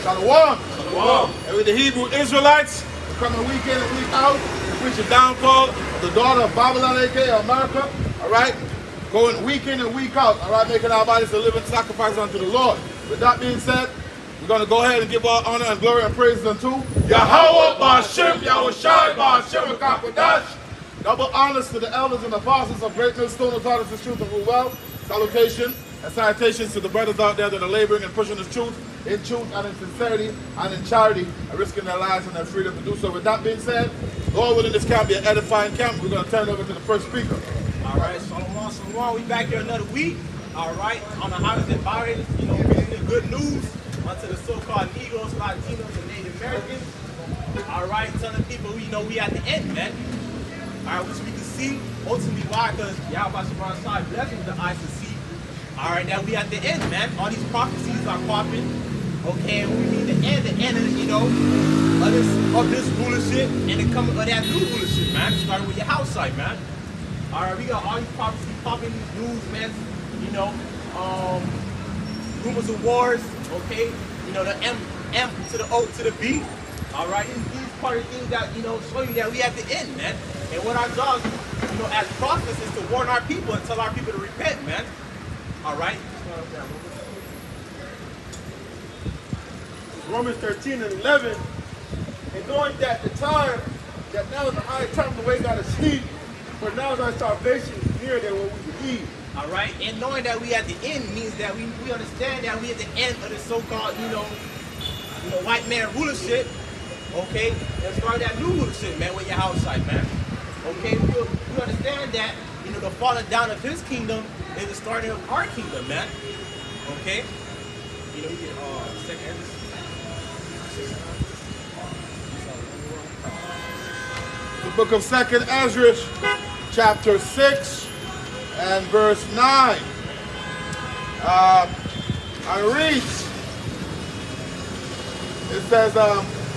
Shalom. Shalom. And with the Hebrew Israelites, coming week in and week out, to preach the downfall of the daughter of Babylon, aka America. All right? Going week in and week out. All right? Making our bodies a living sacrifice unto the Lord. With that being said, we're going to go ahead and give all honor and glory and praise unto Yahweh Ba'Shem, Yahushai Ba'Shem HaKadosh. Double honors to the elders and apostles of Great Millstone Authorities of Truth and Rule Well. Salutation and salutations to the brothers out there that are laboring and pushing the truth in truth and in sincerity and in charity and risking their lives and their freedom to do so. With that being said, Lord willing, this camp be an edifying camp. We're going to turn over to the first speaker. All right, Shalom, Shalom. We back here another week. All right, on the hottest environment, bringing the good news unto the so-called Negroes, Latinos, and Native Americans. All right, telling people we at the end, man. All right, which we can see ultimately why, because Yahweh Shabbat Shai blessings the eyes to see. All right, that we at the end, man. All these prophecies are popping. Okay, and we need the end of this rulership and the coming of that new rulership, man. Starting with your house site, man. All right, we got all these prophecies popping, these news, man. Rumors of wars. Okay, the M to the O to the B. All right, these part of things that show you that we at the end, man. And what our job, as prophets, is to warn our people and tell our people to repent, man. All right. Romans 13 and 11, and knowing that the time, that now is the high time to wake out of sleep, for now is our salvation nearer than what we believe. All right, and knowing that we at the end means that we understand that we at the end of the so-called, white man rulership, okay, and start that new rulership, man, with your house site, man. Okay, we understand that, the falling down of his kingdom is the starting of our kingdom, man. Okay? We get second. The book of 2nd Ezra, chapter 6 and verse 9. I read. It says,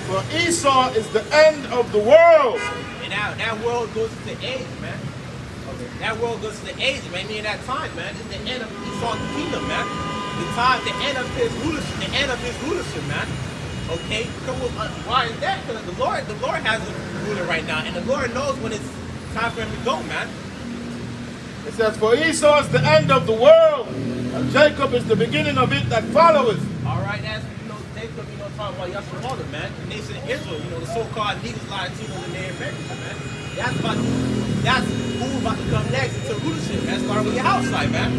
for Esau is the end of the world. And now that world goes to the age, man. Okay. That world goes to the age, man. Meaning that time, man. It's the end of Esau's kingdom, man. The end of his rulership, man. Okay? Why is that? Because the Lord has a ruler right now, and the Lord knows when it's time for him to go, man. It says, for Esau is the end of the world, and Jacob is the beginning of it that followeth. All right, that's, Jacob, talking about Yasharallah, man. The nation of Israel, the so-called Negroes, Latinos, and Native Americans, man. That's who's about to come next into rulership, man. Starting with your house site, man.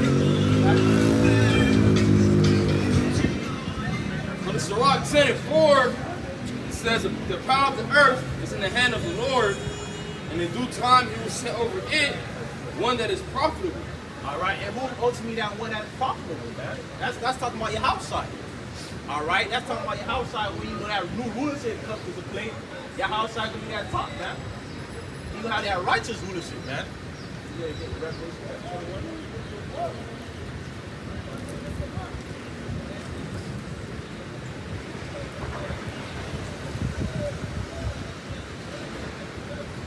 On the Sirach 10:4, it says, the power of the earth is in the hand of the Lord, and in due time he will set over it one that is profitable. All right, and who ultimately that one that's profitable, man? That's talking about your house site. All right, that's talking about your house side when that new rulership comes into play. Your house side gonna be that top, man. You gonna have that righteous rulership, man. You gotta get the Revelation 21.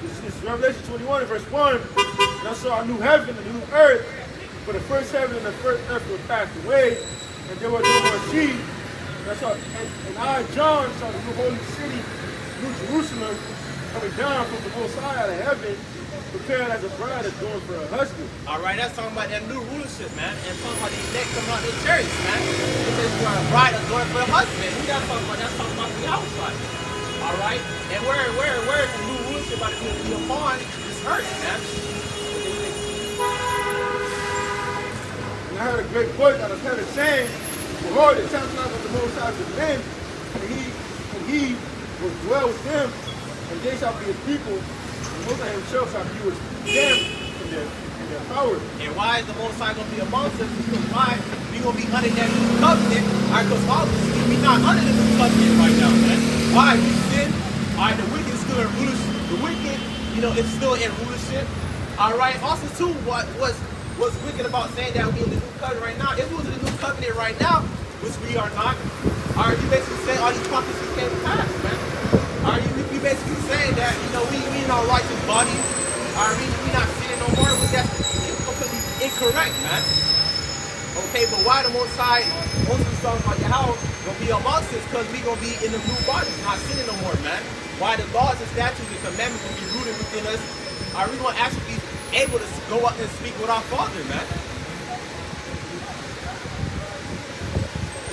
This is Revelation 21 verse 1. And I saw a new heaven and a new earth, for the first heaven and the first earth were passed away, and there was no more sea. And I, John, saw the new holy city, New Jerusalem, coming down from the Most High out of heaven, prepared as a bride adorned for her husband. All right, that's talking about that new rulership, man. And talking about these necks coming out their chariots, man. It says you are a bride adorned for her husband. Who that's talking about? That's talking about the outside. All right? And where is the new rulership about to be upon this earth, man? And I heard a great voice out of heaven saying, behold, the tabernacle of the Most High with men, and he will dwell with them, and they shall be his people, and the Most High himself shall be with them in their power. And why is the Most High going to be amongst us? Because why? We're going to be under that new covenant. All right, because obviously we're not under the new covenant right now, man. Why? We sin. All right, the wicked is still in rulership. The wicked, is still in rulership. All right, also too, what's wicked about saying that we're in the new covenant right now? If we was in the new covenant right now, which we are not, are you basically saying all these prophecies came to pass, man? Are you basically saying that, we in our righteous bodies, are we not sinning no more? That's completely incorrect, man. Okay, but why the Most High, most of the songs about Yahweh gonna be amongst us? Because we gonna be in the new bodies, not sinning no more, man. Why the laws and statutes and commandments will be rooted within us? Are we gonna actually be able to go up and speak with our Father, man?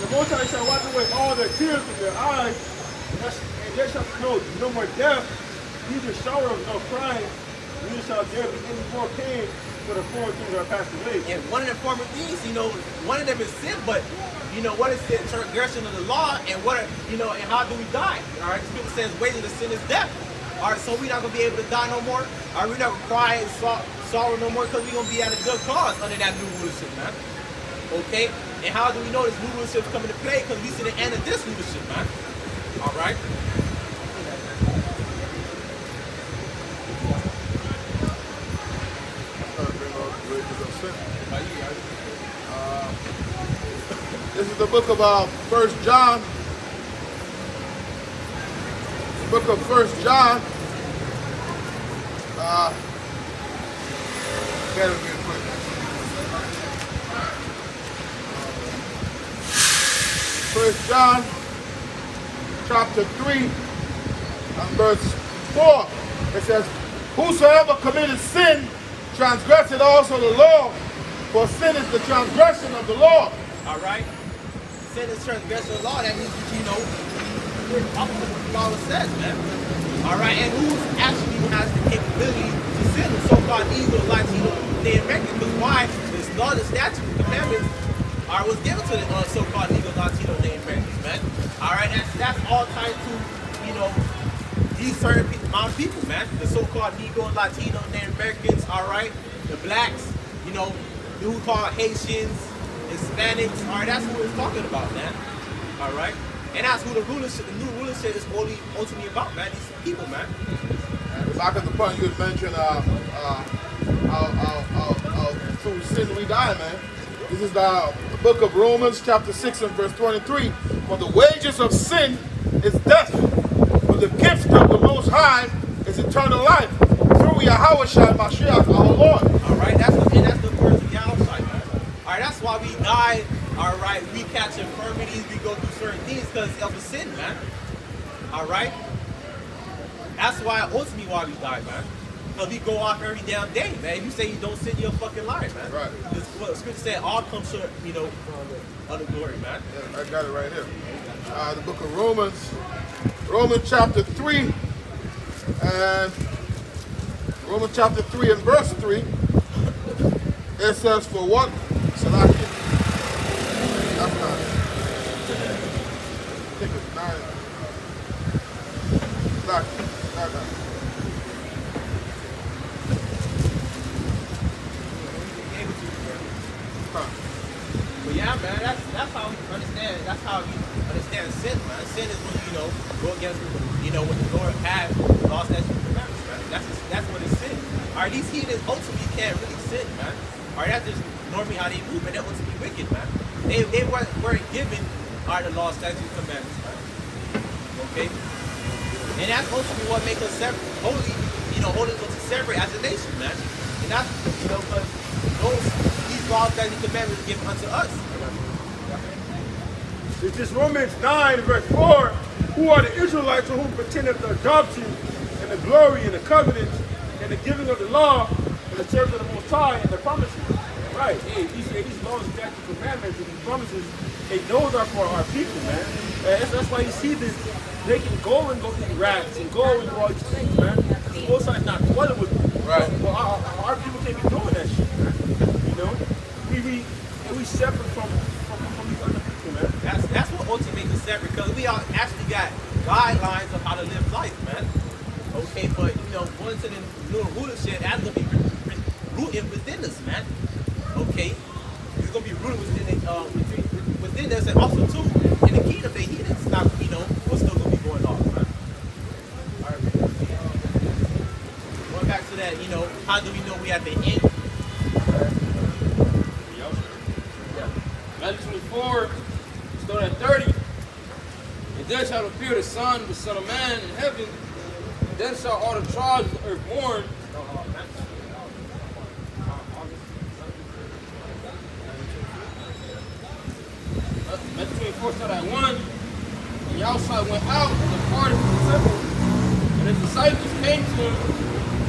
The Most High shall wipe away all their tears from their eyes, and there shall be no more death, neither sorrow nor crying, neither shall there be any more pain, for the former things are passed away. And one of the former things, one of them is sin, but what is sin? Transgression of the law, and and how do we die? All right, the Scripture says wages of sin is death. All right, so we're not gonna be able to die no more. All right, we're not gonna cry and sorrow no more, because we're gonna be at a good cause under that new rulership, man. Okay, and how do we know this new rulership is coming to play? Because we see the end of this rulership, man. All right. This is the book of 1 John. The book of 1 John. Get it real quick. 1 John chapter 3 and verse 4. It says, whosoever committed sin transgressed also the law, for sin is the transgression of the law. All right. Sin is transgression of the law. That means we're up to what the law says, man. All right. And who actually has the capability to sin? The so-called Negro, Latino, Native American. Because why? This law, the statute, the commandments was given to the so-called Negro, Latino, Native Americans, man. All right. That's all tied to, these certain amount of people, man. The so-called Negro, Latino, Native Americans. All right. The blacks, who call Haitians, Hispanics. All right, that's what we're talking about, man. All right, and that's who the new rulership is ultimately about, man. These people, man. And back at the point you had mentioned, through sin we die, man. This is the book of Romans, chapter 6 and verse 23. For the wages of sin is death, but the gift of the Most High is eternal life through Yahweh Shai Mashiach, our Lord. All right, that's the words of Yahweh Shai, man. All right, that's why we die. All right, we catch infirmities, we go through certain things because of the sin, man. All right, that's why ultimately why we die, man. Because we go off every damn day, man. If you say you don't sin, you're a fucking liar, man. Right. The Scripture said all comes short, of the glory, man. Yeah, I got it right here. The book of Romans chapter 3, and Romans chapter 3 and verse 3. It says, for what? Salaki. That's not it. I think it's 9. Salaki. But yeah, man, that's how we understand. That's how we understand sin, man. Sin is when you go against what the Lord has, law, statutes, and commandments, man. That's what it's sin. All right, these heathens ultimately can't really sin, man. All right, that's just normally how they move, and they're ultimately wicked, man. They weren't given the law, statutes, and commandments, man. Okay, and that's ultimately what makes us separate, holy, holy us separate as a nation, man. And that's because these laws, statutes, and commandments are given unto us. It's just Romans 9, verse 4, who are the Israelites to whom pertaineth the adoption and the glory and the covenants and the giving of the law and the service of the Most High and the promises. Right, hey, these laws, statutes, commandments, and these promises, hey, those are for our people, man. That's why you see this, they can go and go eat rats and go and do all these things, man. The Most High is not dwelling with them. Right. Well, our people can't be doing that shit, man. We separate from these other people, man. That's what ultimately makes us separate, because we all actually got guidelines of how to live life, man. Okay, but going to the new rulership, that's gonna be rooted within us, man. Okay, it's gonna be rooted within us, and also too in the kingdom. The heathens not, what's still gonna be going on, man. All right, going back to that, how do we know we at the end? Matthew 24, start at 30. And then shall appear the Son of Man in heaven. And then shall all the tribes of the earth mourn. 4 started at 1. And Yahushua went out and departed from the temple. And his disciples came to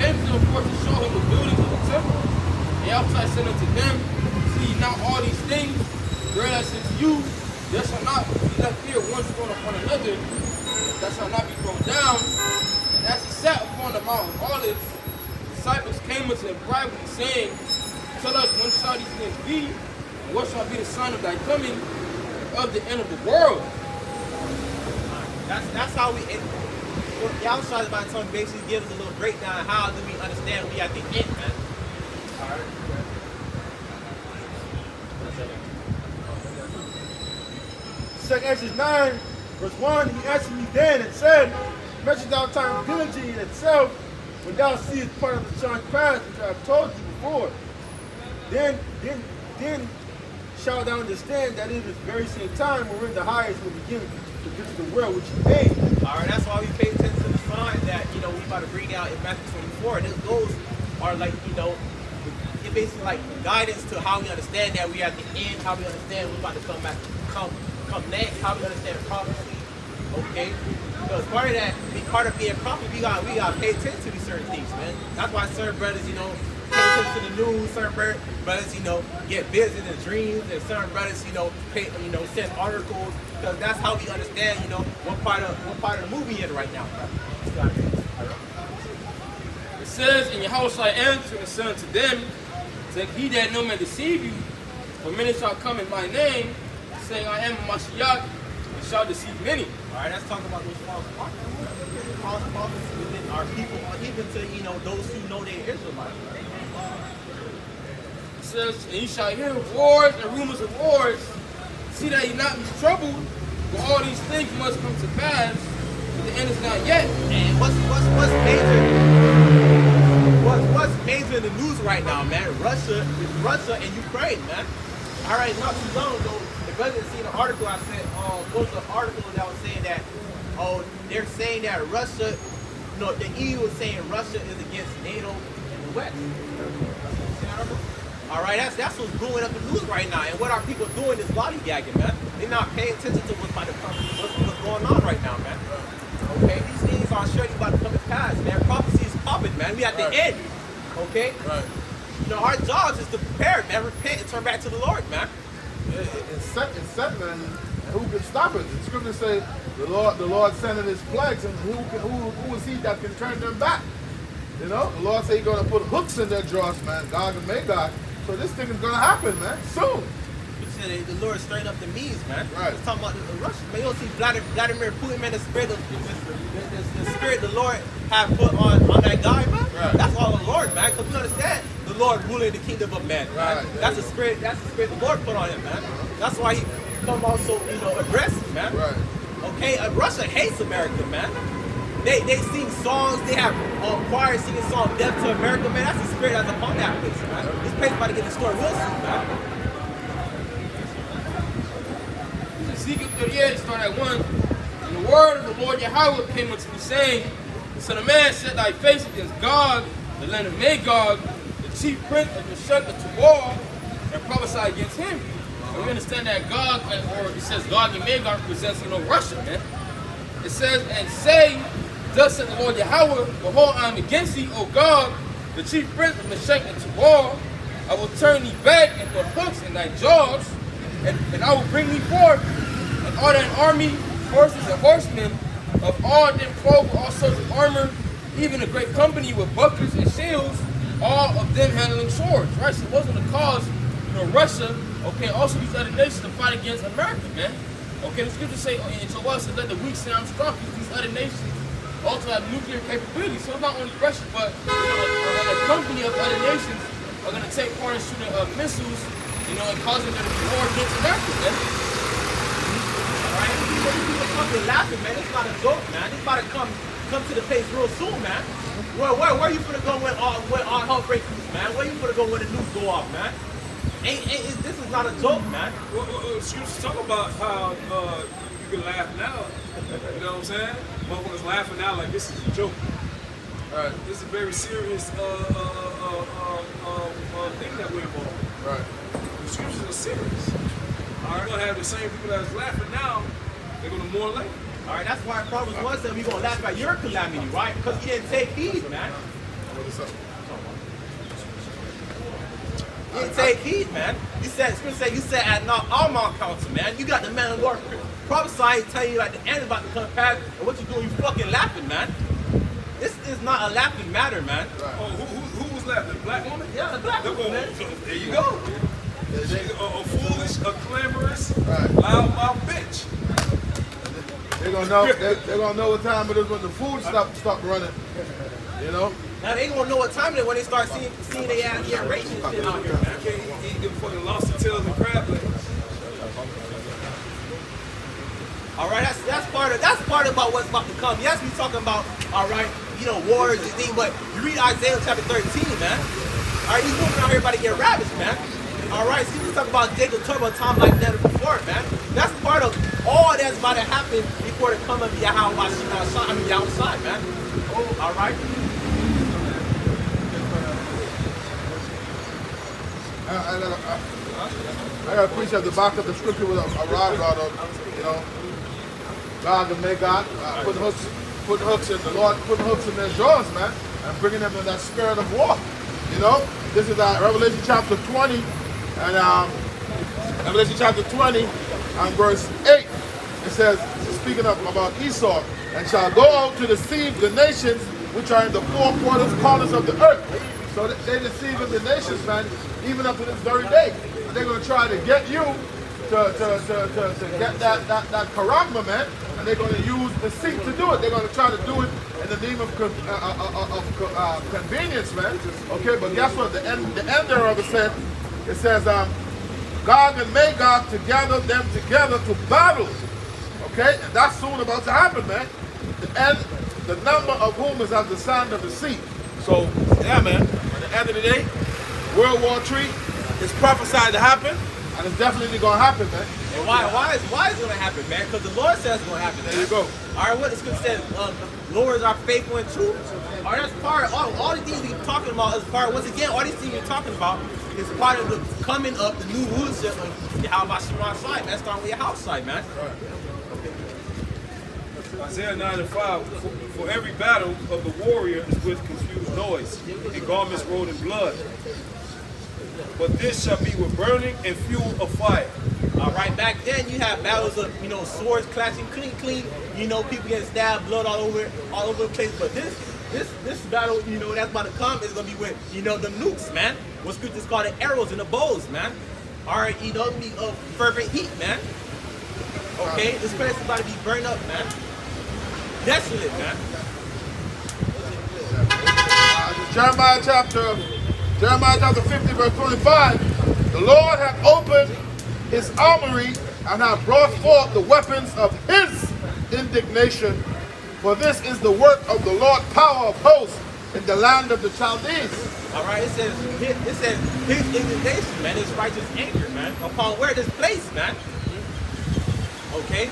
him for to show him the buildings of the temple. And Yahushua said unto them, see now all these things, verily I say to you, there shall not be left here one stone upon another, that shall not be thrown down. And as he sat upon the Mount of Olives, the disciples came unto him privately, saying, tell us, when shall these things be? And what shall be the sign of thy coming and of the end of the world? That's how we. Yahushua by the time basically gives us a little breakdown of how do we understand we at the end, man. All right. Second Exodus 9, verse 1, he answered me then and said, mention thou time diligently in itself, when thou seest part of the sun's path, which I have told you before. Then shalt thou understand that it is the very same time wherein the highest will begin to visit the world which he made. All right, that's why we pay attention to the sign that, we about to bring out in Matthew 24. And those are like, it basically like guidance to how we understand that we are at the end, how we understand we're about to come back, come next, how we understand prophecy. Okay? Because part of that, part of being prophet, we got to pay attention to these certain things, man. That's why certain brothers, pay attention to the news, certain brothers, get visions and dreams, and certain brothers, send articles, because that's how we understand, what part of the movie in right now. It says, and Yahushua answered and said unto them, said, he that no man deceive you, for many shall come in my name, saying, I am Mashiach, and shall deceive many. All right, let's talk about those false prophets. False prophets within our people, even to those who know they're Israelites. It says, and ye shall hear wars and rumors of wars. See that ye not be troubled, for all these things must come to pass, but the end is not yet. And what's major in the news right now, man? Russia and Ukraine, man. All right, not too long ago, the brother seen an article I said. What was an article that was saying that? Oh, they're saying that Russia, the EU is saying Russia is against NATO and the West. All right, that's what's blowing up the news right now. And what our people doing is lollygagging, man. They're not paying attention to what's going on right now, man. Okay, these things are surely about to come to pass, man. Prophecy is popping, man. We at the end. Okay? Right. Our job is to prepare, man. Repent and turn back to the Lord, man. It's set, man. And who can stop it? The scriptures say the Lord sending his plagues, and who is he that can turn them back? The Lord say he's gonna put hooks in their jaws, man. Gog and Magog. So this thing is gonna happen, man. Soon. The Lord straight up the knees, man. Right. It's talking about the Russians. Man, you don't see Vladimir Putin, man, the spirit the Lord have put on that guy, man. Right. That's all the Lord, man. Because we understand the Lord ruling the kingdom of man, man. Right. That's the spirit the Lord put on him, man. That's why he come out so, aggressive, man. Right. Okay, Russia hates America, man. They sing songs, they have choirs singing songs, Death to America, man. That's the spirit that's upon that place, man. This place about to get destroyed real soon, man. Ezekiel 38 started at 1. And the word of the Lord Yahweh came unto me, saying, the Son of Man, set thy face against Gog, the land of Magog, the chief prince of Meshech and Tubal, and prophesy against him. And we understand that Gog, or it says Gog and Magog represents, Russia, man. It says, and say, thus said the Lord Yahweh, behold, I am against thee, O Gog, the chief prince of Meshech and Tubal. I will turn thee back and put hooks in thy jaws, and I will bring thee forth, and all thine army, horses and horsemen, of all them clothed with all sorts of armor, even a great company with bucklers and shields, all of them handling swords, right? So it wasn't a cause, Russia, okay, also these other nations to fight against America, man. Okay, the scriptures say, and Joel said, let the weak say I'm strong, because these other nations also have nuclear capability. So it's not only Russia, but a company of other nations are going to take part in shooting missiles, and causing them to be war against America, man. Alright, people come to laughing, man. It's not a joke, man. It's about to come to the place real soon, man. Where you finna go when all hell breaks loose, man? Where you finna go when the news go off, man? This is not a joke, man. Well, scriptures talk about how you can laugh now. You know what I'm saying? Motherfuckers laughing now like this is a joke. Right. This is a very serious thing that we're involved. Right. The scriptures are serious. You're gonna have the same people that's laughing now, they're gonna mourn later. All right, that's why Proverbs 1 said we're going to laugh at your calamity, right? Because you didn't take heed, man. You didn't take heed, man. You said, you said at not all Mount Council, man. You got the man of the Lord prophesying, telling you like the end is about to come past, and what you doing, you fucking laughing, man. This is not a laughing matter, man. Oh, who was laughing? The black woman? Yeah, the black woman, man. There you go. She's a foolish, a clamorous, loud-mouth bitch. They're gonna know. They're gonna know what time it is when the food stop running. You know. Now they gonna know what time it is when they start seeing they ass get racist shit out here, man. You can't eat them fucking lobster tails and crab legs. All right, that's part about what's about to come. Yes, we talking about, all right, you know, wars and things, but you read Isaiah chapter 13, man. All right, these women out here about to get ravished, man. All right, see, we talk about Jacob talk about time like never before, man. That's part of all that's about to happen before the coming of Yahweh, outside, man. Oh, all right. I got to preach at the back of the scripture with a rod on, you know. God and may God putting hooks in the Lord, putting hooks in their jaws, man, and bringing them in that spirit of war. You know, this is Revelation chapter 20, and Revelation chapter 20 and verse 8. It says, speaking about Esau, and shall go out to deceive the nations which are in the four corners of the earth. So they deceiving the nations, man, even up to this very day. And they're going to try to get you to get that charagma, man, and they're going to use deceit to do it. They're going to try to do it in the name of convenience, man. Okay, but guess what? The end thereof it says, Gog and Magog to gather them together to battle. Okay, and that's soon about to happen, man. The number of whom is as the sand of the sea. So, yeah, man. At the end of the day, World War III is prophesied to happen. And it's definitely going to happen, man. And why is it going to happen, man? Because the Lord says it's going to happen. There you go. All right, what the scripture says, Lord are faithful and true. All right, that's part of all the things we're talking about is part, once again, all these things we're talking about is part of the coming up, the new rulership of Yahweh Shemar side, man. Starting with your house side, man. Isaiah 9 and 5, for every battle of the warrior is with confused noise, and garments rolled in blood. But this shall be with burning and fuel of fire. All right, back then you had battles of, you know, swords clashing clean, you know, people getting stabbed, blood all over the place. But this battle, you know, that's about to come is gonna be with, you know, the nukes, man. What scriptures call the arrows and the bows, man. All right, you know, be of fervent heat, man. Okay, this place is about to be burned up, man. Desolate, man. Jeremiah chapter 50, verse 25. The Lord hath opened his armory and hath brought forth the weapons of his indignation. For this is the work of the Lord, power of hosts in the land of the Chaldees. All right, it says his indignation, man, his righteous anger, man, upon where this place, man. Okay?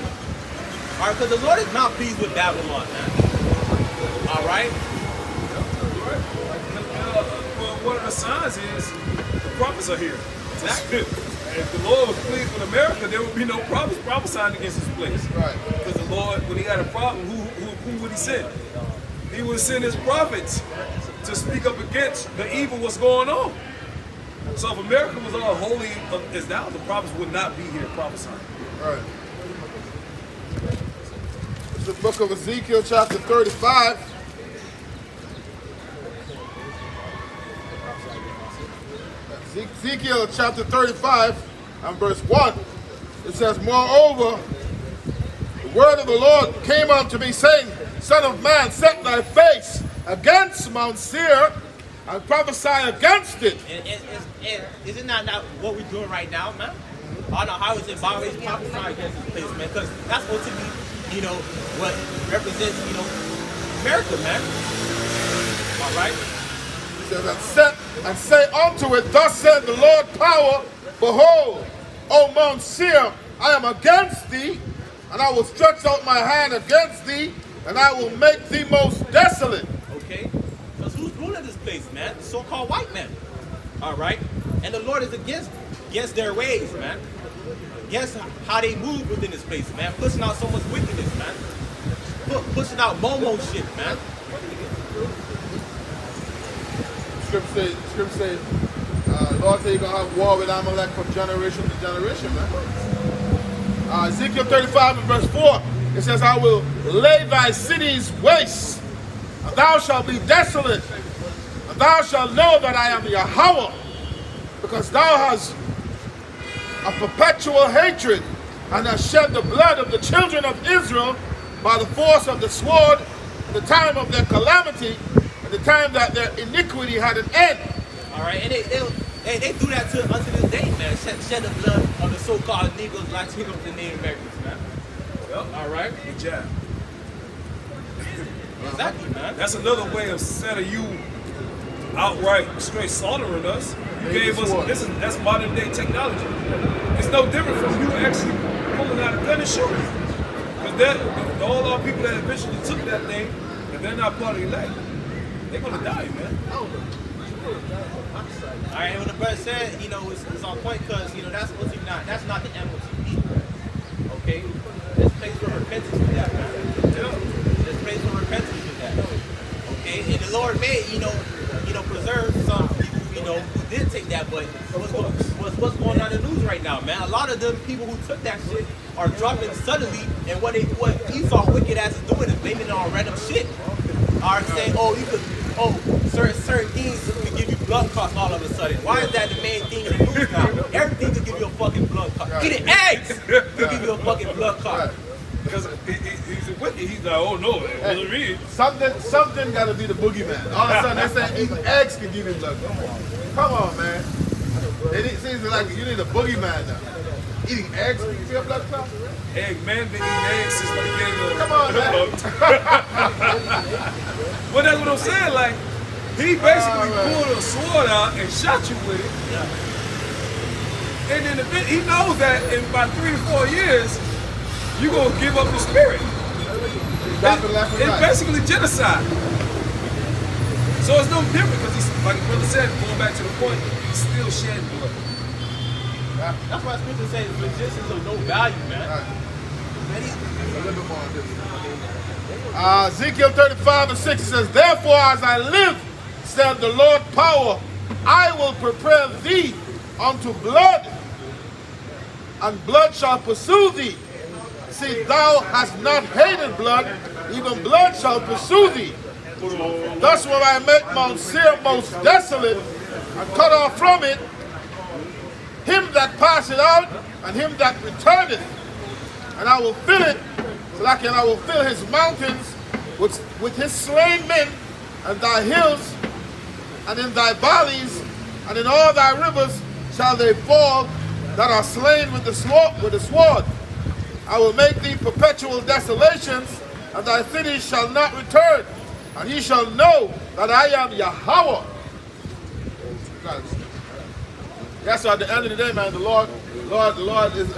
All right, because the Lord is not pleased with Babylon, man. All right? Well, one of the signs is the prophets are here. Exactly. If the Lord was pleased with America, there would be no prophets prophesying against this place. Right. Because the Lord, when he had a problem, who would he send? He would send his prophets to speak up against the evil what's going on. So if America was all holy as thou, the prophets would not be here prophesying. Right. It's the book of Ezekiel chapter 35. Ezekiel chapter 35 and verse 1. It says, moreover, the word of the Lord came unto me, saying, Son of man, set thy face against Mount Seir and prophesy against it. And is it not what we're doing right now, man? I don't know how is it always prophesying against this place, man, because that's supposed to be, you know, what represents, you know, America, man. All right? It says, and say unto it, thus said the Lord power, behold, O Mount Seir, I am against thee, and I will stretch out my hand against thee, and I will make thee most desolate. Okay? Because who's ruling this place, man? The so-called white men. All right? And the Lord is against their ways, man. against how they move within this place, man. Pushing out so much wickedness, man. Pushing out Momo shit, man. Scripture says, Lord said you're going to have war with Amalek from generation to generation, man. Ezekiel 35 and verse 4, it says, I will lay thy cities waste, and thou shalt be desolate, and thou shalt know that I am Yahweh, because thou hast a perpetual hatred, and hast shed the blood of the children of Israel by the force of the sword, at the time of their calamity, at the time that their iniquity had an end. All right, and they do that unto this day, man. Shed the blood of the so-called Negroes, Latinos, and Native Americans, man. Yep. All right. Good job. Exactly, man. That's another way of setting you outright straight slaughtering us. You gave us that's modern day technology. It's no different from you actually pulling out a gun and shooting. Because all our people that eventually took that thing, and they're not part of the elect, they're gonna die, man. All right, and what the brother said, you know, it's on point because, you know, that's not the MOTP. Okay? There's place for repentance for that, man. There's place for repentance for that. Okay? And the Lord may, you know, preserve some people, you know, who did take that, but what's going on in the news right now, man? A lot of them people who took that shit are dropping suddenly, and what Esau wicked ass is doing is blaming it on random shit. Are saying, oh, you could, certain things could give you blood clots all of a sudden. Why is that the main thing in the news now? Everything could give you a fucking blood clot. Eating eggs could give you a fucking blood clot. Because he's wicked. He's like, oh no, hey, something got to be the boogeyman. All of a sudden they say eating eggs can give you blood. Come on, man. It seems like you need a boogeyman now. Eating eggs can give you a blood clot? Egg man been eating eggs since the beginning of Come on, man. Well, that's what I'm saying. Like, he basically pulled a sword out and shot you with it. And then he knows that in about 3 to 4 years, you're going to give up the spirit. It's basically genocide. So it's no different because he's, like the brother said, going back to the point, he's still shedding blood. That's why scripture says resistance of no value, man. Ezekiel 35 and 6 says, therefore as I live, said the Lord power, I will prepare thee unto blood, and blood shall pursue thee. See, thou hast not hated blood, even blood shall pursue thee. Thus will I make Mount Seir most desolate, and cut off from it him that passeth out, and him that returneth. And I will fill it, and I will fill his mountains with his slain men, and thy hills, and in thy valleys, and in all thy rivers shall they fall that are slain with the sword. I will make thee perpetual desolations, and thy cities shall not return, and ye shall know that I am Yahweh. That's why at the end of the day, man, the Lord is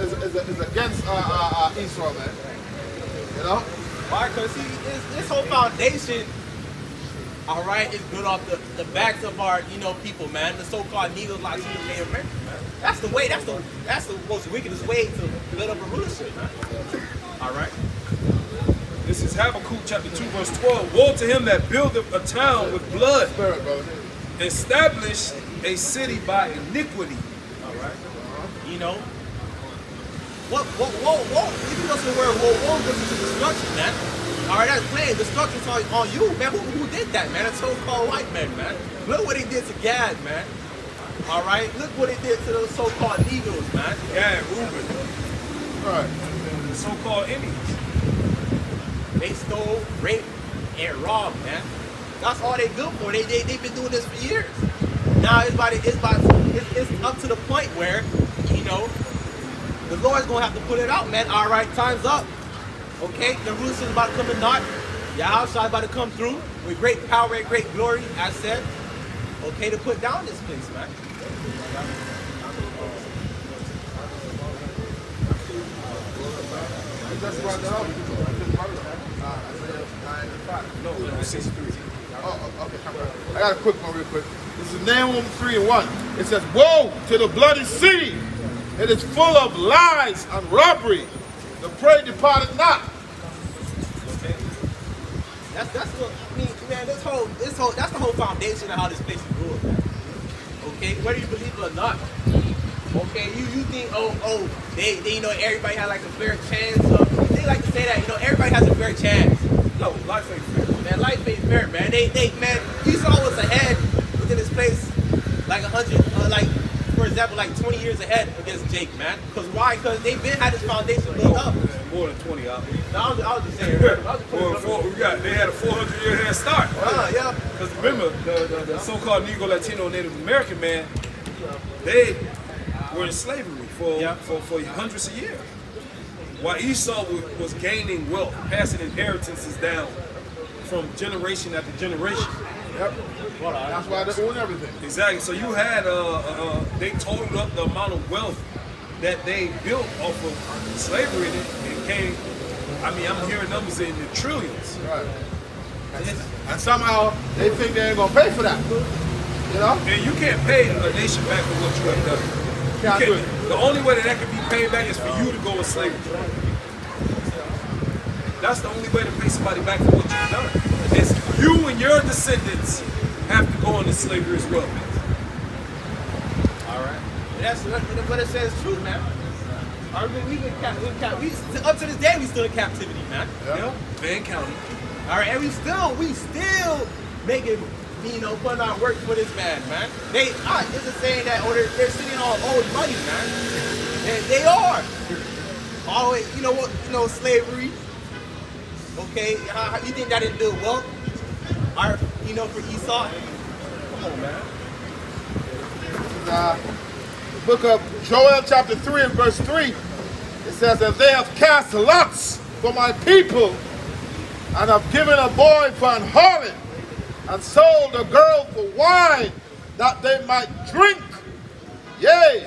against Esau, man. You know? Why? Because this whole foundation, all right, is built off the backs of our, you know, people, man. The so-called Negroes, Latinos, Native Americans, man. That's the way. That's the most wickedest way to build up a rulership, man. All right. This is Habakkuk chapter 2, verse 12. Woe to him that buildeth a town with blood, establish a city by iniquity. All right. You know. Whoa. If you listen to the word whoa goes into destruction, man. All right, that's plain. Destruction's on you, man. Who did that, man? That's so-called white men, man. Look what he did to Gad, man. All right, look what he did to those so-called Negroes, man. Gad, Reuben. All right. The so-called Indians. They stole, raped, and robbed, man. That's all they good for. They've been doing this for years. Now it's up to the point where, you know, the Lord's gonna have to put it out, man. All right, time's up. Okay, the rulers is about to come in knot. Yahweh is about to come through with great power and great glory, I said. Okay, to put down this place, man. No, 63. Oh, okay. I got a quick one real quick. This is Nahum 3:1. It says, woe to the bloody city, It is full of lies and robbery. The prey departed not. Okay. That's what I mean, man. This whole that's the whole foundation of how this place is ruled, man. Okay, whether you believe it or not. Okay, you think they you know everybody has like a fair chance of, they like to say that, you know, everybody has a fair chance. No, life ain't fair. Man, life ain't fair, man. They man, Esau was ahead within this place like 100 like for example like 20 years ahead against Jake, man. Because why? Because they've been had this foundation built up. More than 20 out there. No, I was just saying. I was just They had a 400-year head start. yeah. Because remember, the so-called Negro, Latino, Native American man, they were in slavery for hundreds of years. While Esau was gaining wealth, passing inheritances down from generation after generation. Yep. That's why they own everything. Exactly. So you had, they totaled up the amount of wealth that they built off of slavery, and it came, I mean, I'm hearing numbers in the trillions. Right. And somehow they think they ain't gonna pay for that. You know? And you can't pay a nation back for what you have done. Can't do it. The only way that can be paid back is for you to go in slavery. That's the only way to pay somebody back for what you've done. Is you and your descendants have to go into slavery as well. All right. That's what it says. True, man. I mean, we up to this day we still in captivity, man. Yeah. Van County. All right, and we still making, you know, putting our work for this man. They isn't saying that, or they're sitting on old money, man. And they are always, you know what, slavery. Okay, you think that didn't build wealth? Or, you know, for Esau? Come on, man. The book of Joel chapter 3 and verse 3, it says that they have cast lots for my people and have given a boy for an harlot and sold a girl for wine that they might drink. Yea,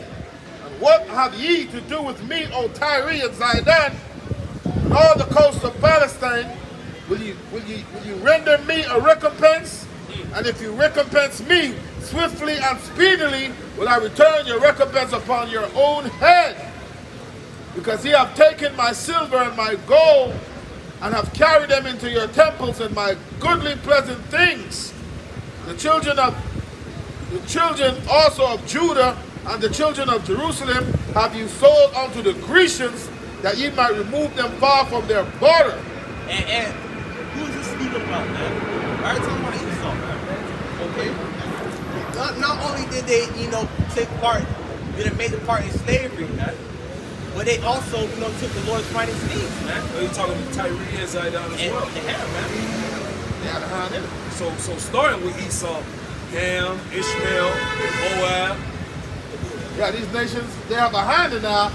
and what have ye to do with me, O Tyre and Zidon, and all the coast of Palestine? Will you render me a recompense? And if you recompense me, swiftly and speedily will I return your recompense upon your own head. Because ye have taken my silver and my gold, and have carried them into your temples and my goodly pleasant things. The children also of Judah and the children of Jerusalem have you sold unto the Grecians, that ye might remove them far from their border. And who is this speaking about, man? All right, talking about Esau, man. Okay. Not only did they, take part, make a part in slavery, man, but they also, took the Lord's finest things, man. Are you talking about Tyre and Zidon as well? They have, man. They had a hand in it. So starting with Esau, Ham, Ishmael, Moab. Yeah, these nations, they have a hand in our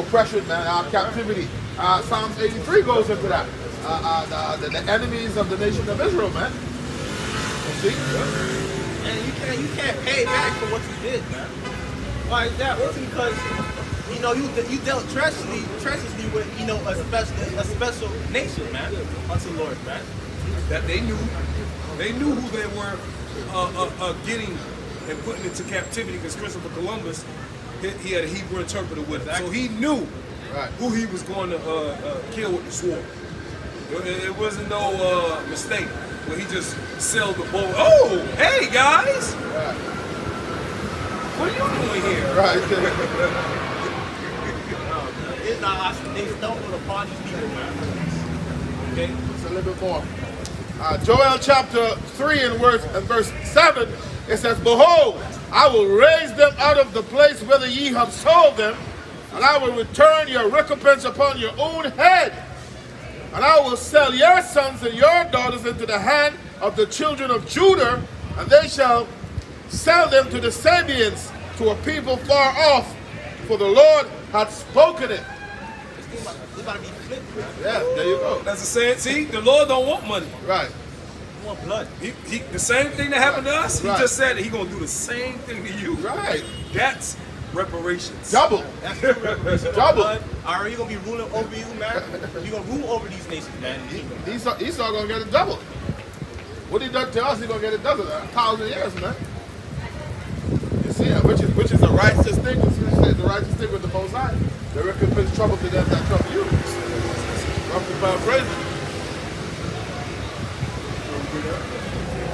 oppression, man, our captivity. Psalms 83 goes into that. The enemies of the nation of Israel, man. You see? And you can't pay back for what you did, man. Why is that? Well, it's because you dealt treacherously with a special nation, man, unto the Lord, man. That they knew who they were getting and putting into captivity, because Christopher Columbus, he had a Hebrew interpreter with him, so he knew who he was going to kill with the sword. It wasn't no mistake when he just sailed the boat. Oh, hey guys! Right. What are you doing here? Right. It's not, they stumbled upon these people, man. Okay? It's a little bit more. Joel chapter 3 and verse 7, it says, Behold, I will raise them out of the place whither ye have sold them, and I will return your recompense upon your own head. And I will sell your sons and your daughters into the hand of the children of Judah, and they shall sell them to the Sabians, to a people far off, for the Lord hath spoken it. It's about to be flipped, man. Yeah, there you go. That's the same. See, the Lord don't want money. Right. You want blood. The same thing that happened to us, he Right. just said that he gonna do the same thing to you. Right. That's reparations. Double. That's the reparation. Double. Blood. Are you gonna be ruling over you, man? You're gonna rule over these nations, man. Esau gonna get it double. What he done to us, he gonna get it double. 1,000 years, man. You see, which is a righteous thing. It's the righteous stick with the Most High, the recompense trouble to them that trouble you. Roughly paraphrasing.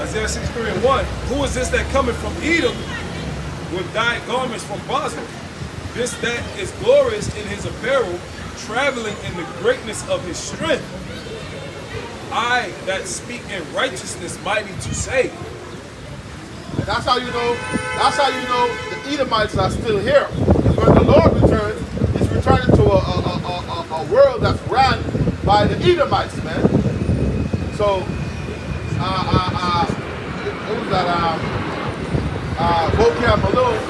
Isaiah 63:1. Who is this that cometh from Edom with dyed garments from Basra? This that is glorious in his apparel, traveling in the greatness of his strength. I that speak in righteousness, mighty to save. And that's how you know the Edomites are still here. Because when the Lord returns, he's returning to a world that's run by the Edomites, man. So, what was that? Vocab Malone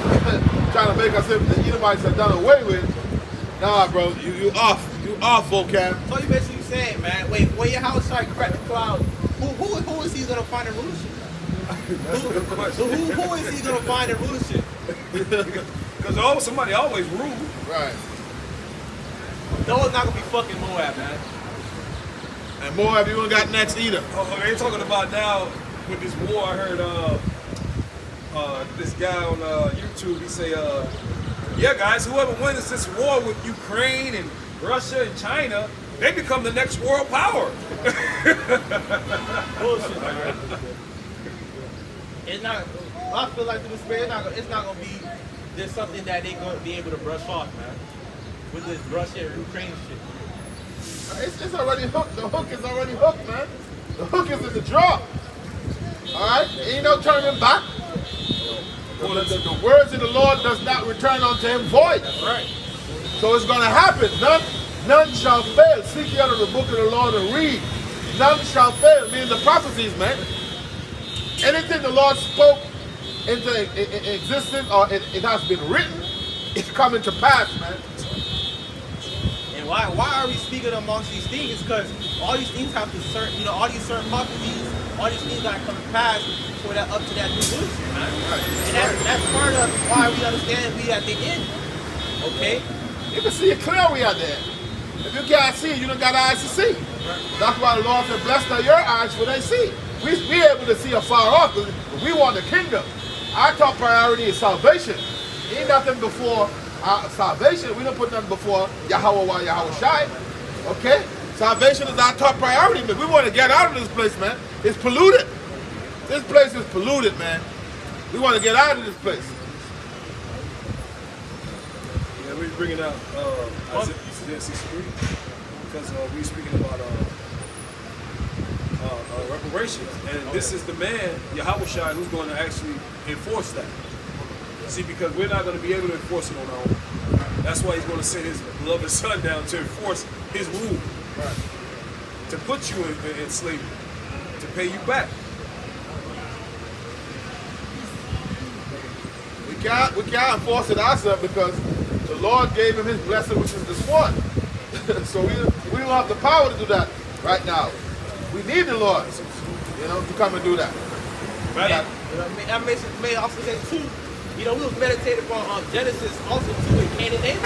trying to make us think the Edomites are done away with. Nah, bro, you off. You off, Vocab. So you basically saying, man, wait, when your house started crack the cloud, who is he gonna find in rulership? Who is he gonna find in rulership? Because somebody always rule. Right. No, it's not gonna be fucking Moab, man. And Moab, you ain't got next either. Oh, they're talking about now with this war. I heard this guy on YouTube. He say, "Yeah, guys, whoever wins this war with Ukraine and Russia and China, they become the next world power." Bullshit, man. It's not. I feel like through the spirit, it's not gonna be just something that they're gonna be able to brush off, man. With this Russia and Ukraine shit. It's already hooked. The hook is already hooked, man. The hook is in the draw. All right? Ain't no turning back. The words of the Lord does not return unto him void. Right. So it's going to happen. None shall fail. Seek ye out of the book of the Lord and read. None shall fail. Meaning the prophecies, man. Anything the Lord spoke into existence or it has been written, it's coming to pass, man. And why are we speaking amongst these things? It's because all these things have to certain, all these certain prophecies, all these things got to come to pass for that up to that new solution, man. And that's part of why we understand we at the end. Okay? You can see it clear we are there. If you can't see, you don't got eyes to see. That's why the Lord said, blessed are your eyes for they see. We able to see afar off, but we want the kingdom. Our top priority is salvation. Ain't nothing before salvation. We don't put nothing before Yahweh or Yahweh Shai. Okay? Salvation is our top priority, man. We want to get out of this place, man. It's polluted. This place is polluted, man. We want to get out of this place. Yeah, we're bringing out Isaiah 63 because we're speaking about reparations, and this is the man Yahweh Shai who's going to actually enforce that. See, because we're not going to be able to enforce it on our own. That's why he's going to send his beloved son down to enforce his rule, Right. to put you in slavery, to pay you back. We can't enforce it ourselves because the Lord gave him his blessing, which is this one. So we don't have the power to do that right now. We need the Lord, to come and do that. Right. I may also say too, we was meditating on Genesis also too in Cain and Abel.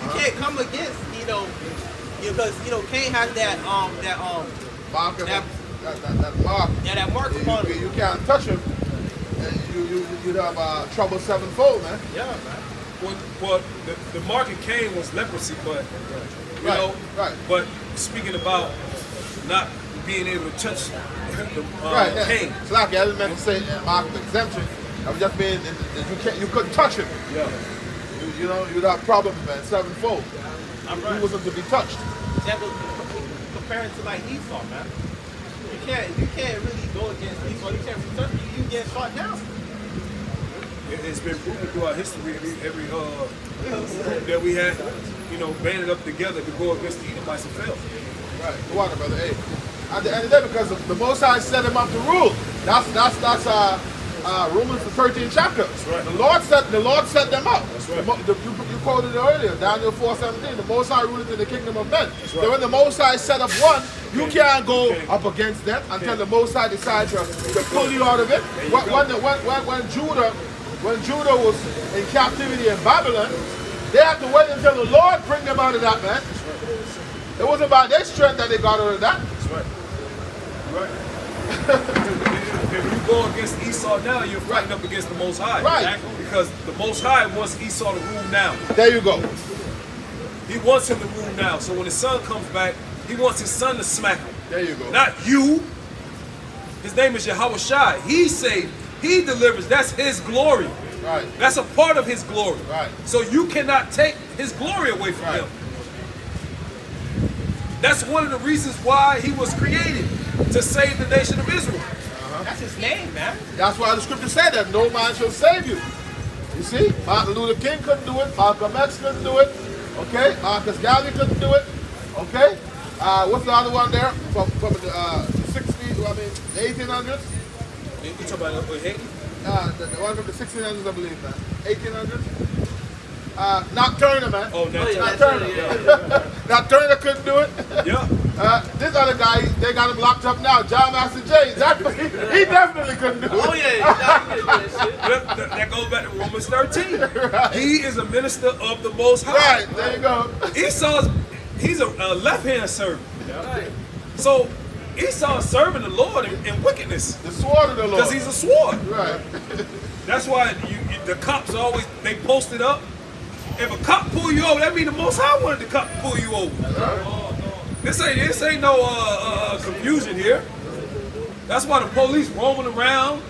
You can't come against, because Cain has that Mark, that mark. Yeah, that mark upon him. You can't touch him. And you'd have trouble sevenfold, man. Yeah, man. Well, the mark in Cain was leprosy, but Right. But speaking about not being able to touch Cain. It's like I didn't meant to say mark of exemption. I was just mean you couldn't touch him. Yeah. You'd have problems, man. Sevenfold. Right. He wasn't to be touched. That was comparing to like Esau, man. You can't really go against Esau. You can't really touch you get shot down. It's been proven throughout history, every group that we had, banded up together to go against the Edomites and failed. Right. Go on, brother. Hey, at the end of the day, because the Most High set him up to rule. That's Romans the 13th chapter. That's right. The Lord set them up. That's right. You quoted it earlier, Daniel 4:17. The Most High ruleth in the kingdom of men. That's So right. when the Most High set up one, you can't go up against them until the Most High decides to pull you out of it. When Judah was in captivity in Babylon, they had to wait until the Lord bring them out of that, man. It wasn't by their strength that they got out of that. That's right. Right. if you go against Esau now, you're fighting up against the Most High. Right. Because the Most High wants Esau to rule now. There you go. He wants him to rule now. So when his son comes back, he wants his son to smack him. There you go. Not you. His name is Yahweh Shai. He saved. He delivers. That's his glory. Right. That's a part of his glory. Right. So you cannot take his glory away from Right. him. That's one of the reasons why he was created, to save the nation of Israel. That's his name, man. That's why the scripture said that no man shall save you. You see, Martin Luther King couldn't do it. Malcolm X couldn't do it. Okay, Marcus Garvey couldn't do it. Okay, what's the other one there from the 1800s? You talking about Haiti? The one from the 1600s, I believe, man. 1800s. Nat Turner, man. Oh, that's Nat Turner. Nat Turner couldn't do it. Yeah. This other guy, they got him locked up now. John Master James. He definitely couldn't do it. Oh yeah, That goes back to Romans 13. Right. He is a minister of the Most High. Right, there you go. He's a left-hand servant. So Esau is serving the Lord in wickedness. The sword of the Lord. Because he's a sword. Right. That's why the cops always, they post it up. If a cop pull you over, that means the Most High wanted the cop to pull you over. This ain't no confusion here. That's why the police roaming around.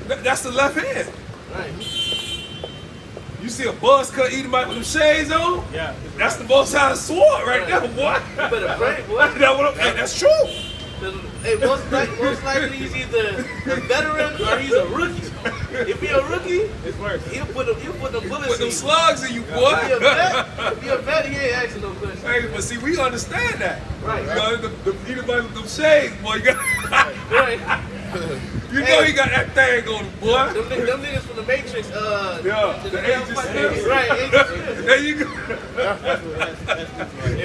That's the left hand. Right. You see a buzz cut Edomite with them shades on? Yeah. That's the Most High sword right there, boy. You better pray, boy. That's true. Hey, most likely he's either a veteran or he's a rookie. If he's a rookie, it's worse. He'll put them bullets Put them in you. slugs in you, boy. If you're a vet, he ain't asking no questions. Hey, but see, we understand that. Right. You know, the Edomite with them shades, boy. You Right. know he got that thing on him, boy. Them niggas from the Matrix, Yeah, the Agent Right, Smith. Agent Smith. There you go.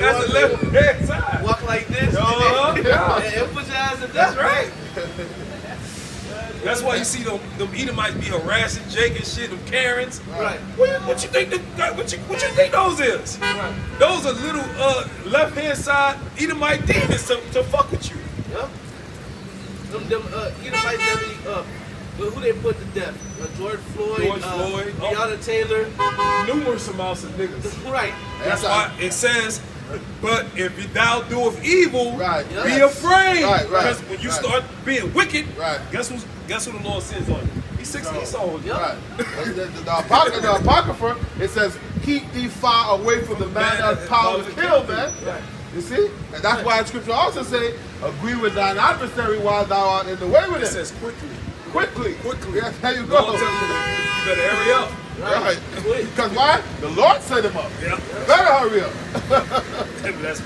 That's the left hand side. Walk like this Uh-huh. and put your ass in That's right. That's why you see them Edomites be harassing Jake and shit, them Karens. Right. What you think what you think those is? Right. Those are little left hand side Edomite demons to fuck with you. Yep. Them Edomites definitely, who they put to death? George Floyd, Breonna Taylor. Numerous amounts of niggas. Right. That's why it says, but if thou doeth evil, Right. be Yes. afraid. Right, right, Because when you right. start being wicked, Right. guess who the Lord sends on you? He's 6 Esau on you. Yep. Right. The Apocrypha, it says, keep thee far away from the man that has power to kill, man. You see? And that's why the scripture also say, agree with thine adversary while thou art in the way with It him. says quickly. Quickly. Quickly. Yes, there you The go. Lord tells you better hurry up. Right. Because why? The Lord set him up. Yeah. Better hurry up. That's,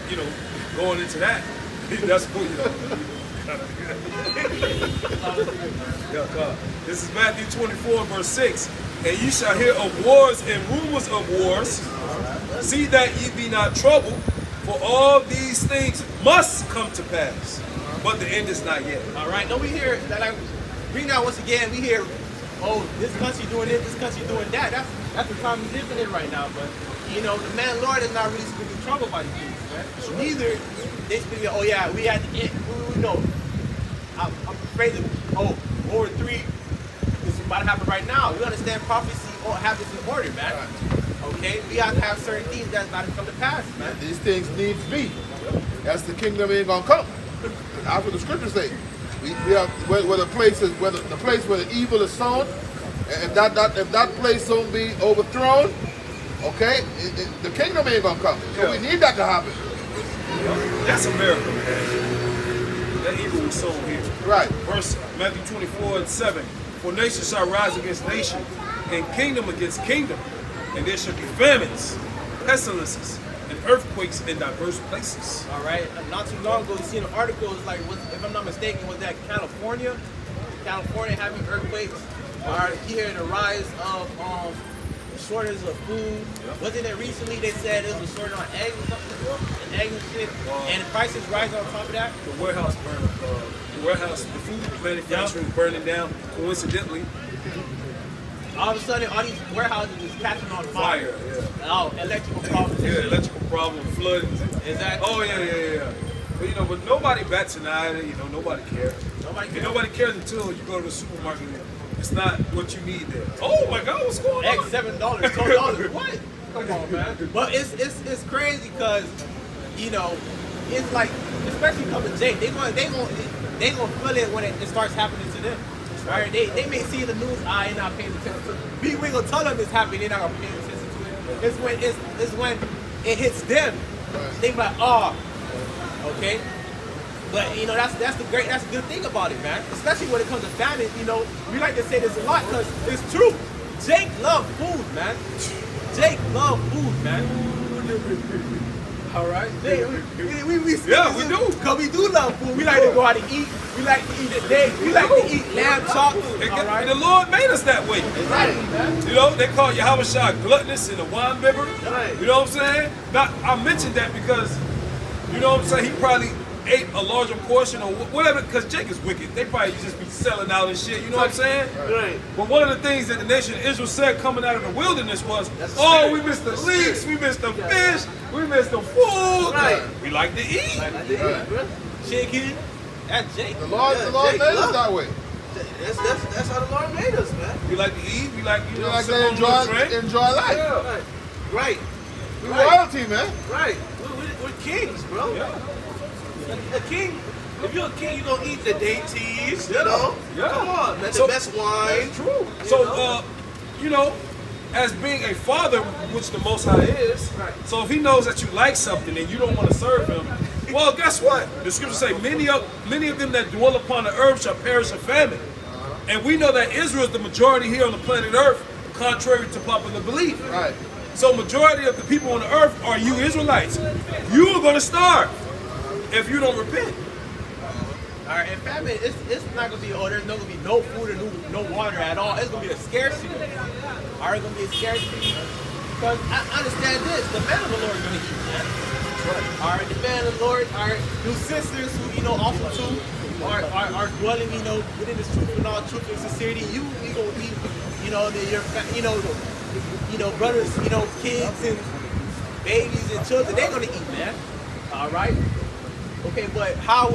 going into that. That's what, This is Matthew 24, verse 6. And ye shall hear of wars and rumors of wars. See that ye be not troubled, for all these things must come to pass. But the end is not yet. All right. No, we hear that. Like, bring that once again. We hear, oh, this country doing this country doing that. That's the time we live in right now. But the man Lord is not really speaking trouble by these things, man. Neither they speak. Oh yeah, we had to get. We know. I'm afraid that World War III is about to happen right now. We understand prophecy happens in order, man. Okay, we have to have certain things that's about to come to pass, man. These things needs be. That's the kingdom ain't gonna come. That's what the scriptures say. We have where the place where the evil is sown. If that place don't be overthrown, okay, the kingdom ain't gonna come. So we need that to happen. That's a miracle, man. That evil was sown here. Right. Verse Matthew 24 and 7. For nation shall rise against nation, and kingdom against kingdom. And there shall be famines, pestilences, and earthquakes in diverse places. All right. Not too long ago, you seen an article. It's like, if I'm not mistaken, was that California having earthquakes? All right. Here the rise of shortage of food. Wasn't it recently they said it was a shortage on eggs or something? And eggs and shit. And the prices rising on top of that. The warehouse burning, the food manufacturing burning down. Coincidentally, All of a sudden, all these warehouses is catching on fire. fire. Yeah. Oh, electrical problems. Yeah, electrical problem, flooding. Is that? Oh yeah. But, you know, but nobody bats an eye. You know, nobody cares. Nobody And cares. nobody cares until you go to the supermarket. It's not what you need there. Oh my God, what's going X on? $7, $12. What? Come on, man. But it's crazy because, you know, it's like, especially coming Jake, they gonna feel it when it starts happening to them. Right? They may see the news, ain't not paying attention to it. We gonna tell them it's happening, they're not gonna pay attention to it. It's when it hits them. They be like, oh, okay. But you know, that's the good thing about it, man. Especially when it comes to famine, you know, we like to say this a lot because it's true. Jake love food, man. Jake love food, man. All right, we Yeah, we do. Cause we do love food. We like to go out and eat. We like to eat steak. We like to eat lamb chops. All right, The Lord made us that way. exactly, man. You know, they call Yahweh Shah gluttonous and a wine bibber. Right. You know what I'm saying? Now, I mentioned that because, you know what I'm saying, he probably ate a larger portion or whatever, because Jake is wicked. They probably just be selling out and shit, you know what I'm saying? Right. But one of the things that the nation of Israel said coming out of the wilderness was, oh, we missed the leeks, we missed the fish, we missed the food. Right. We like to eat. Chicken. That's Jake. The Lord Jake made us love. that way. That's how the Lord made us, man. We like to eat, we like, you know, Like sip they on a little drink. enjoy life. Yeah. Right. We royalty, man. Right. We're kings, bro. A king. If you're a king, you're gonna eat the dainties, you know. Yeah. Come on, man. So- The best wine. True. So, you know, as being a father, which the Most High is, so if he knows that you like something and you don't want to serve him, well, guess what? The scriptures say, many of them that dwell upon the earth shall perish of famine. And we know that Israel is the majority here on the planet Earth, contrary to popular belief. Right. So majority of the people on the earth are you Israelites. You are going to starve if you don't repent. All right, and famine, it's not gonna be, there's not gonna be no food or no water at all. It's gonna be a scarcity. All right, it's gonna be a scarcity. Because I understand this, the man of the Lord is gonna eat, man. All right, the man of the Lord, all right, your sisters who, you know, also too, are dwelling, you know, within this truth and all truth and sincerity. You gonna eat, you know, you know, brothers, you know, kids and babies and children, they're gonna eat, man. All right. Okay, but how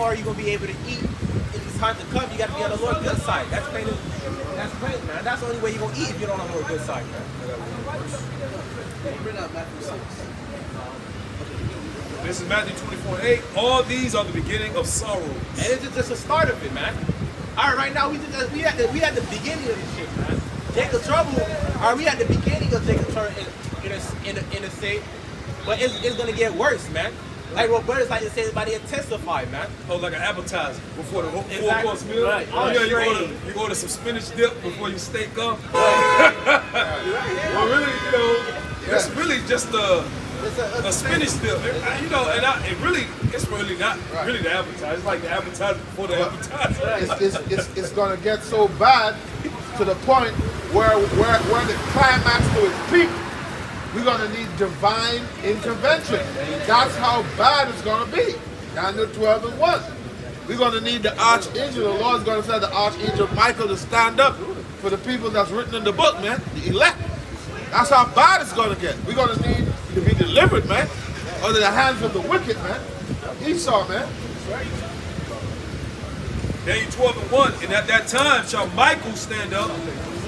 are you gonna be able to eat in this time to come? You gotta be on the Lord's good side. That's plain, man. That's the only way you're gonna eat if you're not on the Lord's good side, man. Bring out Matthew 6. This is Matthew 24:8. All these are the beginning of sorrow. And it's just a start of it, man. All right, right now we at the beginning of this shit, man. Jacob's trouble. All right, we at the beginning of Jacob's trouble in a state, but it's gonna get worse, man. Like what brothers like to say, everybody intensify, man. Oh, like an appetizer before the Exactly. four-course meal. Right. Oh, yeah, Entree. you order some spinach dip before your steak up. Well, really, you know, it's really just a spinach dip. You know, and it's really not really the appetizer. It's like the appetizer before the appetizer. It's gonna get so bad to the point where the climax to its peak, we're gonna need divine intervention. That's how bad it's gonna be. Daniel 12:1. We're gonna need the archangel. The Lord's gonna send the archangel Michael to stand up for the people that's written in the book, man. The elect. That's how bad it's gonna get. We're gonna need to be delivered, man, under the hands of the wicked, man. Esau, man. Daniel 12:1. And at that time shall Michael stand up,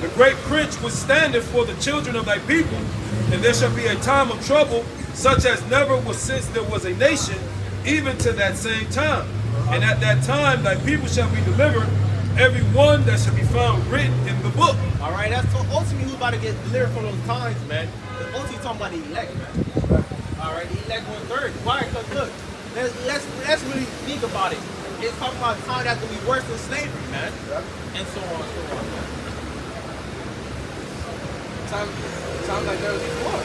the great prince was standing for the children of thy people, and there shall be a time of trouble, such as never was since there was a nation, even to that same time. And at that time thy people shall be delivered, every one that shall be found written in the book. All right, that's ultimately who's about to get delivered from those times, man. Ultimately talking about the elect, man. All right, the elect 1/3. Why? Because look, let's really think about it. It's talking about a time that's gonna be worse than slavery, man, and so on, man. Sounds like there was before.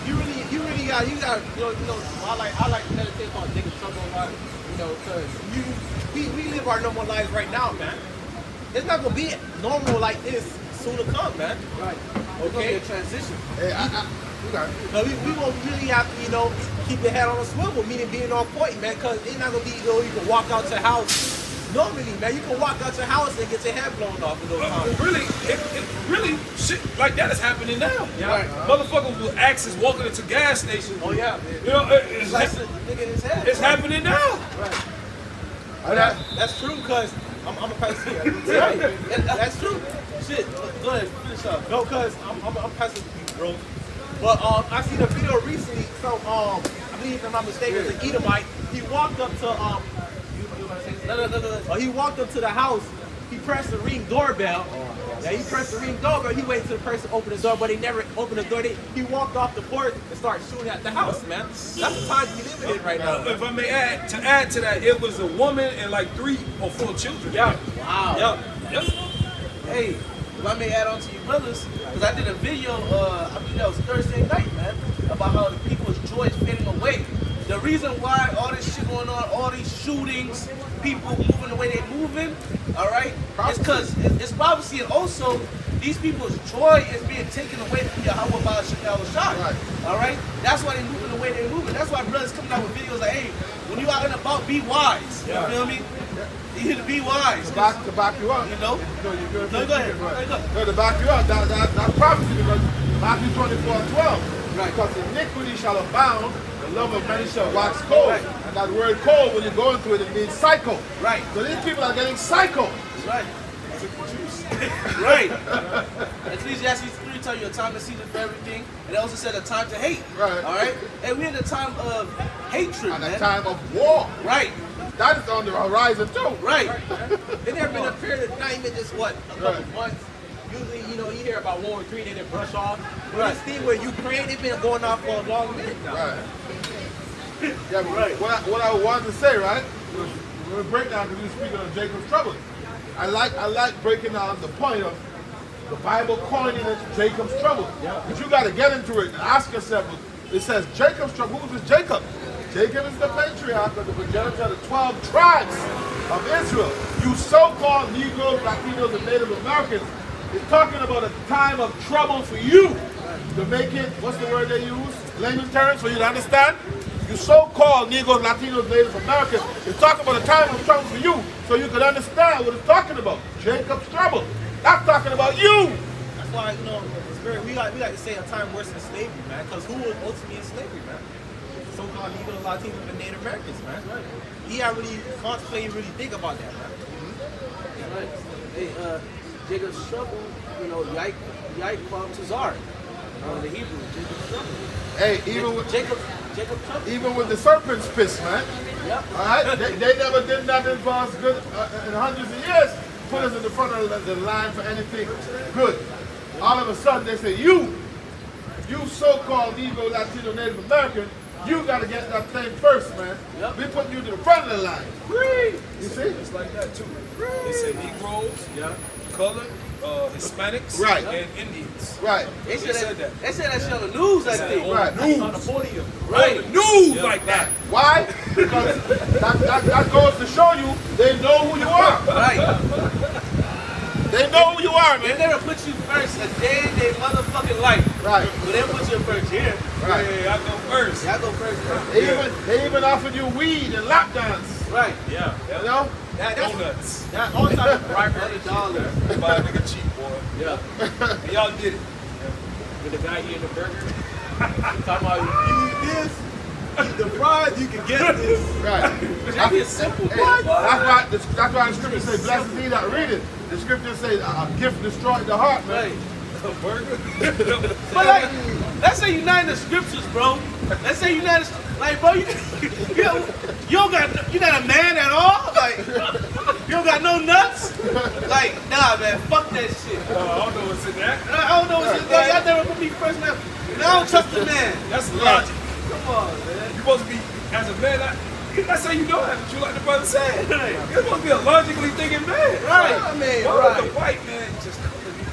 You really got, you know, I like to meditate on Jacob's trouble a lot, you know, because we live our normal lives right now, man. It's not gonna be normal like this soon to come, man. Right. It's gonna be Okay. a transition. Hey, okay. But we won't really have to, you know, keep the head on a swivel, meaning being on point, man, because it's not gonna be, you know, you can walk out to the house Normally, man, you can walk out your house and get your head blown off in those times. Really, shit like that is happening now. Yeah. Right. Motherfuckers with axes walking into gas stations. Oh yeah. You know, it's, Slice a nigga in his head. it's happening now. Right. That's true, cause I'm a pass it. That's true. Shit, go ahead, finish up. No, cause I'm passing to you, bro. But I seen a video recently from I believe if I'm not mistaken, it's an Edomite. He walked up to he walked up to the house. He pressed the ring doorbell. Yeah, he pressed the ring doorbell. He waited till the person opened the door, but they never opened the door. He walked off the porch and started shooting at the house, man. That's the time we living in right now. If I may add to that, it was a woman and like 3 or 4 children. Yeah. Wow. Yep. Hey, if I may add on to you brothers, because I did a video, I believe that was Thursday night, man, about how the people's joy is fading away. The reason why all this shit going on, all these shootings, people moving the way they're moving, all right, it's because it's prophecy, and also these people's joy is being taken away from Yahweh Ba'al Shah. Right. All right, that's why they're moving the way they're moving. That's why brothers coming out with videos like, hey, when you out and about, be wise. You feel me? You need to be wise. To back you up. You know? No, go ahead. No, to back you up. That's prophecy because Matthew 24:12. Right. Because iniquity shall abound, the love of many shall wax cold. Right. And that word cold, when you go into it, it means psycho. Right. So these people are getting psycho. Right. Right. Ecclesiastes 3 tell you a time to season for everything, and it also said a time to hate. Right. All right. And we're in a time of hatred, and a time of war. Right. That is on the horizon too. Right. There never been a period of time in just what, a couple months. Usually, you know, you hear about World War III, they didn't brush off. But this thing where Ukraine, it's been going on for a long minute now. Right. Yeah, but right. What I wanted to say, right? We're break down because we're speaking of Jacob's trouble. I like breaking down the point of the Bible calling it Jacob's trouble. Yeah. But you got to get into it and ask yourself. It says Jacob's trouble. Who is Jacob? Jacob is the patriarch of the progenitor of the 12 tribes of Israel. You so-called Negroes, Latinos, and Native Americans is talking about a time of trouble for you to make it, what's the word they use? Layman terms for you to understand? You so-called Negroes, Latinos, Native Americans is talking about a time of trouble for you so you can understand what it's talking about. Jacob's trouble. That's talking about you. That's why, you know, we like to say a time worse than slavery, man, because who was ultimately in slavery, man? So-called Negroes, Latinos, and Native Americans, man. Right. He ain't really contemplate, really think about that, man. Mm-hmm. Right. Hey, Jacob's trouble, you know, Yike from Tazar, the Hebrew, Jacob's trouble. Hey, even with the serpent's piss, man. Yep. All right, they never did nothing for us good in hundreds of years. Put us in the front of the line for anything good. All of a sudden, they say, you so-called Negro, Latino, Native American, you got to get that thing first, man. Yep. We put you to the front of the line. Free. You see? It's like that, too. They say Negroes, colored, Hispanics, and Indians. Right. They said that. They said that shit on the news, I think. Right. News. On the podium. Right. On the news like that. Why? Because that goes to show you they know who you are. Right. They know who you are, man. They never put you first a day in their motherfucking life. Right. But they put you first here. Right. Yeah, I go first. Yeah, I go first. They even offered you weed and lap dance. Right. Yeah. You know? Donuts. That all time of bribery, $100. Buy a nigga cheap, boy. Yeah. And y'all did it. With the guy eating the burger, talking about you eat this, eat the fries, you can get this. Right. It's simple. That's why the scripture says, blessed is he that readeth. The scripture says, a gift destroyed the heart, man. Right. A burger. But like, let's say you're not in the scriptures, bro. Let's say you're not, like, bro, you don't got, you're not a man at all. Like, you don't got no nuts. Like, nah, man, fuck that shit. I don't know what's in that. I don't know what's in there. Y'all never put me first, man. I don't trust the man. That's logic. Come on, man. You're supposed to be, as a man, that's how you know that, you like the brother said. You're supposed to be a logically thinking man. Right. I mean, why right. would the white man just come to me?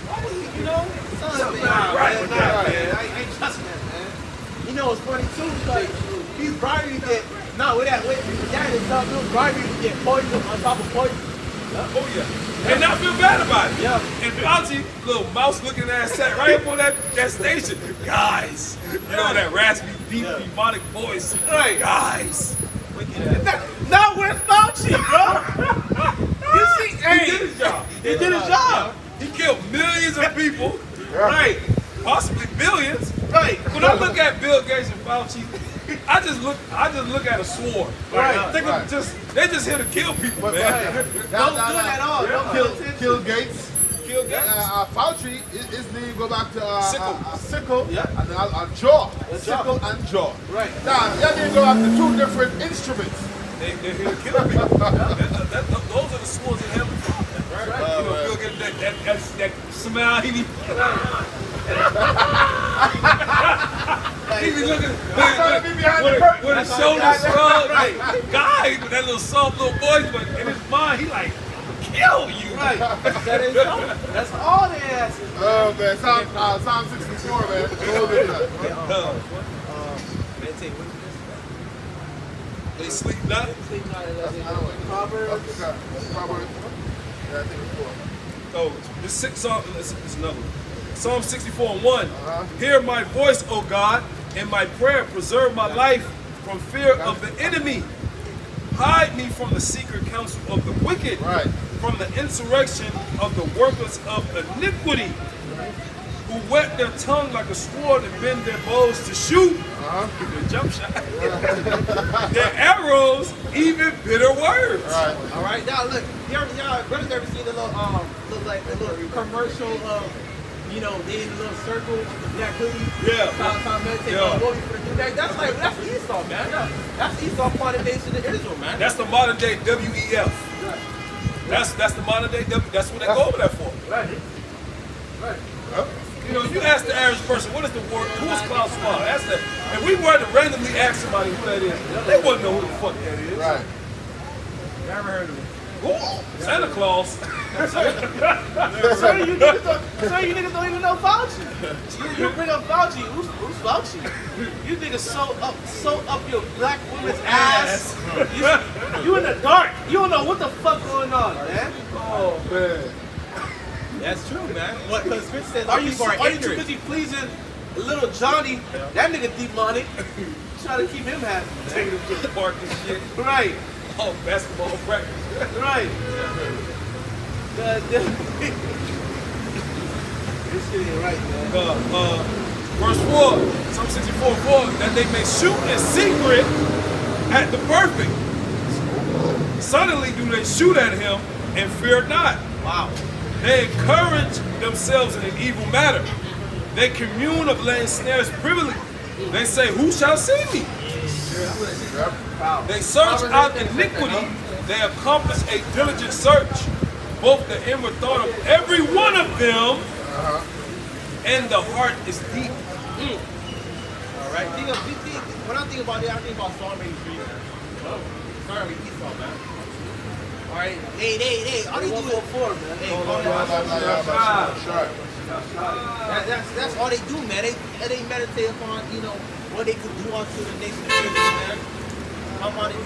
You know? Something Nah, right. man. I ain't trusting that, man. You know, it's funny too, because he's bribery to get, that is not good bribery to get poison on top of poison. Oh yeah. And not feel bad about it. Yeah. And Fauci, little mouse looking ass sat right up on that station. Guys. You know that raspy, deep, demonic voice. Right. Guys. Now where's Fauci, bro? He did his job. He did his job. He killed millions of people, Yeah. right? Possibly billions. Right. When I look at Bill Gates and Fauci, I just look at a sword. Right. I think Right. they just here to kill people, But, man. Don't do it at all. Don't pay attention. Kill Gates. Kill Gates. Fauci, his name go back to Sickle. yeah, and jaw. A jaw. Sickle and jaw. Right. Now, that name go back to two different instruments. They're here to kill people. Those are the swords in heaven. Right. You know, Bill Gates, that smile, he be looking trying to be behind the curtain. with his shoulders shrugged. Right. Guy with that little soft little voice, but in his mind, he like, kill you. Right. That's all they ask. Oh man, Psalm 64, man. Go with that. Meditate. They sleep not. Proverbs. Proverbs. Yeah, I think it's 4. Oh, this Psalm, this is another one. Psalm 64:1. Uh-huh. Hear my voice, O God, and my prayer. Preserve my life from fear of the enemy. Hide me from the secret counsel of the wicked, Right. from the insurrection of the workers of iniquity, who whet their tongue like a sword and bend their bows to shoot. The jump shot. Their arrows, even bitter words. Right. All right, now look, y'all brothers ever seen the little commercial of, you know, they in a little circle, the black hoodie, Yeah. time meditate, Yeah. that's Esau, man. That's Esau part of the nation of Israel, man. That's the modern day WEF. That's the modern day that's what they go over there for. Right. Right. You know, you ask the average person, what is the word? Who is Klaus Schwab? That's the. And we were to randomly ask somebody who that is. They wouldn't know who the fuck that is. Right. Never heard of it. Who? Santa Claus. So you niggas don't even know Fauci. You bring up Fauci. Who's Fauci? You niggas sew up your black woman's ass. You in the dark. You don't know what the fuck going on, man. Oh man. That's true, man. What? Because Chris says Are you people too ignorant. busy pleasing little Johnny? That nigga demonic. Trying to keep him happy. Taking him to the park and shit. Right. Oh, basketball practice. Right. God damn. This shit ain't right, man. Verse 4, Psalm 64:4, that they may shoot in secret at the perfect. Suddenly do they shoot at him and fear not. Wow. They encourage themselves in an evil matter. They commune of laying snares privily. They say, who shall see me? They search out iniquity. They accomplish a diligent search. Both the inward thought of every one of them and the heart is deep. All right. When I think about it, I think about Psalm 83. Sorry, Esau, man. All right. Hey. All they do is 4, man. Hey, that's all they do, man. They meditate upon, you know, what they could do unto the nation of Israel, man. Come on to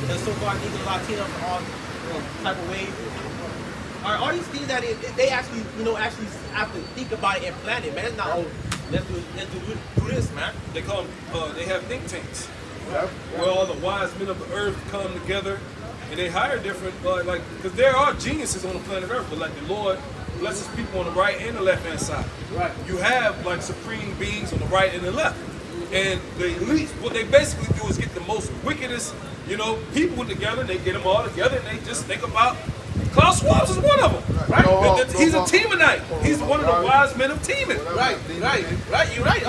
the so-called Negro Latino in all type of ways. All these things that they actually, you know, actually have to think about it and plan it, man. It's not, oh, let's do this, man. They call them, they have think tanks. Where all the wise men of the earth come together and they hire different, because there are geniuses on the planet Earth, but like the Lord blesses people on the right and the left hand side. Right. You have like supreme beings on the right and the left. And the elites, what they basically do is get the most wickedest, you know, people together, they get them all together and they just think about, Klaus Schwab is one of them. Right? He's a Teemanite. He's one of the wise men of Teeman. Right. You're right.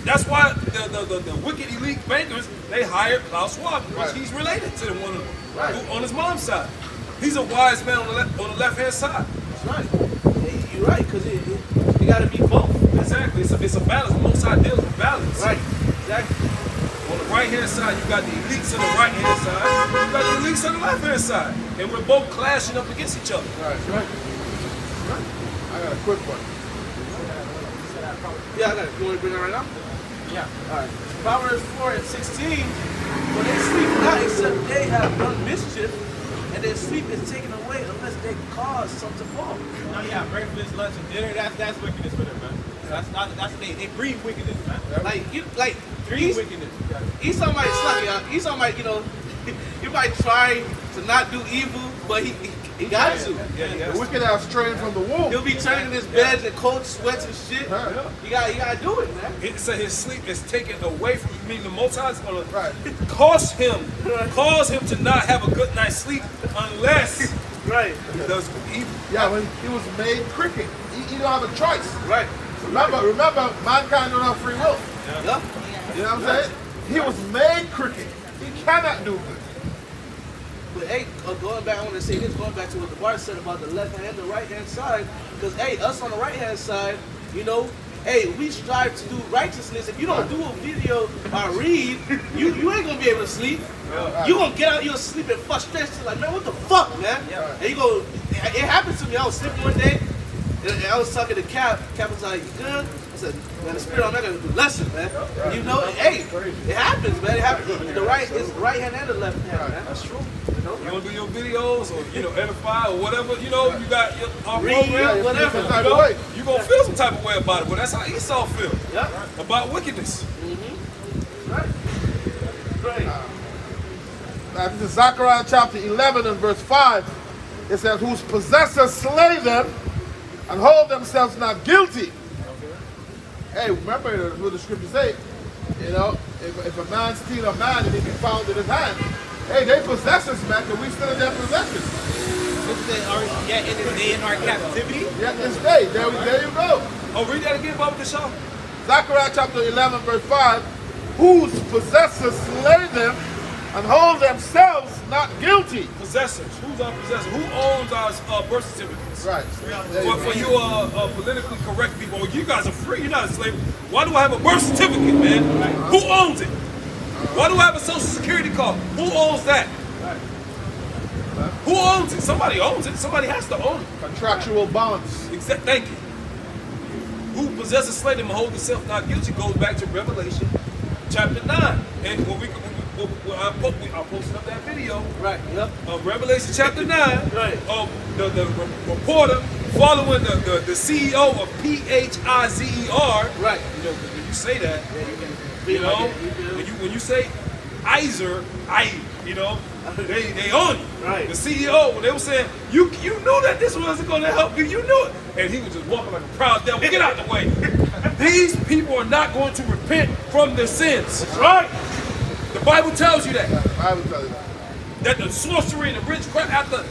That's why the wicked elite bankers, they hired Klaus Schwab because he's related to one of them on his mom's side. He's a wise man on the left hand side. That's right. You're right, because it got to be both. Exactly. It's a balance. Most ideals are balance. Right. Exactly. On the right hand side, you got the elites on the right hand side. You got the elites on the left hand side, and we're both clashing up against each other. Right. I got a quick one. Yeah, I got it. You want to bring it right now? Yeah. All right. Proverbs 4:16. When they sleep not, except they have done mischief, and their sleep is taken away unless they cause something to fall. Oh yeah, breakfast, lunch, and dinner. That's wickedness for them, man. That's they breed wickedness, man. Breed wickedness. Esau might suck, you know. You might try to not do evil, but he got to. The wicked have strayed from the womb. He'll be turning in his beds in cold sweats and shit. Yeah. You gotta do it, man. It said his sleep is taken away from you. Meaning the Most High is going Right. to cause him to not have a good night's sleep unless Right, he does evil. Yeah, when he was made cricket. He don't have a choice. right. Remember, mankind don't have free will. Yup. You know what I'm saying? He was made cricket. He cannot do good. But hey, going back, I want to say this, going back to what the bar said about the left hand and the right hand side, because hey, us on the right hand side, you know, hey, we strive to do righteousness. If you don't do a video or read, you ain't gonna be able to sleep. You gonna get out your sleep in frustration, like, man, what the fuck, man? And you go, it happened to me. I was sleeping one day, and I was talking to Cap. Cap was like, "You good?" I said, "Man, the spirit, I'm not gonna do lesson, man." You know, hey, it happens, man. It happens. The right is the right hand and the left hand, man. That's true. You don't do your videos or edify or whatever, you got your Read, program, whatever. Some type of way. you gonna feel some type of way about it. But that's how Esau feel Yep. about wickedness. Right. Right. Now, this is Zechariah chapter 11 and verse 5. It says, whose possessors slay them and hold themselves not guilty. Hey, remember what the scriptures say. You know, if a man steal a man and he be found in his hand, hey, they possess us, man, and we still in their possession. Yet in this day in our captivity. Yet this day, there you go. Oh, read that again, Baba Kashaw. Zechariah chapter 11 verse 5. Whose possessors slay them and hold themselves not guilty. Possessors. Who's our possessor? Who owns our birth certificates? Right. For you politically correct people, you guys are free. You're not a slave. Why do I have a birth certificate, man? Who owns it? Why do I have a social security card? Who owns that? Who owns it? Somebody owns it. Somebody has to own it. Contractual bonds. Thank you. Who possesses slave and hold himself not guilty goes back to Revelation chapter 9. And when I posted up that video Right. Yep. of Revelation chapter 9 Right. of the reporter following the CEO of PHIZER. Right. When you say that, Feel like it. when you say Izer, they own you. Right. The CEO, when they were saying, you knew that this wasn't going to help you, you knew it. And he was just walking like a proud devil. Get out the way. These people are not going to repent from their sins. That's right. The Bible tells you that. I will tell you that. That the sorcery and the witchcraft after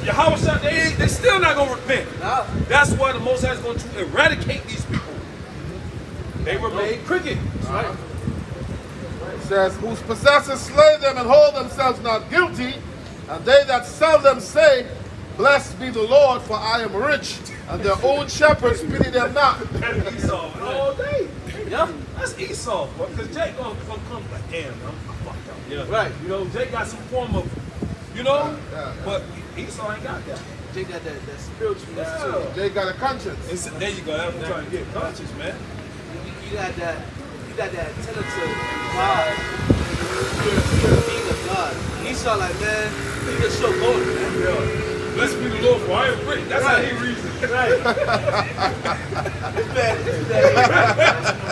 Yahweh shot, they still not going to repent. Nah. That's why the Most High is going to eradicate these people. They were made cricket. That's right. It says, whose possessors slay them and hold themselves not guilty, and they that sell them say, blessed be the Lord, for I am rich, and their own shepherds pity them not. That's Esau all day. Yeah. That's Esau, because Jake gonna come like, damn, I'm fucked up. Yeah. Right. Jake got some form of, but Esau ain't got that. They got that spiritualness Yeah. too. They got a conscience. There you go. That's what I'm trying to get conscious, man. You got that tentative vibe. You're being of God. Esau like, man, you just so going, man. Yeah. Blessed be the Lord, for I am rich. That's how he reasons. Right. It's bad.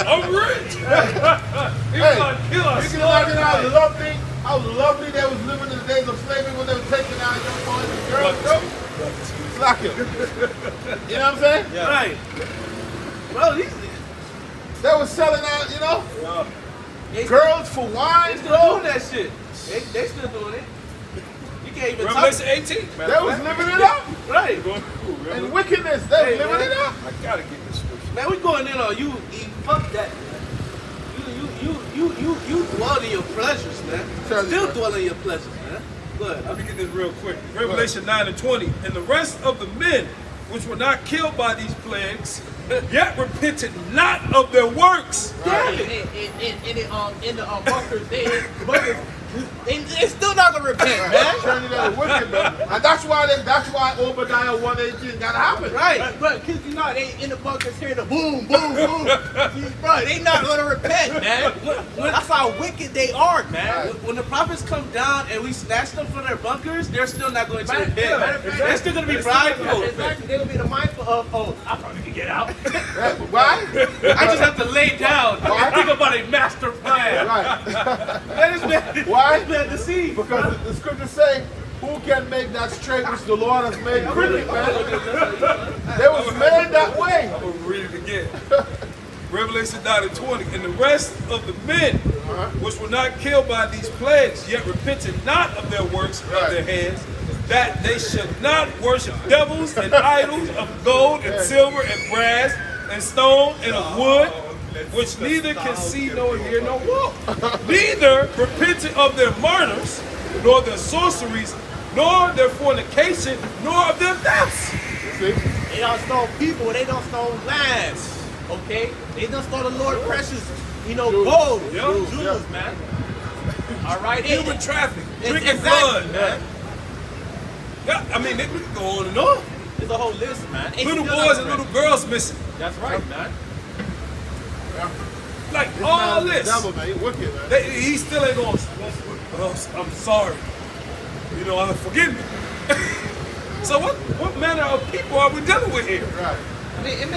I'm rich. He was gonna kill us. You can imagine how lovely they was living in the days of slavery when they were taking out young boys and girls. Slack it. You know what I'm saying? Yeah. Right. Bro, They were selling out, girls for they wine. still doing that shit. They still doing it. You can't even Revelation talk. 18. They was living it up. Right. In wickedness, they Hey, was living man. it up. I gotta get this scripture. Man, we going in on you. Fuck that. You dwell in your pleasures, man. Still dwell in your pleasures, man. Good. Let me get this real quick. Revelation 9:20. And the rest of the men which were not killed by these plagues, yet repented not of their works. Damn it. In the bunkers, they still not gonna repent, man. Turning out wicked, man. And that's why Obadiah 1:18 gotta happen. Right, but cause they in the bunkers hearing the boom, boom, boom. Bro, they not gonna repent, man. That's how wicked they are, man. When the prophets come down and we snatch them from their bunkers, they're still not going to Matter repent. of fact, They're still going to be prideful. Exactly, they're gonna be the mindful of, I probably could get out. Why? I just have to lay down and think about a master plan. Right. That is bad. Why? That's bad to see. Because the scriptures say, Who can make that straight which the Lord has made crooked, man? They was made that way. I'm going to read it again. Revelation 9:20. And the rest of the men which were not killed by these plagues, yet repented not of their works of their hands, that they should not worship devils and idols of gold and silver and brass and stone and of wood, which neither can see nor hear nor walk. Neither repented of their murders, nor their sorceries, nor their fornication, nor of their thefts. They don't stone people, they don't stone lands. Okay? They don't stole the Lord precious, gold, jewels, man. All right? Human trafficking, drinking exactly, blood, man. Yeah, I mean, they could go on and on. There's a whole list, man. Ain't Little still boys not and right. little girls missing. That's right, man. Like all Man, this. the devil, man, he wicked, man. He still ain't going, I'm sorry. Forgive me. So what manner of people are we dealing with here? Right. I mean,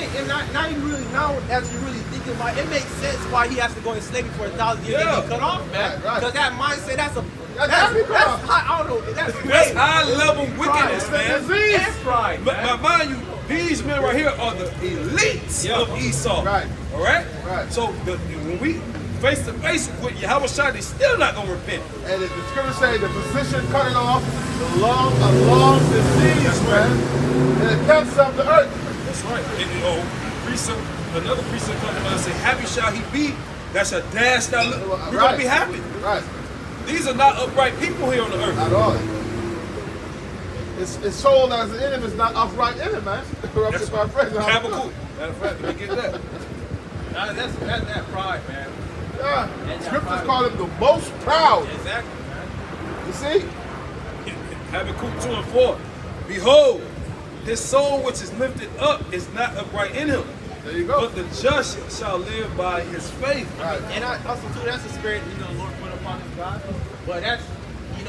now as you really think about it, it makes sense why he has to go in slavery for 1,000 years and be cut off, man. Right. Because that mindset, that's That's high, I don't know, that's High level wickedness, man. That's pride, man. Mind you, these men right here are the elites of Esau. Right. All right? Right. So when we face to face with Yahweh Shai, they still not going to repent. And if the scripture say the physician cutting off a long disease, man, and it cuts up the earth. That's right. And another precept comes to mind and say, happy shall he be that shall dash that look. We're going to be happy. Right. These are not upright people here on the earth. Not all. It's sold as an enemy, it's not upright in it, man. That's right. Habakkuk. Matter of fact, let me get that. That's that pride, man. Yeah. Scriptures call him the most proud. Exactly, man. You see? Habakkuk 2:4. Behold, his soul which is lifted up is not upright in him. There you go. But the just shall live by his faith. Right. And also too, that's the spirit the Lord put upon his God. But that's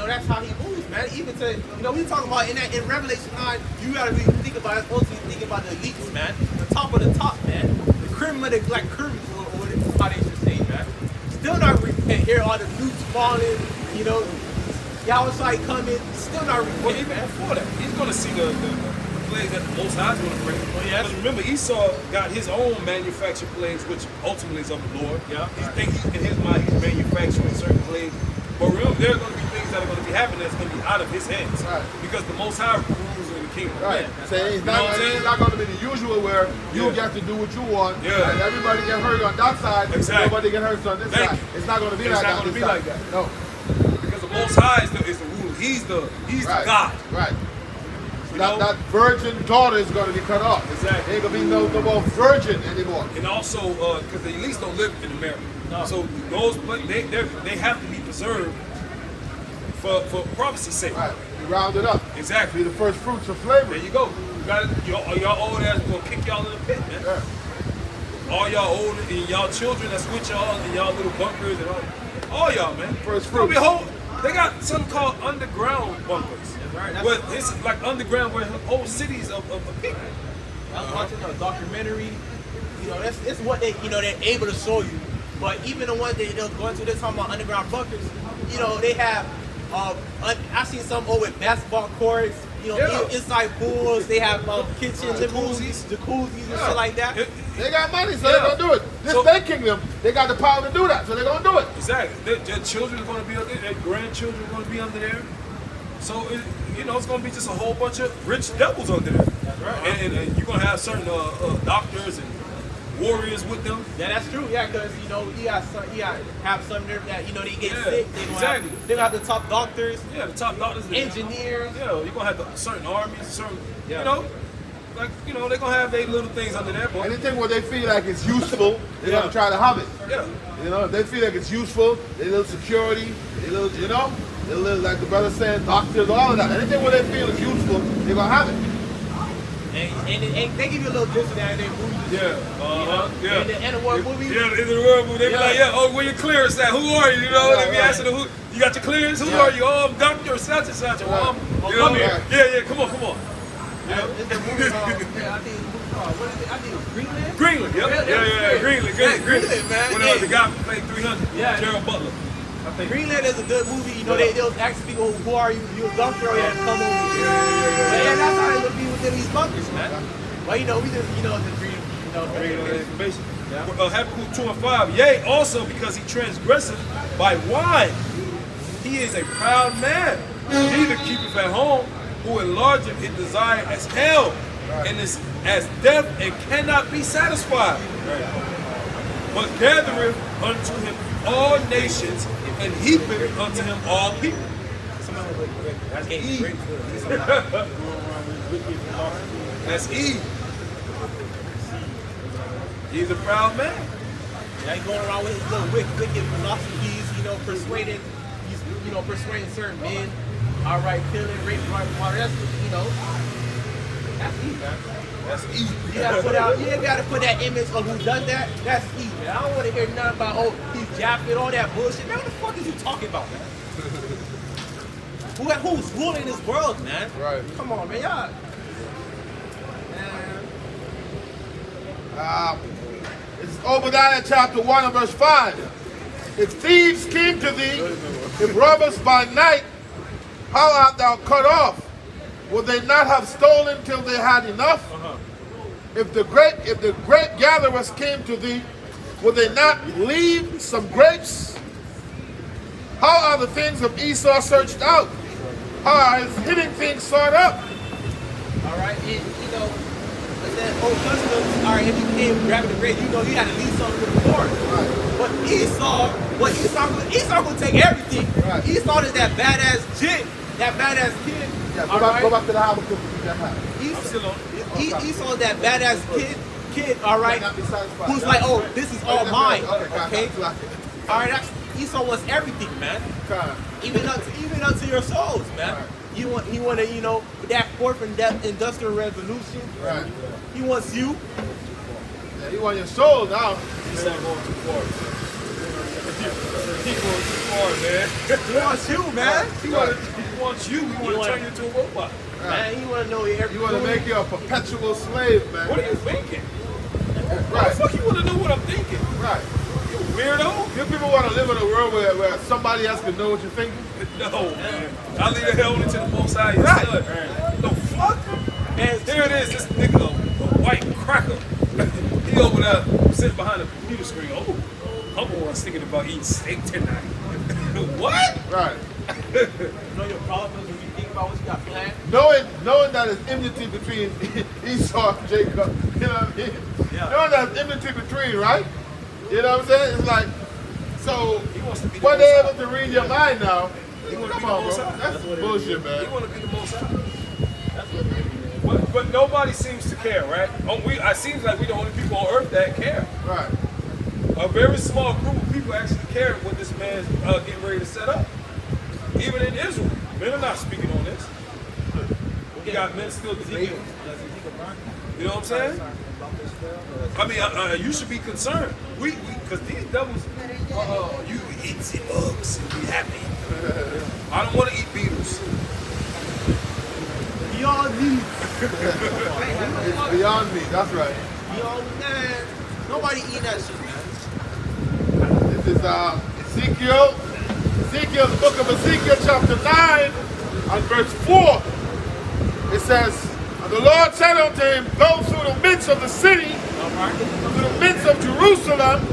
that's how he moves, man. Even to we talking about in Revelation 9, you gotta really think about it. Supposed to think about the elites, man. The top of the top, man. The cream of the black curve, or how they should say, man. Still not repent. Hear all the newts falling, Yahweh coming, still not repent. Well, even before that, he's going to see the plagues that the Most High is going to bring. Oh, yeah. Because remember, Esau got his own manufactured plagues, which ultimately is of the Lord. Yeah. He thinks in his mind he's manufacturing certain plagues. But remember, there are going to be things that are going to be happening that's going to be out of his hands. Right. Because the Most High rules in the kingdom. Right. Yeah. So it's You know what I'm saying? not going to be the usual where you Yeah. get to do what you want Yeah. and everybody get hurt on that side, Exactly. nobody get hurt on this Thank side. you. It's not going to be It's like not that. gonna be this like side. that. No. Because the Most High is the ruler. He's the Right. God. Right. You That, know? that virgin daughter is going to be cut off. Exactly. Ain't going to be no more virgin anymore. And also, because the elites don't live in America, so those they have to be preserved for prophecy's sake. Right. You round it up. Exactly. Be the first fruits of There slavery. you go. You got y'all old ass gonna kick y'all in the pit, man. Yeah. All y'all old and y'all children that's with y'all and y'all little bunkers and all y'all, man. First Gonna be fruits. they got something called underground bunkers. Right. Where it's like underground where whole cities of people. I was watching a documentary. It's what they're able to show you. But even the ones they're going to, they're talking about underground bunkers. They have. I seen some with basketball courts. Inside pools. They have kitchens, Jacuzzis. jacuzzis, and shit like that. They got money, so Yeah. they're going to do it. This So- their kingdom, they got the power to do that, so they're going to do it. Exactly. Their children are going to be under there. Their grandchildren are going to be under there. So, it's going to be just a whole bunch of rich devils under there. That's right. And you're going to have certain doctors and warriors with them. Yeah, that's true. Yeah, because you have some there that they get Yeah, sick. They exactly. They have the top doctors, Yeah, the top doctors. engineers. Yeah, you're going to have certain armies, certain, they're going to have their little things under there. But, Anything where they feel like it's useful, they're going to try to have it. yeah. If they feel like it's useful, they little security, they little, they little, like the brother said, doctors, all of that. Anything where they feel is useful, they're going to have it. And they give you a little this and that in their movies. Yeah. Yeah. And the war movie. Yeah, in the world movie, they be like, where your clearance at? Who are you? They be asking them, you got your clearance? Who are you? Oh, I'm doctor such and such. Well, come here. Yeah, come on. Yeah. It's the movie. I think what is it? I think it was Greenland. Greenland, yep. Yeah, Greenland, Greenland, man. When the guy who played 300, Yeah. Gerald Butler. Greenland is a good movie. You know, they was asking people, who are you? You a bunker? Or yeah, come over here. But yeah, that's how it would be within these bunkers, man. Well, you know, we just, you know, the dream, you know, Regular information. Habakkuk 2 and 5. Yea, also because he transgresseth by wine. He is a proud man. Neither keepeth at home, who enlargeth his desire as hell, and is as death and cannot be satisfied. But gathereth unto him all nations, and heapeth unto him all people. That's Eve. That's Eve. He's a proud man. Yeah, he's going around with his little wicked philosophies, you know, persuading certain men. All right, killing, raping, right, that's, you know, that's Eve, man. That's Eve. You gotta put that image of who does that. That's Eve, man. I don't want to hear nothing about, oh, he's japping, all that bullshit. Man, what the fuck is you talking about, man? Who's ruling this world, man? Right. Come on, man, y'all. It's Obadiah chapter 1 and verse 5. If thieves came to thee, if robbers by night, how art thou cut off? Would they not have stolen till they had enough? If the grape gatherers came to thee, would they not leave some grapes? How are the things of Esau searched out? How are his hidden things sought up? All right, and you know, like that old custom. All right, if you came grabbing the grape, you know you had to leave something with the Lord. Right. But Esau gonna take everything. Right. Esau is that badass jit, that badass kid. Yeah, all right? go back to the Habakkuk. Esau is that badass kid, all right, Not be satisfied. who's like, oh, this is all mine, okay? Okay. All right, Esau wants everything, man. Even up to your souls, man. Right. He want to, you know, that fourth industrial revolution. Right. He wants you. Yeah, you want your soul now. He said going too far. He going too far, man. He wants you, man. He wants you. He want to turn you into a robot. Man, he want to know everything. You want to make you a perpetual slave, man. What are you thinking? Why Right. the fuck you want to know what I'm thinking? Right. You weirdo? You people want to live in a world where somebody else can know what you're thinking? No, man. I leave the hell into the Most High. Right. The fuck? Man, There it is. This nigga, a white cracker. He over there sitting behind the computer screen. Oh, Humble was thinking about eating steak tonight. What? Right. you know your problem is when you think about what you got planned. Knowing that there's enmity between Esau and Jacob, you know what I mean? Yeah. Knowing there's enmity between, right? You know what I'm saying? It's like, so He wants to be the when Most they're High. able to read your mind now, He want to be come the on, Most bro. High. That's bullshit, He man. want to be the Most High. But nobody seems to care, right? It seems like we the only people on earth that care. Right. A very small group of people actually care what this man's getting ready to set up. Even in Israel, men are not speaking on this. We got men still debating. You know what I'm saying? I mean, you should be concerned. Because these devils, you eat the bugs and be happy. I don't want to eat beetles. Beyond me. It's beyond me. That's right. Beyond man. Nobody eating that shit, man. This is Ezekiel. Ezekiel's book of Ezekiel chapter 9 and verse 4. It says, and the Lord said unto him, go through the midst of the city, through the midst of Jerusalem,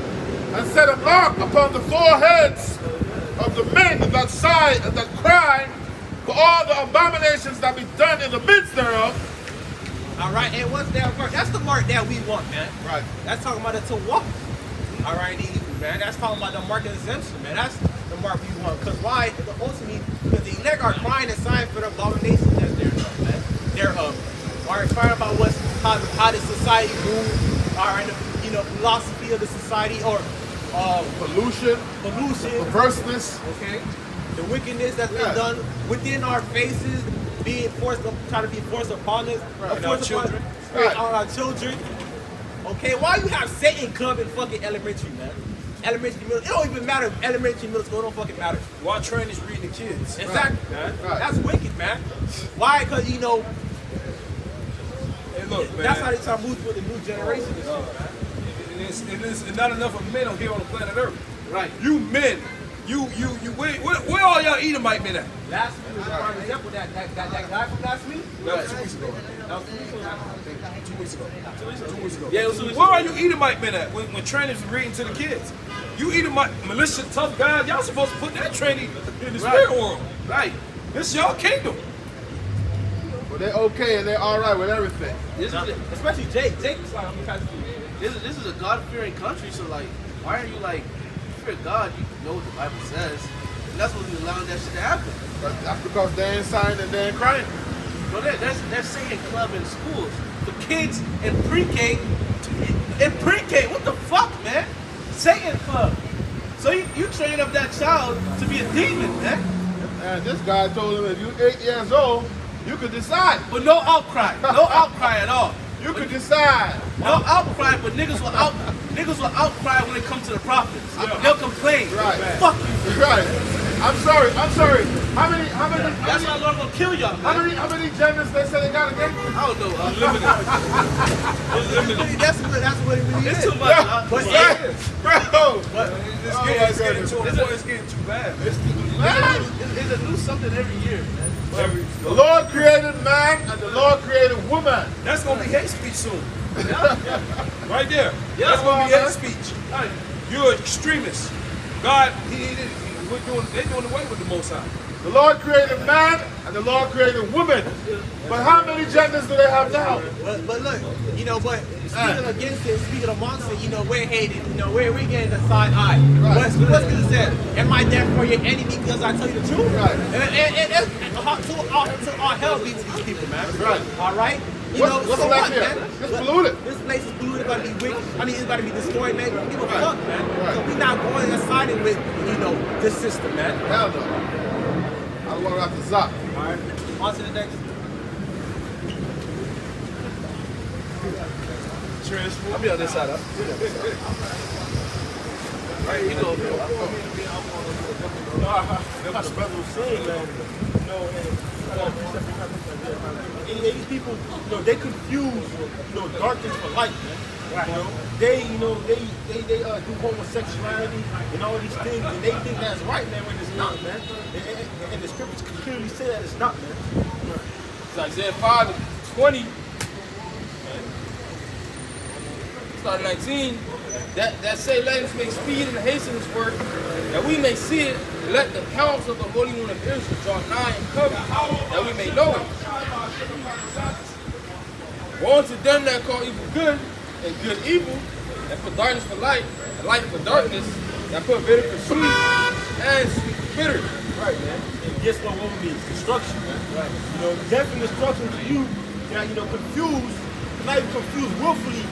and set a mark upon the foreheads of the men that sigh and that cry for all the abominations that be done in the midst thereof. All right, and what's that mark? That's the mark that we want, man. Right. That's talking about the Tawaf. All right, man. That's talking about the mark of exemption, man. That's the mark we want. Because why? Ultimately, because the elect are crying and sighing for the abominations that they're man. They're are crying about how the society moves, all right, the philosophy of the society, or Pollution, perverseness. okay, the wickedness that's been done within our faces, being forced, trying to be forced upon us, And our children. on our children. Okay, why you have Satan Club in fucking elementary, man? Elementary, middle, it don't even matter if elementary, middle school, it don't fucking matter. Why trainers reading the kids? Exactly, man. Right. That's wicked, man. Why? Because, Hey, look, man. that's how they try to move with the new generation and shit, man. And not enough of men are here on the planet Earth. Right. You men, where all y'all Edomite men at? Last week was a prime example. That guy from last week. That was 2 weeks ago. That was 2 weeks ago. 2 weeks ago. 2 weeks ago. Yeah, it was 2 weeks Where ago. are you Edomite men at when trainers were reading to the kids? You Edomite, militia, tough guys, y'all supposed to put that training in the spirit world. Right. This is y'all kingdom. But they're okay and they're all right with everything. This is especially Jake. Jake was like, This is a God-fearing country, so like, why are you like, you fear God, you know what the Bible says, and that's what we allowing that shit to happen. But that's because they ain't signed and they ain't crying. Bro, they're saying club in schools for kids in pre-K. In pre-K, what the fuck, man? Saying club. So you train up that child to be a demon, man. And this guy told him if you're 8 years old, you could decide. But no outcry, no outcry at all. You could decide. No outcry, but niggas will outcry when it comes to the prophets. They'll complain. Right. Fuck you. Right. I'm sorry. How many That's why Lord gonna kill y'all, man. how many genders they say they got again? I don't know. Unlimited. That's what it really is. It's too much. But Bro. It's getting to a point, it's getting too bad. it's a new something every year, man. The Lord created man and the Lord created woman. That's gonna be hate speech soon. Right there. That's gonna be hate speech. You're an extremist. God, they're doing away with the Most High. The Lord created man and the Lord created woman. But how many genders do they have now? But look, but speaking against it, speaking amongst it, we're hated. We're getting the side eye. Right. What's gonna say? Am I there for your enemy because I tell you the truth? Right. And to our hell be with these people, man. Right. All right. What's so left what, here? man? It's polluted. This place is polluted. It's about to be wicked. It's about to be destroyed, man. We don't give a Right. fuck, man. Right. So we're not going and siding with, this system, man. Hell no. I want to have to zap. All right. On to the next. I'll be on this side up. Right, you go. That's the brother was saying, man. These people, they confuse, darkness for light, man. They do homosexuality and all these things, and they think that's right, man, when it's not, man. And the scriptures can clearly say that it's not, man. It's Isaiah 5:20. Start 19. That say, let us make speed and hasten his work, that we may see it, and let the counsel of the Holy One of Israel draw nigh and come, that we may know it. Woe unto them that call evil good, and good evil, that put darkness for light, and light for darkness, that put bitter for sweet, and sweet for bitter. Right, man. And guess what woman means? Destruction, man. Right. Definitely destruction to you that, confused, not even confused willfully,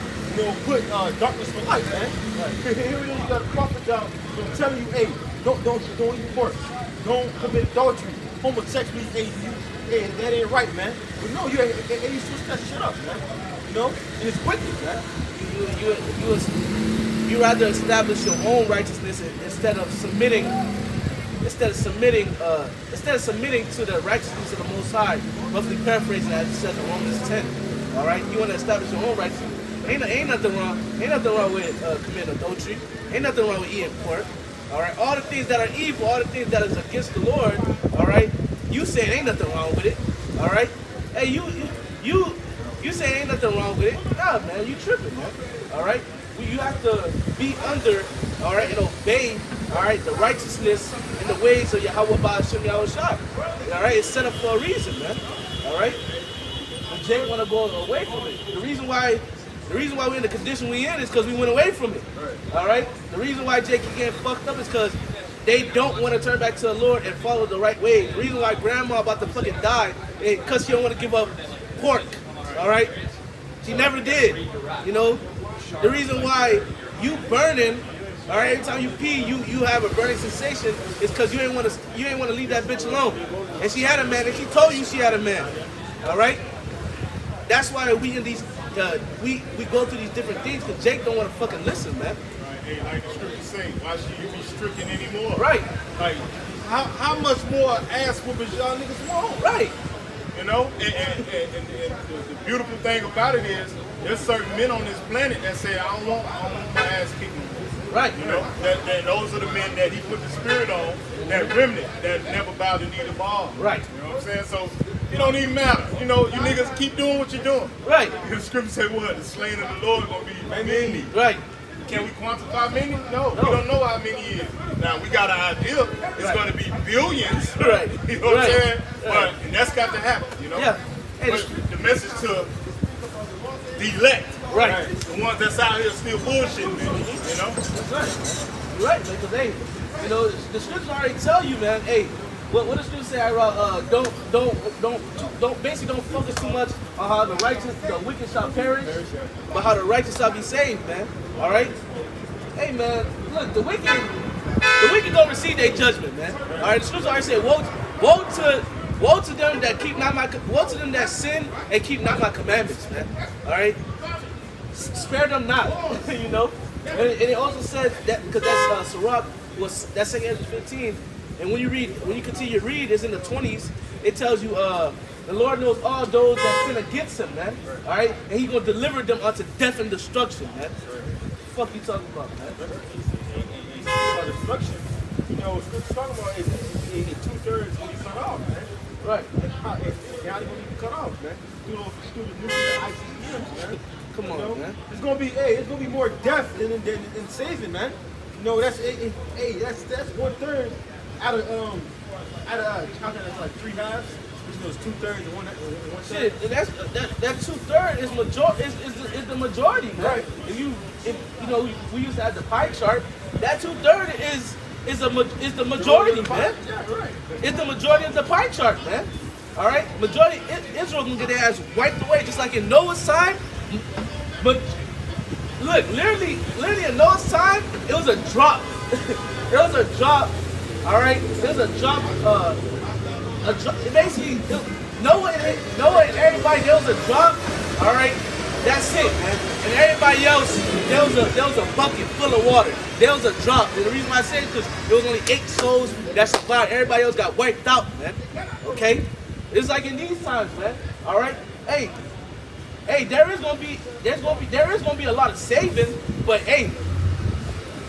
put darkness for light, man. Right. Here you got a prophet out telling you, hey, don't eat pork. Don't commit adultery. Homosexuality, hey, that ain't right, man. But no, you switch that shit up, man. And it's wicked, man. You rather establish your own righteousness instead of submitting to the righteousness of the Most High. Roughly paraphrasing that, it says in Romans 10. All right, you want to establish your own righteousness. Ain't nothing wrong. Ain't nothing wrong with committing adultery. Ain't nothing wrong with eating pork. All right, all the things that are evil, all the things that is against the Lord. All right, you say ain't nothing wrong with it. All right, hey, you say ain't nothing wrong with it. Nah, man, you tripping, man. All right, you have to be under, all right, and obey, all right, the righteousness and the ways of Yahweh Ba'ashem Yahushua. All right, it's set up for a reason, man. All right, and Jake want to go away from it. The reason why we're in the condition we in is because we went away from it. All right? The reason why Jake is getting fucked up is because they don't want to turn back to the Lord and follow the right way. The reason why grandma about to fucking die is because she don't want to give up pork. All right? She never did. The reason why you burning, all right, every time you pee, you have a burning sensation is because you ain't want to leave that bitch alone. And she had a man, and she told you she had a man. All right? That's why we in these we go through these different things because Jake don't want to fucking listen, man. Hey, like the scripture say, why should you be stricken anymore? Right. Like, how much more ass whoopers y'all niggas want? Right. And the beautiful thing about it is, there's certain men on this planet that say, I don't want my ass kicked. Right. You know, that those are the men that he put the spirit on, that remnant that never bowed the knee to Baal. Right. You know what I'm saying? So it don't even matter. You know, you niggas keep doing what you're doing. Right. The scripture say what? The slain of the Lord gonna be many. Right. Can we quantify many? No, we don't know how many it is. Now we got an idea. It's going to be billions. Right. You know what I'm saying? Right. And that's got to happen. You know. Yeah. Hey, But the message to the elect, Right. the ones that's out here still bullshitting, man. You know. That's right. You're right, man. Because hey, you know, the scriptures already tell you, man. Hey, what the scriptures say? Basically don't focus too much on how the wicked shall perish, but how the righteous shall be saved, man. All right. Hey, man. Look, the wicked don't receive their judgment, man. All right. The scriptures already say, woe to them that keep not woe to them that sin and keep not my commandments, man. All right. Spare them not, you know. And it also says that because that's Sirach that's 2 Ezra 15. And when you continue to read, it's in the 20s. It tells you, the Lord knows all those that sin against him, man. All right, and He gonna deliver them unto death and destruction, man. What the fuck you talking about, man? About destruction. You know, what scripture's talking about is in 2/3 when you cut off, man. Right. It's not even cut off, man. Through the nuclear ICBMs, man. Come on, You know? man. It's gonna be more death than saving, man. You know, that's 1/3 out of how can that's like 3 halves, which was 2/3 and one Shit, third. that 2/3 is the majority, man. Right. If you know, we used to have the pie chart. That 2/3 is the majority, man. Yeah, right. It's the majority of the pie chart, man. All right, majority Israel gonna get their ass wiped away, just like in Noah's time. But look, literally in Noah's time, it was a drop. It was a drop. All right, there's a drop. Basically, Noah and everybody, there was a drop. All right, that's it, man. And everybody else, there was a bucket full of water. There was a drop. And the reason why I say it is because there was only 8 souls that survived. Everybody else got wiped out, man. Okay, it's like in these times, man. All right, hey, there is gonna be a lot of saving, but hey,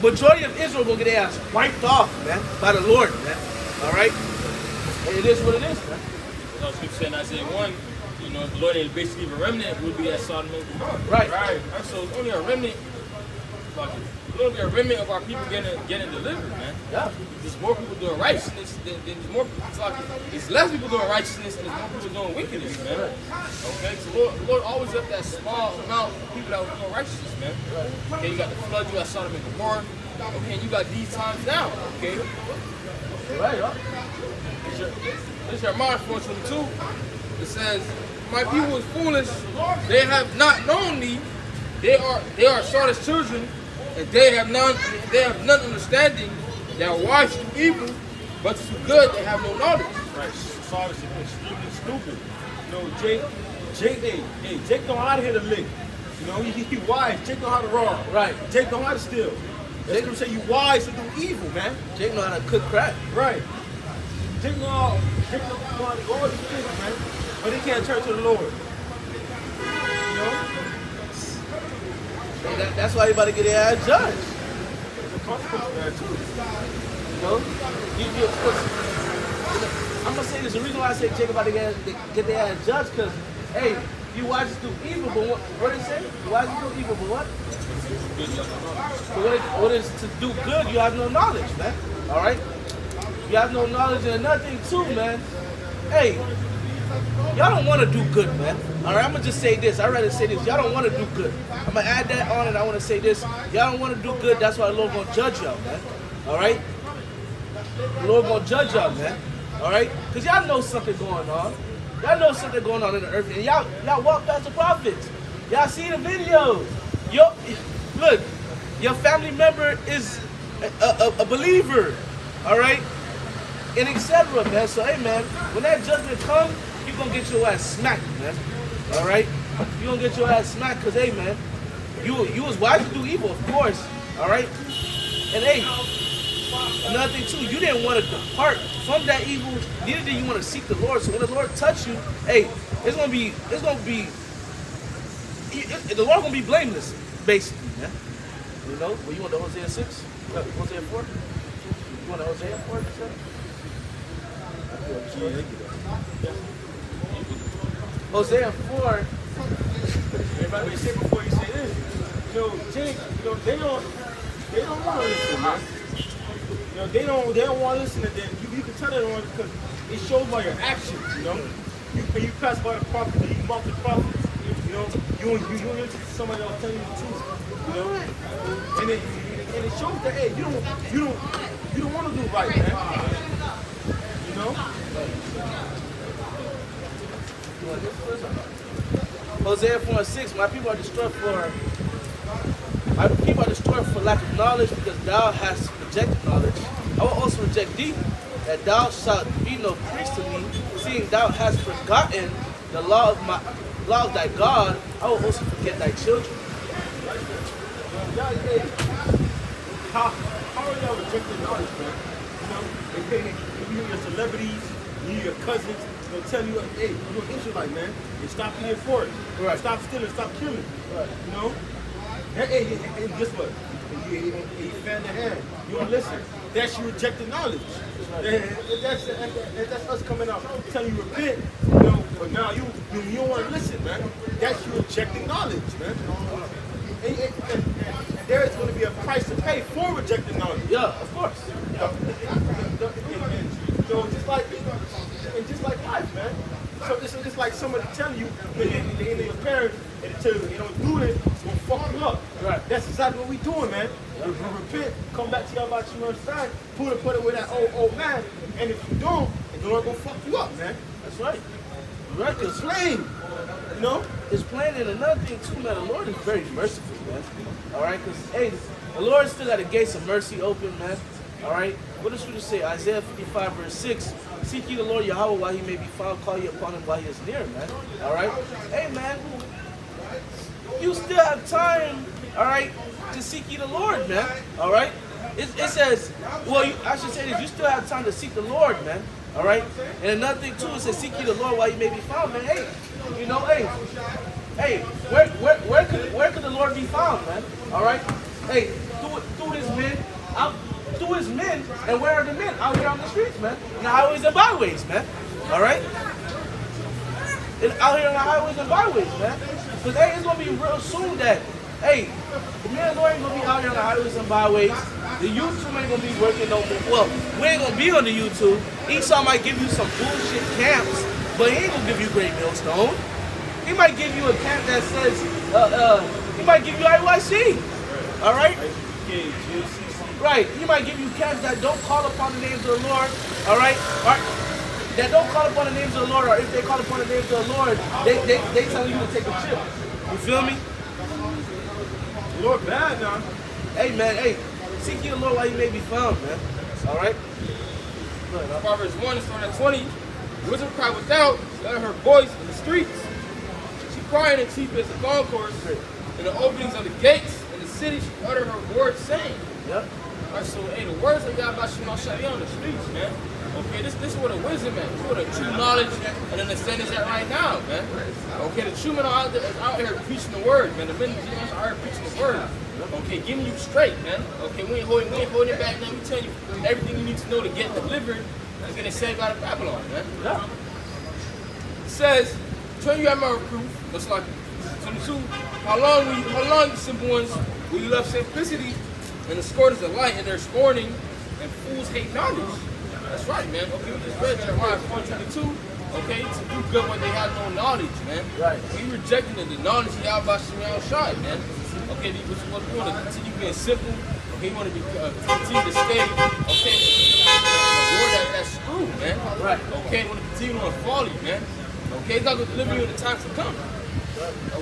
majority of Israel gonna get their ass wiped off, man, by the Lord, man. All right, and it is what it is, man. You know, Scripture said in Isaiah 1, you know, the Lord ain't basically a remnant would be at Sodom and Gomorrah. Right. Right. So it's only a remnant. It's only a remnant of our people getting delivered, man. Yeah. There's more people doing righteousness than there's more. It's less people doing righteousness and there's more people doing wickedness, man. Okay, so the Lord always left that small amount of people that were doing righteousness, man. Okay, you got the flood, you got Sodom and Gomorrah. Okay, and you got these times now. Okay. Right. Yeah. This is Jeremiah 4:22. It says, "My people is foolish; they have not known me. They are Sardis children, and they have none understanding. They are wise to do evil, but to do good they have no knowledge." Right. Sardis is extremely stupid. You know, Jake know how to hit a lick. You know, he wise. Jake know how to rob. Right. Jake know how to steal. Jake will say you wise to do evil, man. Jake know how to cook crap. Right. Jake know how to do all these things, man. But he can't turn to the Lord. You know? And that's why everybody get their ass judged. There's a consequence to that, too. You know? I'm gonna say this. The reason why I say Jake about to get their ass judged, because hey, you watch us do evil, but what did it say? You watch us do evil, but what? But what is to do good? You have no knowledge, man. All right. You have no knowledge, and another thing too, man. Hey, y'all don't want to do good, man. All right, I'm gonna just say this. I'd rather say this. Y'all don't want to do good. I'm gonna add that on, and I want to say this. Y'all don't want to do good. That's why the Lord gonna judge y'all, man. All right. The Lord gonna judge y'all, man. All right, because y'all know something going on. Y'all know something going on in the earth, and y'all walk past the prophets. Y'all see the videos. Look, your family member is a believer. All right. And etc., man. So, hey, man, when that judgment comes, you're going to get your ass smacked, man. All right? You're going to get your ass smacked because, hey, man, you was wise to do evil, of course. All right? And, hey, another thing, too, you didn't want to depart from that evil. Neither did you want to seek the Lord. So when the Lord touch you, hey, the Lord going to be blameless, basically, man. The You know? Well, you want the Hosea 6? No, Hosea 4? You want the Hosea 4? Hosea 4. Everybody say before you say this, Jake, they don't want to listen, man. They don't want to listen, and then you can tell they don't want to because it shows by your actions, You pass by the prophet, you mock the prophets, you listen to somebody else telling you the truth, and it shows that hey, you don't want to do right, man. Hosea 4:6, my people are destroyed for lack of knowledge, because thou hast rejected knowledge. I will also reject thee, that thou shalt be no priest to me, seeing thou hast forgotten the law of thy God. I will also forget thy children. How are y'all rejecting knowledge, man? You hear your celebrities, you hear your cousins, they'll tell you, hey, you're an Israelite, man. You stop being for it. Right. Stop stealing, stop killing. Right. Hey, guess what? You fan the hand. You don't listen. That's you rejecting knowledge. That's us coming out telling you repent, but now you don't want to listen, man. That's you rejecting knowledge, man. And there is going to be a price to pay for rejecting knowledge. Yeah, of course. Just like life, man. So it's like somebody telling you, your parents, and tell you, don't do this, it's going to fuck you up. Right. That's exactly what we doing, man. You repent, come back to your about your side, put it with that old man, and if you don't, it's going to fuck you up, man. That's right. Right, It's plain, It's plain, and another thing too, man, the Lord is very merciful, man. All right, because, hey, the Lord still got the gates of mercy open, man. All right, what does Scripture say? Isaiah 55, verse 6. Seek ye the Lord Yahweh while he may be found, call ye upon him while he is near, man. All right? Hey, man, you still have time, all right, to seek ye the Lord, man. All right? It says, well, I should say this, you still have time to seek the Lord, man. All right? And another thing, too, it says, seek ye the Lord while he may be found, man. Hey, where could the Lord be found, man? All right? Hey, through his men, and where are the men? Out here on the streets, man. In the highways and byways, man. All right? Out here on the highways and byways, man. Because, hey, it's going to be real soon that, hey, the men ain't going to be out here on the highways and byways. The YouTube ain't going to be working no more. Well, we ain't going to be on the YouTube. Esau might give you some bullshit camps, but he ain't going to give you Great Millstone. He might give you a camp that says, he might give you IYC. All right? Right. He might give you camps that don't call upon the names of the Lord. All right? That don't call upon the names of the Lord, or if they call upon the names of the Lord, they tell you to take a chip. You feel me? Lord bad now. Hey, man, hey. Seek ye the Lord while he may be found, man. All right? Proverbs 1, starting at 20. Wisdom cried without, she uttered her voice in the streets. She cried in the chief as a concourse, in the openings of the gates, in the city she uttered her words, saying. Yep. Alright, so hey, the words of Yahweh Shema Sharia on the streets, man. Okay, this is where the wisdom at. This is where the true knowledge and understanding is at right now, man. Okay, the true men are out there, out here preaching the word, man. The men are out here preaching the word. Okay, giving you straight, man. Okay, we ain't holding it back, man. We tell you everything you need to know to get delivered is getting saved out of Babylon, man. Yeah. It says, turn you at my reproof. Looks like 22. How long, you simple ones, will you love simplicity and the scorners of light, and their scorning and fools hate knowledge? That's right, man. Okay, we just read Jeremiah 4:22. Okay, to do good when they have no knowledge, man. Right. We rejecting the knowledge of Yahweh Shema Shai, man. Okay, we want to continue being simple. Okay, we want to continue to stay. Okay, the word that's true, man. Right. Okay, we want to continue to follow you, man. Okay, it's not going to deliver you in the times to come.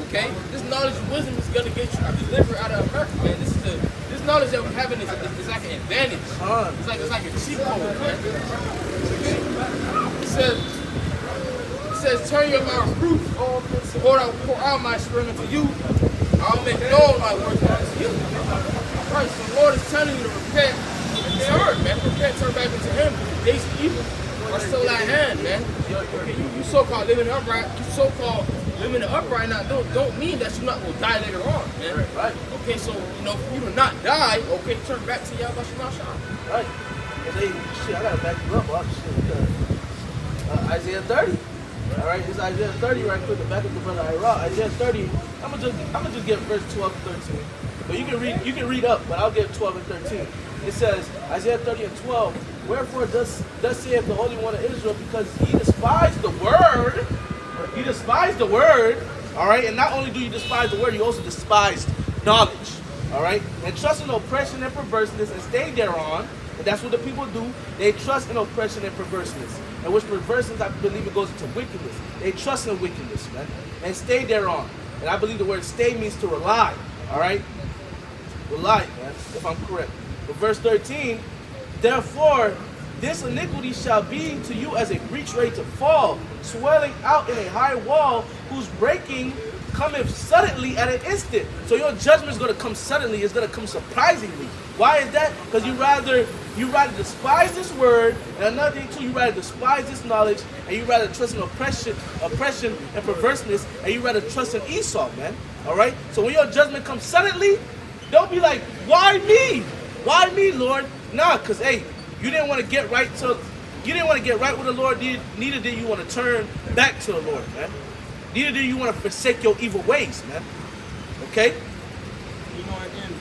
Okay, this knowledge and wisdom is going to get you delivered out of America, man. This knowledge that we're having is like an advantage. It's like a cheat code, man. It says, turn your mouth proof, pour out my spirit unto you. I'll make known my words unto you. Right, so the Lord is telling you to repent and turn, man. Repent, turn back into Him. The days of evil are still at hand, man. Okay, you so-called living upright, you so-called living the upright now don't mean that you're not going to die later on, man. Right. Okay, so, you know, for you to not die, okay, turn back to Yahweh Shemashah. Right. And they, shit, I gotta back you up. Oh, shit. Isaiah 30. All right, it's Isaiah 30 right quick. The back of the brother Ira. Isaiah 30. I'm gonna just get verse 12 and 13. But you can read up, but I'll get 12 and 13. It says Isaiah 30 and 12. Wherefore thus saith the Holy One of Israel, because he despised the word. You despise the word. All right, and not only do you despise the word, you also despise knowledge. All right, and trust in oppression and perverseness and stay thereon. And that's what the people do. They trust in oppression and perverseness. And which perverseness, I believe it goes into wickedness. They trust in wickedness, man. And stay thereon. And I believe the word stay means to rely. All right? Rely, man, if I'm correct. But verse 13, therefore, this iniquity shall be to you as a breach ready to fall, swelling out in a high wall, whose breaking cometh suddenly at an instant. So your judgment is going to come suddenly. It's going to come surprisingly. Why is that? Because you rather despise this word, and another thing too, you rather despise this knowledge, and you rather trust in oppression and perverseness, and you rather trust in Esau, man. All right. So when your judgment comes suddenly, don't be like, why me? Why me, Lord? Nah, because hey, you didn't want to get right with the Lord. Neither did you want to turn back to the Lord, man. Neither do you want to forsake your evil ways, man. Okay? You know, and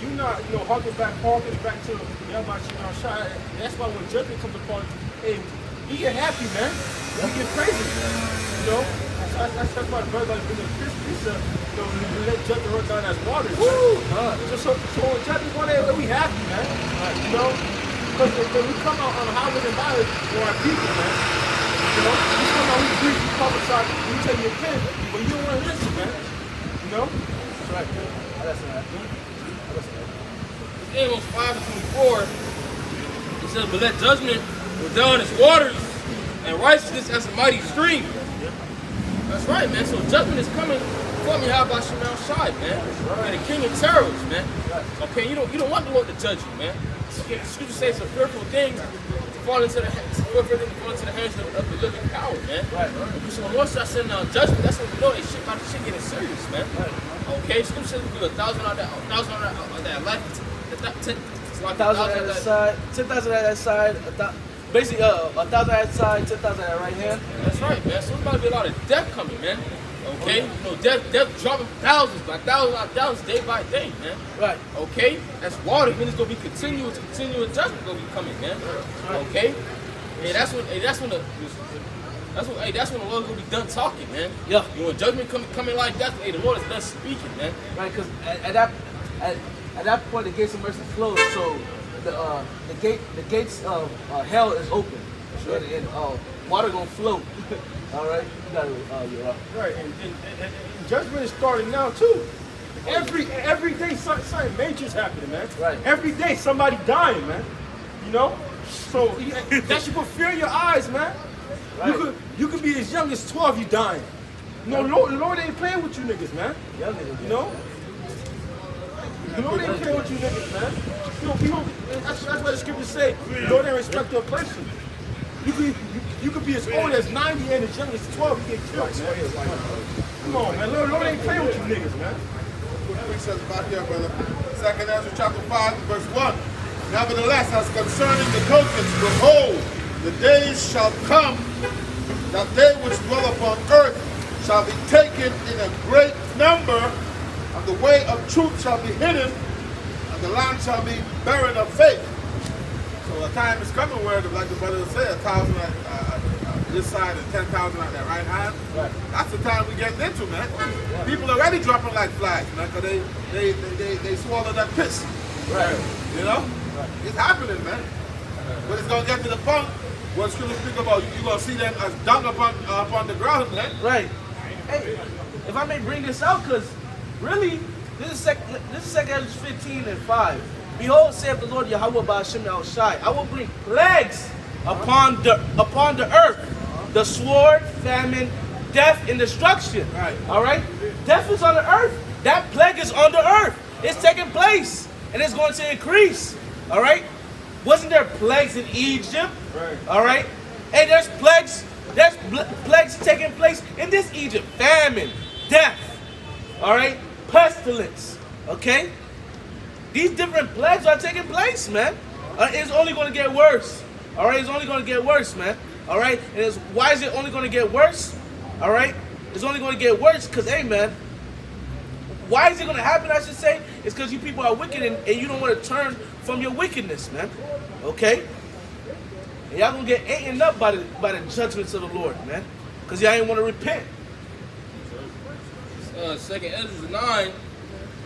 you not, you know, harking back to Yahweh Shai. That's why when judgment comes upon, hey, you get happy, man. You get crazy, you know. That's why the brother like bring a piece of, you know, we let judgment run down as water. Woo! So when judgment one day, we happy, man. You know, because we come out on the highways and byways for our people, man. You know, we come out, we preach, we prophesy, we tell you again, but you don't want to listen, man. You know? That's right. That's right. Amos 5:24, it says, but let judgment go down as waters, and righteousness as a mighty stream. That's right, man. So judgment is coming from Yahweh Shemashah, man. And the king of terrors, man. Okay, you don't want the Lord to judge you, man. Okay, the scripture says it's a fearful thing to fall into the hands of the living power, man. So when Lord starts sending out judgment, that's when we know shit getting serious, man. Okay, scripture says we do 1,000 on that life. 10,000 at that side, 10,000 at that side, basically 1,000 at that side, 10,000 at that right hand. That's right, man. So there's about to be a lot of death coming, man. Okay, you know, death dropping thousands by thousands day by day, man. Right. Okay, that's water. Then it's gonna be continuous judgment gonna be coming, man. Okay, and that's when the Lord's gonna be done talking, man. Yeah. You know, when judgment coming like that, hey, the Lord is done speaking, man. Right, because at that point the gates of mercy closed, so the gates of hell is open, and water gonna flow. All right, you got it. You're up. Right, and judgment is starting now too. Every day something major's happening, man. Right. Every day somebody dying, man. You know, so that should put fear in your eyes, man. Right. You could be as young as 12, you dying. No, Lord ain't playing with you niggas, man. Young niggas, You know. The Lord ain't playing with you niggas, man. That's what the scriptures say. The Lord ain't respect your person. You could be as old as 90 and as young as 12, you get killed, man. Come on, man. Lord ain't playing with you niggas, man. What it says about here, brother. 2 Ezra chapter 5, verse 1. Nevertheless, as concerning the tokens, behold, the days shall come that they which dwell upon earth shall be taken in a great number, and the way of truth shall be hidden, and the land shall be barren of faith. So a time is coming where, like the brother said, 1,000 at this side and 10,000 at that right hand. Right. That's the time we're getting into, man. People already dropping like flies, man, because they swallow that piss. Right. You know? Right. It's happening, man. But it's going to get to the point where scripture speak about you're going to see them as dung upon the ground, man. Right. Hey, if I may bring this out, because really, this is 2 Ezra 15 and 5. Behold, saith the Lord Yahweh Ba'ashem Yahushai, I will bring plagues upon the earth, the sword, famine, death, and destruction. Right. All right? Death is on the earth. That plague is on the earth. It's taking place, and it's going to increase. All right? Wasn't there plagues in Egypt? Right. All right? Hey, there's plagues There's plagues taking place in this Egypt. Famine, death, all right? Pestilence, okay? These different plagues are taking place, man. It's only going to get worse, all right? It's only going to get worse, man, all right? And why is it only going to get worse, all right? It's only going to get worse because, hey, man, why is it going to happen, I should say? It's because you people are wicked and you don't want to turn from your wickedness, man, okay? And y'all going to get eaten up by the judgments of the Lord, man, because y'all ain't want to repent. 2nd Ezra 9,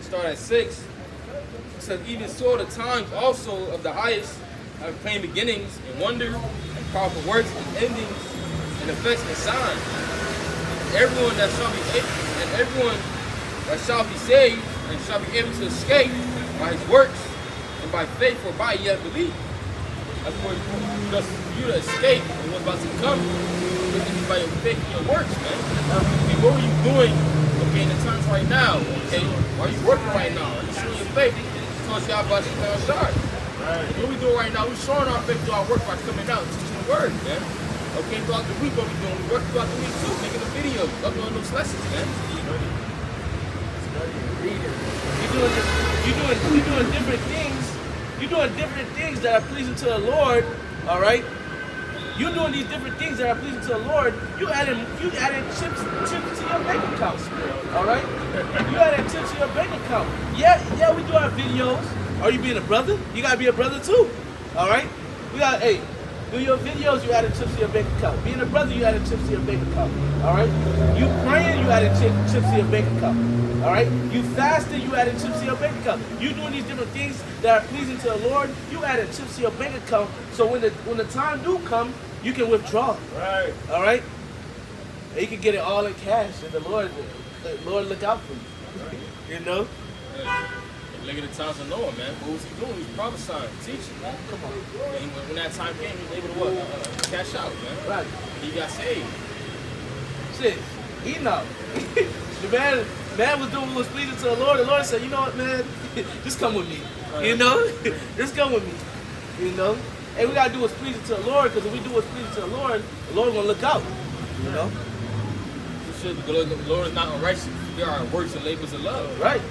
start at 6. It says, even so the times also of the highest have plain beginnings and wonders and powerful works and endings and effects and signs. And everyone that shall be saved and shall be able to escape by his works and by faith or by yet believe. That's for you to escape from what's about to come. It's by your faith and your works, man. Okay, what were you doing? Okay, in the times right now, okay? Are you working right now? Are you showing your faith? Towards God by the shard. What we doing right now, we're showing our faith through our work by coming out and teaching the word, man. Okay, throughout the week, what we doing? We work throughout the week too, making the videos, uploading those lessons, man. You're doing different things. You're doing different things that are pleasing to the Lord, all right? You're doing these different things that are pleasing to the Lord. You adding chips to your bank account, all right? You adding chips to your bank account. Yeah, we do our videos. Are you being a brother? You gotta be a brother too, all right? We got, hey, do your videos, you adding chips to your bank account. Being a brother, you adding chips to your bank account, all right? You praying, you adding chips to your bank account, all right? You fasting, you adding chips to your bank account. You doing these different things that are pleasing to the Lord, you adding chips to your bank account, so when the time do come, you can withdraw, Right. all right? And you can get it all in cash, and the Lord look out for you, you know? Look at the times of Noah, man. What was he doing? He was prophesying, teaching, man. Come on. And when that time came, he was able to what? Cash out, man. Right. And he got saved. Shit, Enoch. The man was doing what was pleasing to the Lord. The Lord said, you know what, man? Just come with me. You know? Just come with me. You know? And we gotta do what's pleasing to the Lord, because if we do what's pleasing to the Lord gonna look out. You know? The Lord is not unrighteous. There are works and labors of love. Right.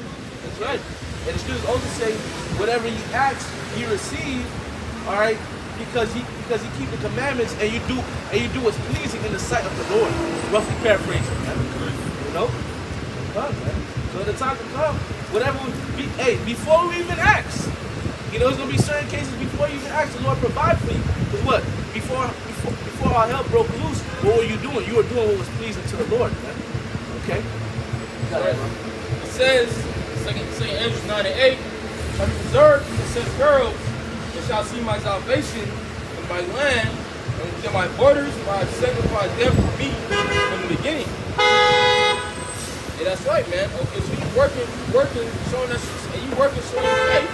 That's right. And the scriptures also say, whatever you ask, you receive, all right, because he keep the commandments and you do what's pleasing in the sight of the Lord. Roughly paraphrasing, man. You know? Come, man. So the time to come, whatever before we even ask. You know, there's gonna be certain cases before you even ask, the Lord provide for you. Because what? Before our help broke loose, what were you doing? You were doing what was pleasing to the Lord, man. Okay? It says, 2nd Ezra 9 and 8, have you preserved the said girls, and shall see my salvation in my land, and within my borders, for I have sanctified them for me from the beginning. Yeah, that's right, man. Okay, so you working, showing us, and you working, showing your faith.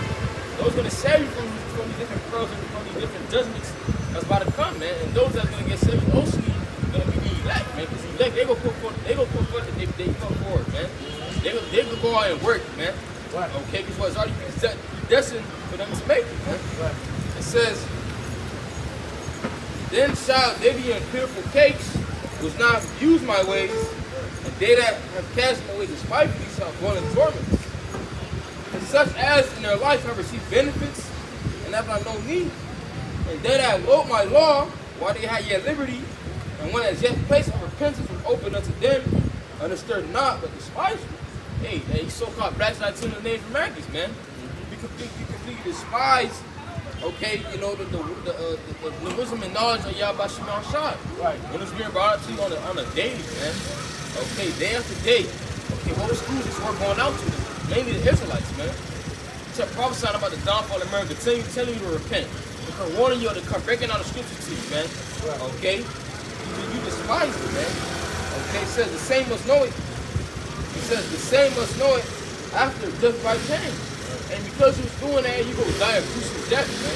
Those going to save you from these different pearls and from these different judgments that's about to come, man. And those that's going to get saved also going to be the elect, man. Because the elect, they going to put forth that they come forward, man. They could go out and work, man. Right. Okay, because what's already predestined for them to make it, man. Right. It says, then shall they be in pitiful cakes, which not use my ways, and they that have cast my ways despitefully shall go in torments. And such as in their life have received benefits, and have not known need. And they that wrote my law, while they had yet liberty, and when as yet place of repentance was open unto them, understood not, but despised me. Hey, these so-called blacks in the Native Americans, man. You completely despise, okay, you know, the wisdom and knowledge of Yahweh Shema Shai. Right. When it's being brought out to you on a daily, man. Okay, day after day. Okay, what schools is work going out to them? Mainly the Israelites, man. Kept prophesying about the downfall of America, telling you to repent. They're warning you to come breaking out the scriptures to you, man. Right. Okay? You despise it, man. Okay, it says the same must know it. It says the same must know it after death by pain. And because you was doing that, you go die a gruesome death, man.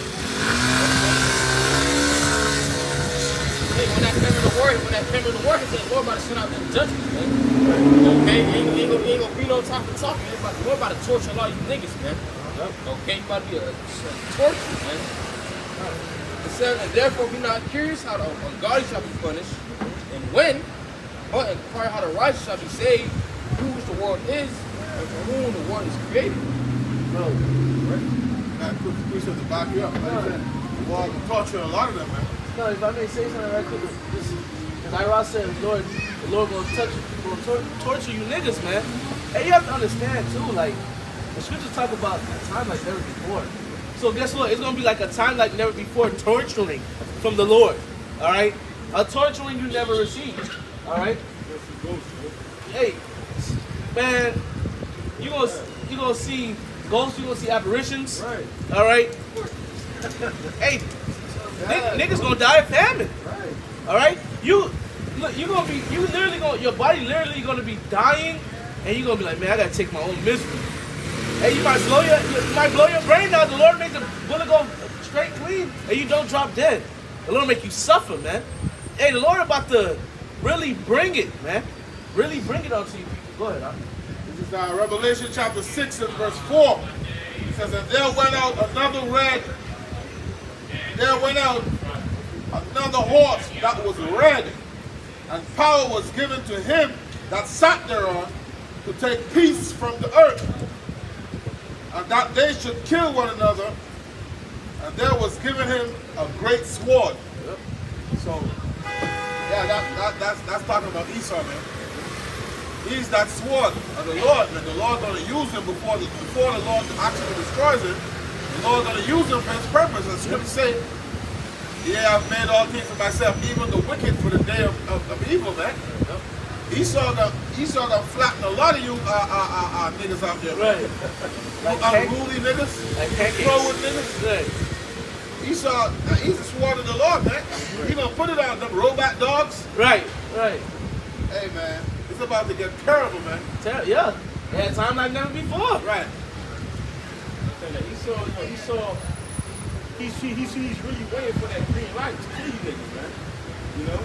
Hey, when that came in the war, he said, Lord about to send out the judgment, man. Okay? Ain't gonna be no time for talking. We're about to torture a lot of you niggas, man. Okay? You about to be a torture, man. It says, and therefore be not curious how the ungodly shall be punished, when, but inquire how the righteous shall be saved, whose the world is, and for whom the world is created. Bro, That quick preacher to back you up. Like I said, the Lord will torture a lot of them, man. no, if I may say something right quick, because Ira said, the Lord gonna torture you niggas, man. And you have to understand too, like, the scriptures talk about a time like never before. So guess what? It's gonna be like a time like never before, torturing from the Lord. All right, a torturing you never received. All right. Hey, man, you gonna see ghosts. You gonna see apparitions. Right. All right. Hey, niggas gonna die of famine. Right. All right. You literally your body literally gonna be dying, and you gonna be like, man, I gotta take my own misery. Hey, you might blow your brain out. The Lord makes the bullet go straight clean, and you don't drop dead. The Lord make you suffer, man. Hey, the Lord about to really bring it, man. Really bring it onto you people. Go ahead, huh? This is Revelation chapter 6 and verse 4. It says, and there went out another horse that was red, and power was given to him that sat thereon to take peace from the earth, and that they should kill one another, and there was given him a great sword. So, yeah, that's talking about Esau, man. He's that sword of the Lord, and the Lord's going to use him before the Lord actually destroys him. The Lord's going to use him for his purpose. As Scripture say, yeah, I've made all things for myself, even the wicked for the day of evil, man. Esau gonna flatten a lot of you niggas out there. Right. You unruly niggas, Like pancakes. forward niggas. Right. Esau, he's the sword of the Lord, man. He gonna put it on them robot dogs. Right. Right. Hey, man, it's about to get terrible, man. Yeah. At a time like never before. Right. Esau, he's really waiting for that green light to kill you niggas, man. You know?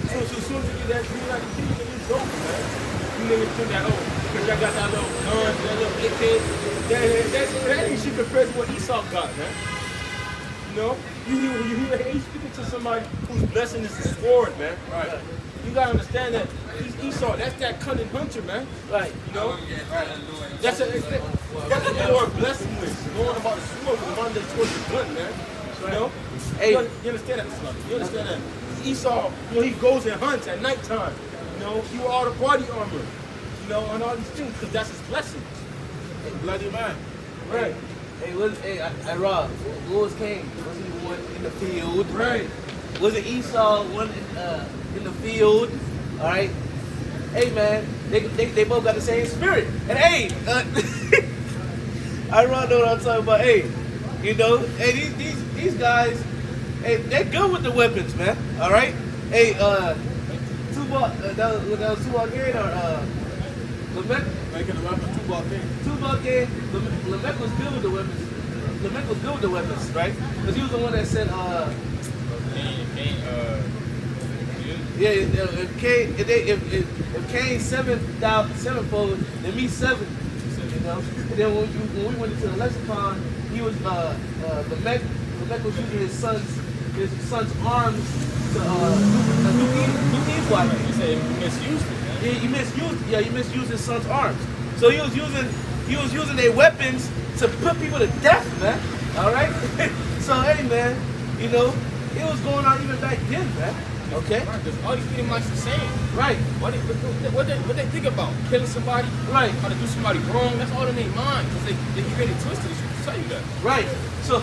So as soon as you get that green light to kill you niggas, it's over, man. You niggas think that, because y'all got that little gun, that little AK, that ain't shit compared to what Esau got, man. You know? He's speaking to somebody whose blessing is the sword, man. Right. You gotta understand that Esau, that's that cunning hunter, man. Right. You know? That's a Lord blessing with. Going about the sword with one day towards the gun, man. You know? Hey. You understand that, Mr. You understand that? Esau, he goes and hunts at nighttime. You know, he wore all the body armor. You know, and all these things, because that's his blessing. Bloody man. Right. Hey, Rob, what was Cain? Was he the one in the field? Right. Was it Esau one in the field? All right. Hey, man, they both got the same spirit. And hey, I don't know what I'm talking about. Hey, you know, hey, these guys, hey, they're good with the weapons, man. All right. Hey, Tubal, that was Tubal Gain or Lamech? Making the weapon Tubal King. Tubal Gain. Lamech was good with the weapons. Lamech was good with the weapons, right? Because he was the one that said, yeah, if Cain sevenfold, then me seven. You know? And then when we went into the lexicon, he was Lamech was using his son's arms to do evil. I think. He said he misused it, man. Yeah, he misused his son's arms. So he was using their weapons to put people to death, man. All right. So hey, man, you know, it was going on even back then, man. Okay. Right, because all these Edomites the same. Right. What they think about? Killing somebody? Right. How to do somebody wrong? That's all in their mind. Because they get ready to twist it. They tell you that. Right. So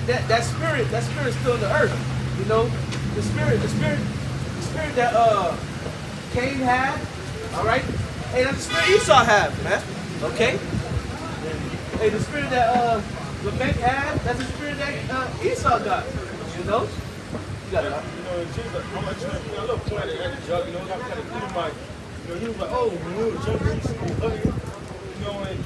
that spirit's still in the earth. You know, the spirit that Cain had. All right. Hey, that's the spirit Esau had, man. Okay. Hey, the spirit that Lamech had, that's the spirit that Esau got. You know. You got it. Huh? You know, Jesus, I'm like, I love pointing at the jug, you know, I'm kind of Edomite. You know, he was like, oh, when we were jumping, we used to go hug him. You know, and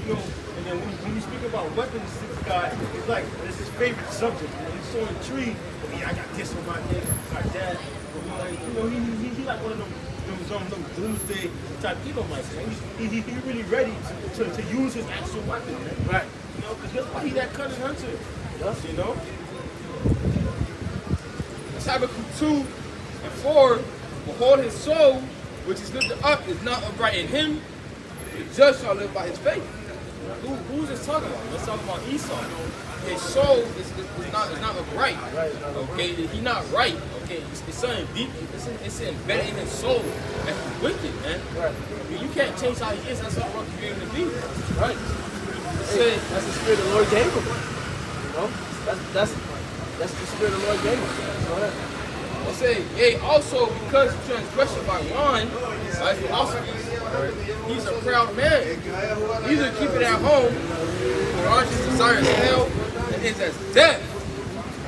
then when we speak about weapons, this guy, it's like, it's his favorite subject. You know, he's so intrigued. I got this on my neck, got that. You know, he like one of them doomsday type Edomites, man. He really ready to use his actual weapon, man. Right. You know, because that's why he that cunning hunter. You know? Habakkuk 2 and 4 Behold, his soul, which is lifted up, is not upright in him. The just shall live by his faith. Who's this talking about? Let's talk about Esau. His soul is not upright. Okay, he's not right. Okay, it's something deep. It's embedded in his soul. That's wicked, man. Right. You can't change how he is. That's how God created him to be. Right. Hey, that's the spirit the Lord gave him. You know? That's the spirit the Lord gave him. Go ahead. I say, hey, also because transgression by wine, right, philosophies, he's a proud man. Either keep it at home, or art his desire is hell, and is as death.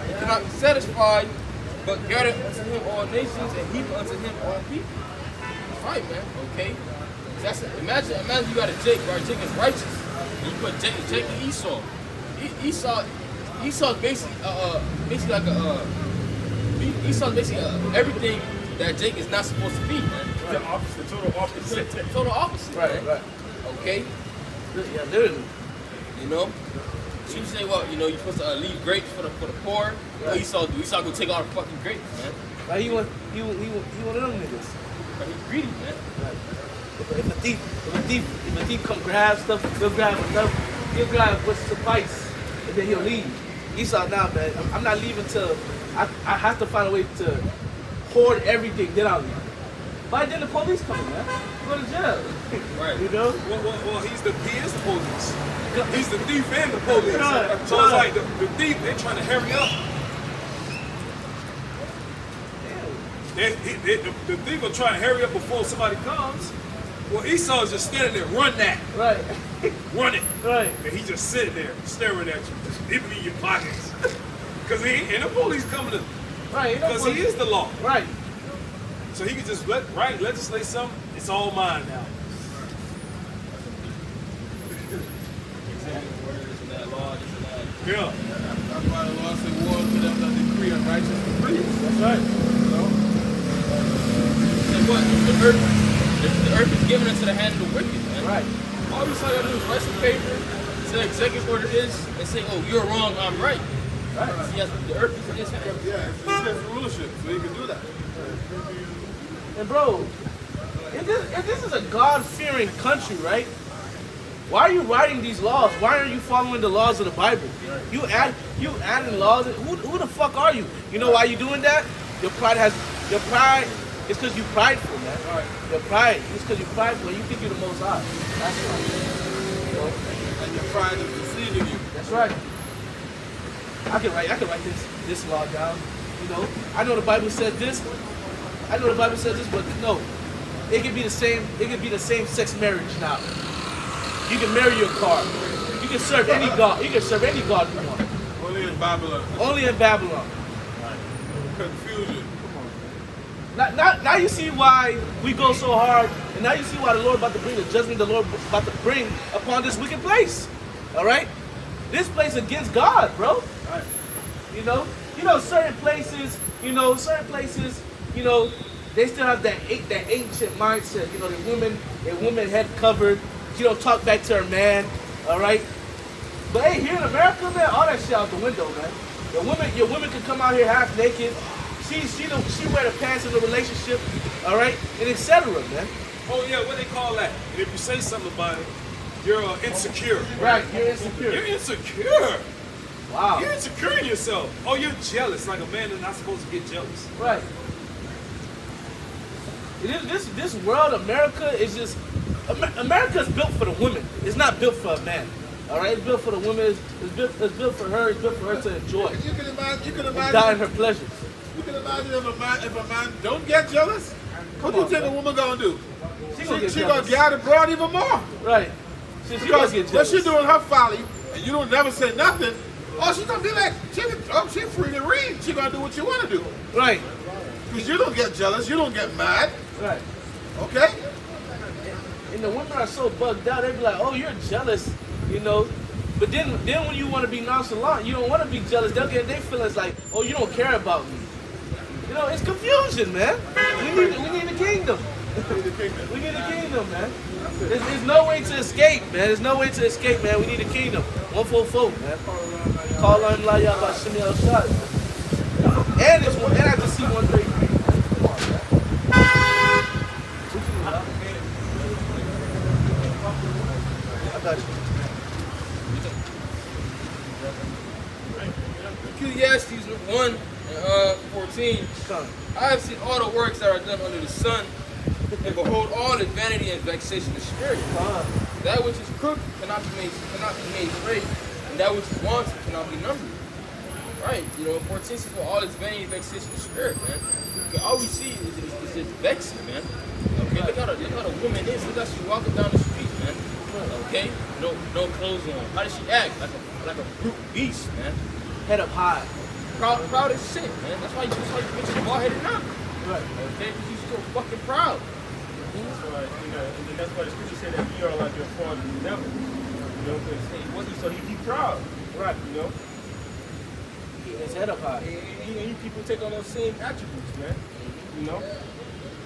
He cannot be satisfied, but gather unto him all nations, and heap unto him all people. Right, man, okay? That's imagine you got a Jake, right? Jake is righteous. And you put Jake and Esau. Esau's basically like Esau's basically everything that Jake is not supposed to be, man. The opposite, total opposite. Total opposite, Right, man. right. Okay? Yeah, literally. You know? So you say, well, you know, you're supposed to leave grapes for the poor. What Esau do? Esau go take all the fucking grapes, man. Like he one of them niggas. But he's greedy, man. Right. If a thief come grab stuff, he'll grab enough. He'll grab what's suffice, and then he'll leave. Esau, now, man, I'm not leaving till I have to find a way to hoard everything. Then I'll leave. By then the police coming, man. Go to jail. Right. You know? Well, he is the police. He's the thief and the police. Right. So it's like the thief, they're trying to hurry up. The thief will try to hurry up before somebody comes. Well, Esau's just standing there, run that. Right. Run it. Right. And he just sitting there, staring at you, just dipping in your pockets. Because the police coming to, Right. because he is the law. Right. So he can just legislate something, it's all mine now. Yeah. That's why the law said, war to them that decree unrighteous decrees. That's right. And what? The earth is given into the hand of the wicked, man. Right. All you gotta do is write some paper, say executive order is, and say, oh, you're wrong, I'm right. Right. See, the earth is in his hand. Yeah, it's his rulership, so he can do that. And bro, if this is a God-fearing country, right? Why are you writing these laws? Why are you following the laws of the Bible? You adding laws. Who the fuck are you? You know why you doing that? Your pride is because you prideful, man. Right. Your pride is because you're prideful. And you think you're the most high. That's right. You know? And your pride is deceiving you. That's right. I can write this law down. You know, I know the Bible said this. But no, it could be the same. It could be the same-sex marriage now. You can marry your car. You can serve any god. You can serve any god you want. Only in Babylon. Only in Babylon. Confusion. Now you see why we go so hard, and now you see why the Lord about to bring the judgment the Lord about to bring upon this wicked place. All right, this place against God, bro. Right. You know, certain places, they still have that ancient mindset. You know, the woman head covered. She don't talk back to her man. All right. But hey, here in America, man, all that shit out the window, man. Your woman can come out here half naked. She wear the pants in the relationship, all right, and etc. Man. Oh yeah, what they call that? And if you say something about it, you're insecure. Right, you're insecure. You're insecure. Wow. You're insecure in yourself. Oh, you're jealous. Like a man is not supposed to get jealous. Right. This world, America, is just America is built for the woman. It's not built for a man. All right, it's built for the woman. It's built for her. It's built for her to enjoy. You can imagine. And die in her pleasures. You can imagine if a man don't get jealous. What do you think a woman gonna do? She gonna get out abroad even more. Right. She gonna Because get when jealous. she doing her folly and you don't never say nothing, oh, she's gonna be like, she free to read. She gonna do what you wanna do. Right. Because you don't get jealous, you don't get mad. Right. Okay? And the women are so bugged out. They be like, "Oh, you're jealous," you know. But then when you want to be nonchalant, you don't want to be jealous. They'll get their feelings like, "Oh, you don't care about me." You know, it's confusion, man. We need the kingdom. We need the kingdom, man. There's no way to escape, man. There's no way to escape, man. We need the kingdom. 144, man. Call on La Yaba Shimei El Shad. And I just see 133. Come on, man. I have seen all the works that are done under the sun, and behold, all is vanity and vexation of spirit. That which is crooked cannot be made straight, and that which is wanted cannot be numbered. Right? You know, 14 says, well, all is vanity and vexation of spirit, man. Okay, all we see is just vexing, man. Okay, look how the woman is. Look how she's walking down the street, man. Okay, no clothes on. How does she act? Like a brute beast, man. Head up high. Proud as shit, man. That's why you bitches bald-headed now. Right. Okay, because you're so fucking proud. That's why, and that's why the scripture said that you are like your father, the devil. You know, because so he proud. Right, you know. His head up high. And people take on those same attributes, man. You know?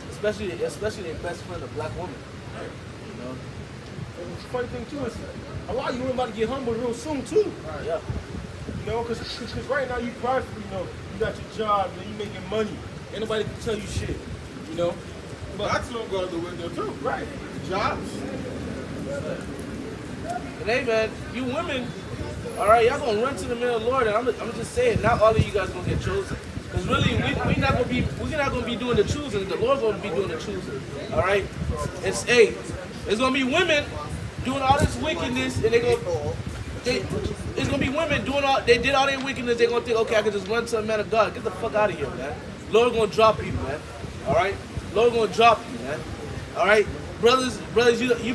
Especially their best friend, a black woman. You know? And the funny thing too is a lot of you about to get humbled real soon too. Yeah. You know, because right now you prideful, you know, you got your job, you making money. Ain't nobody can tell you shit. You know? But that's not going to the window too. Right. Jobs. And hey man, you women, all right, y'all gonna run to the man of the Lord, and I'm just saying, not all of you guys gonna get chosen. Because really, we're not gonna be doing the choosing. The Lord's gonna be doing the choosing. All right, it's gonna be women doing all this wickedness, and it's gonna be women doing they did all their wickedness. They're gonna think, okay, I can just run to a man of God. Get the fuck out of here, man. Lord gonna drop you, man. All right, Lord gonna drop you, man. All right, brothers, you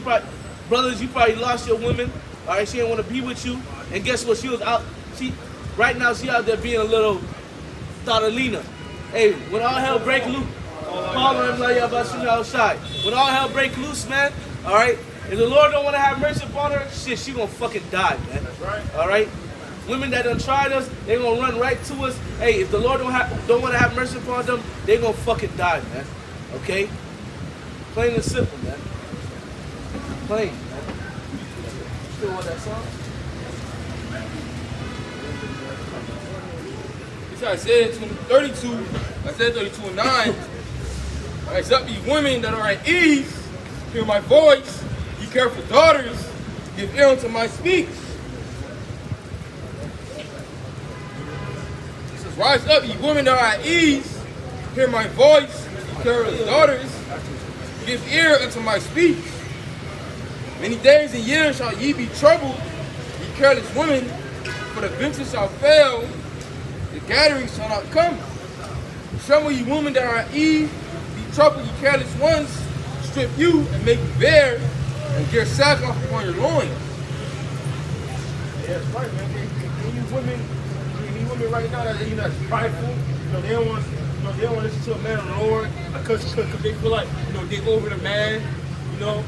probably lost your woman. All right, she didn't want to be with you, and guess what? She was out. Right now she out there being a little Thadalina. Hey, when all hell break loose, Paul and like y'all outside. When all hell break loose, man. All right, if the Lord don't want to have mercy upon her, shit, she gonna fucking die, man. That's right. All right. Women that done tried us, they gonna run right to us. Hey, if the Lord don't want to have mercy upon them, they gonna fucking die, man. Okay? Plain and simple, man. Plain, man. Still want that song? It's Isaiah 32, Isaiah 32 and 9. Rise up, ye women that are at ease, hear my voice, ye careful daughters, give ear unto my speech. It says, rise up, ye women that are at ease, hear my voice, ye careful daughters, give ear unto my speech. Many days and years shall ye be troubled, ye careless women, for the venture shall fail, the gathering shall not come. Tremble, ye women that are at ease, be troubled, ye careless ones, strip you and make you bare, and get sackcloth upon your loins. Yeah, that's right, man. And you women right now that that's prideful, you know, they don't want to listen to a man of the Lord because they feel like, you know, they over the man, you know.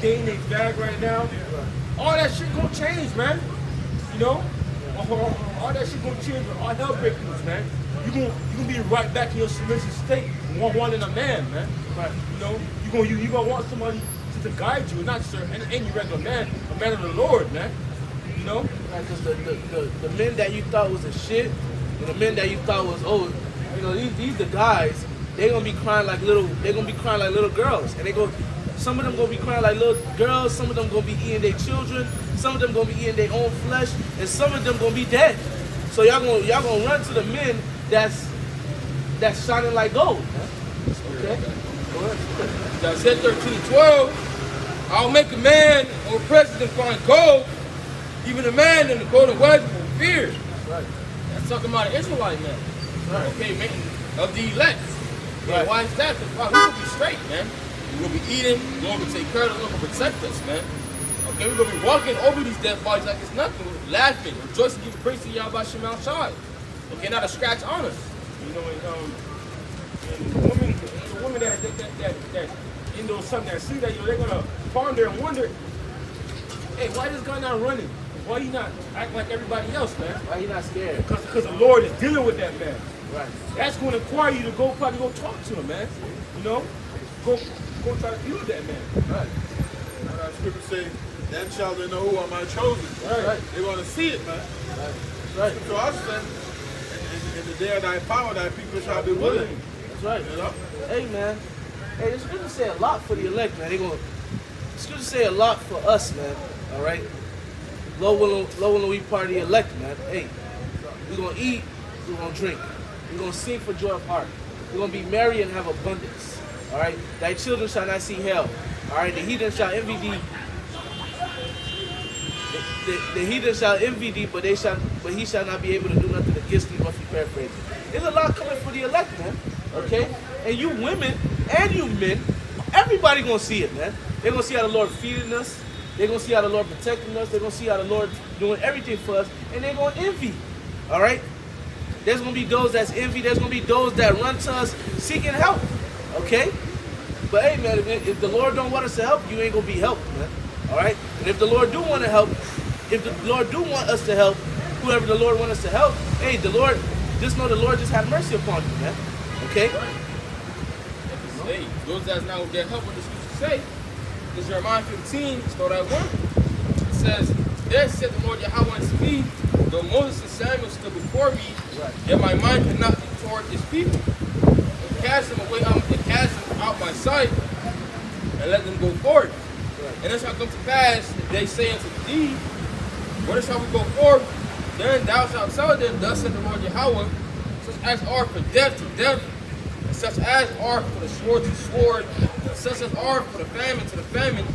They in their bag right now. All that shit gonna change, man. You know? All that shit gonna change when all hell break loose, man. You gonna be right back in your submissive state, wanting a man, man. Right. You know, you gonna want somebody to guide you, not just any regular man, a man of the Lord, man. You know? Because the men that you thought was a shit, and the men that you thought was, oh, you know, these the guys, they're gonna be crying like little girls. And some of them gonna be crying like little girls, some of them gonna be eating their children, some of them gonna be eating their own flesh, and some of them gonna be dead. So y'all gonna run to the men that's shining like gold. Okay? Go ahead. Isaiah 13:12. I'll make a man or president find gold, even a man in the golden wedge will fear. Right. That's talking about an Israelite man. Right. Okay, man, of the elect. Yeah, Right. why is that? Because we're gonna be straight, man. We're gonna be eating, we're gonna take care of them, we're gonna protect us, man. Okay, we're gonna be walking over these dead bodies like it's nothing. We're laughing, rejoicing, giving praise to Yahweh Shem outside. Okay, not a scratch on us. You know, and the woman that you know, something that see that, you know, they're gonna ponder and wonder, hey, why this guy not running? Why he not act like everybody else, man? Why you not scared? Because the Lord is dealing with that man. Right. That's going to require you to probably go talk to him, man. You know, go try to deal with that man. Right. Our scripture say, then shall they know who are my chosen. Right. They're going to see it, man. Right. So I said, in the day of thy power, thy people shall be willing. That's right. You know? Hey man, hey, the scripture say a lot for the elect, man. The scripture say a lot for us, man. All right. Low willing we part of the elect, man. Hey, we gonna eat, we gonna drink. You're going to sing for joy of heart. You're going to be merry and have abundance. All right? Thy children shall not see hell. All right? The heathen shall envy thee. The heathen shall envy thee, but he shall not be able to do nothing against thee, roughly paraphrasing. There's a lot coming for the elect, man. Okay? And you women and you men, everybody gonna see it, man. They're gonna see how the Lord feeding us. They're gonna see how the Lord protecting us. They're gonna see how the Lord doing everything for us, and they're gonna envy. All right? There's gonna be those that's envy. There's gonna be those that run to us seeking help. Okay? But hey, man, if the Lord don't want us to help, you ain't gonna be helped, man. All right? And if the Lord do want to help, if the Lord do want us to help, whoever the Lord wants us to help, hey, the Lord, just know the Lord just had mercy upon you, man. Okay? Hey, those that's not going to get help, what the scripture say, is Jeremiah 15, start at 1. It says, there said the Lord Yahweh unto me, though Moses and Samuel stood before me, yet my mind could not be toward his people. And cast them away, and cast them out my sight, and let them go forth. And it shall come to pass that they say unto thee, whether shall we go forth? Then thou shalt tell them, thus said the Lord Yahweh, such as are for death to death, and such as are for the sword to sword, and such as are for the famine to the famine,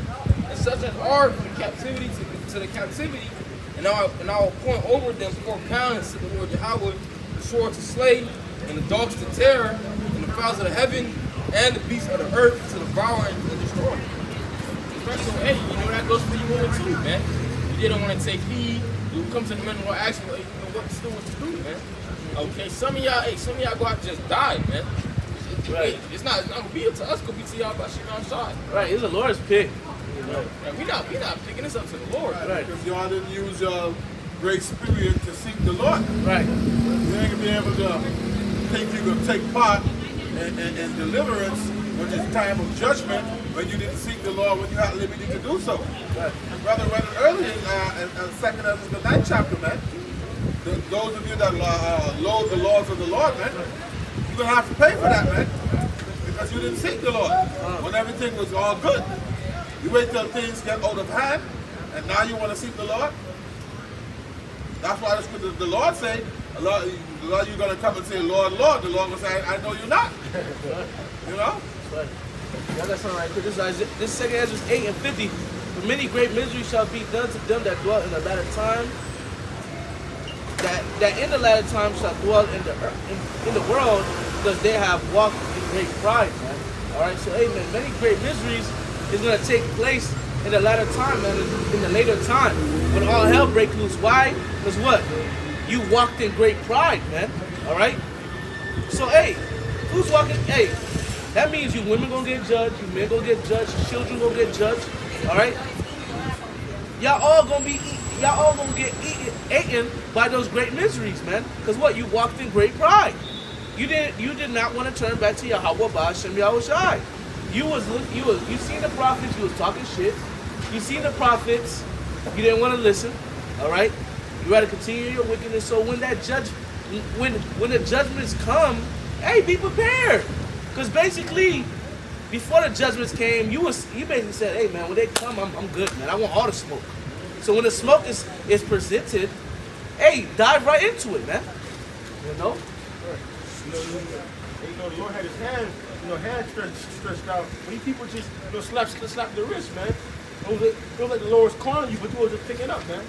and such as are for the captivity to the captivity. And I will appoint over them 4 pounds, said the Lord Yahweh, the sword to slay, and the dogs to tear, and the fowls of the heaven, and the beasts of the earth to devour and destroy. So, hey, you know that goes for you women too, man. You didn't want to take heed. You come to the men who are asking, well, you know what to do, man. Okay, some of y'all go out and just die, man. Right. It's not gonna be up to us. It's gonna be to y'all by shit outside. Right. It's the Lord's pick. You know. And we not picking this up to the Lord. Right. Because y'all didn't use your great spirit to seek the Lord. Right. You ain't gonna be able to think you're gonna take part in deliverance when it's time of judgment when you didn't seek the Lord when you had liberty to do so. Right. Brother read it earlier in 2nd Ezra, the 9th chapter, man. Those of you that loathe the laws of the Lord, man, you're gonna have to pay for that, man, because you didn't seek the Lord when everything was all good. You wait till things get out of hand, and now you want to seek the Lord. That's why the Lord say, a lot of you gonna come and say, Lord, Lord. The Lord will say, I know you're not. You know. Right. Yeah, that's all right. This is 2nd Ezra 8 and 50. For many great miseries shall be done to them that dwell in the latter time. That in the latter time shall dwell in the world, because they have walked in great pride, man. All right. So, hey, man, many great miseries is gonna take place in the latter time, man. In the later time, when all hell breaks loose. Why? Because what? You walked in great pride, man. All right. So, hey, who's walking? Hey. That means you women gonna get judged, you men gonna get judged, children gonna get judged, all right? Y'all all gonna get eaten by those great miseries, man. Cause what? You walked in great pride. You did not want to turn back to Yahweh Ba'ashem Yahushai. You seen the prophets, you was talking shit. You seen the prophets, you didn't want to listen, all right? You rather continue your wickedness. So when the judgments come, hey, be prepared. Because basically, before the judgments came, you basically said, hey, man, when they come, I'm good, man. I want all the smoke. So when the smoke is presented, hey, dive right into it, man. You know? You know, the Lord had his hand, hand stretched out. Many people just, slap the wrist, man. It was like the Lord was calling you, but you wasn't picking up, man.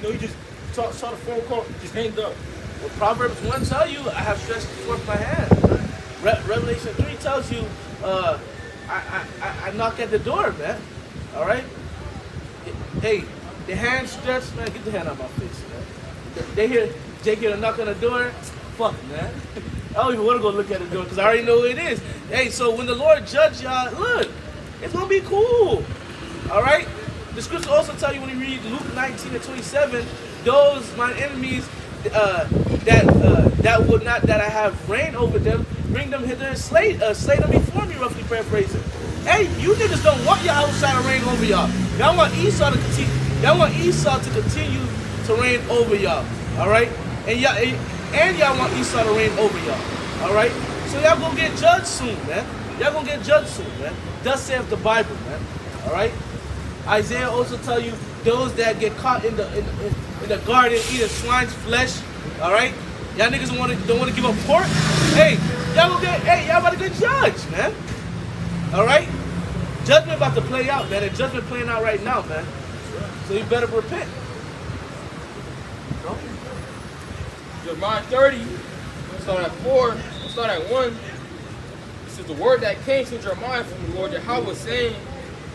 You just saw the phone call, just hanged up. Well, Proverbs 1 tells you, I have stretched forth my hand. Revelation 3 tells you, I knock at the door, man. All right? Hey, the hand stretched, man. Get the hand out of my face, man. They hear Jake here knock on the door. Fuck, man. I don't even want to go look at the door because I already know who it is. Hey, so when the Lord judge y'all, look, it's going to be cool. All right? The scripture also tell you when you read Luke 19 and 27, those my enemies that I have reigned over them, bring them hither and slay them before me, roughly paraphrasing. Hey, you niggas don't want Yahushua to reign over y'all. Y'all want Esau to continue. Y'all want Esau to continue to reign over y'all. All right, and y'all want Esau to reign over y'all. All right, so y'all gonna get judged soon, man. Y'all gonna get judged soon, man. Thus saith the Bible, man. All right. Isaiah also tell you those that get caught in the garden eating swine's flesh. All right, Y'all niggas don't want to give up pork? Hey, y'all about to get judged, man. All right? Judgment about to play out, man. And judgment playing out right now, man. So you better repent. No? Jeremiah 30, start at 4, start at 1. This is the word that came to Jeremiah from the Lord Yahweh, saying,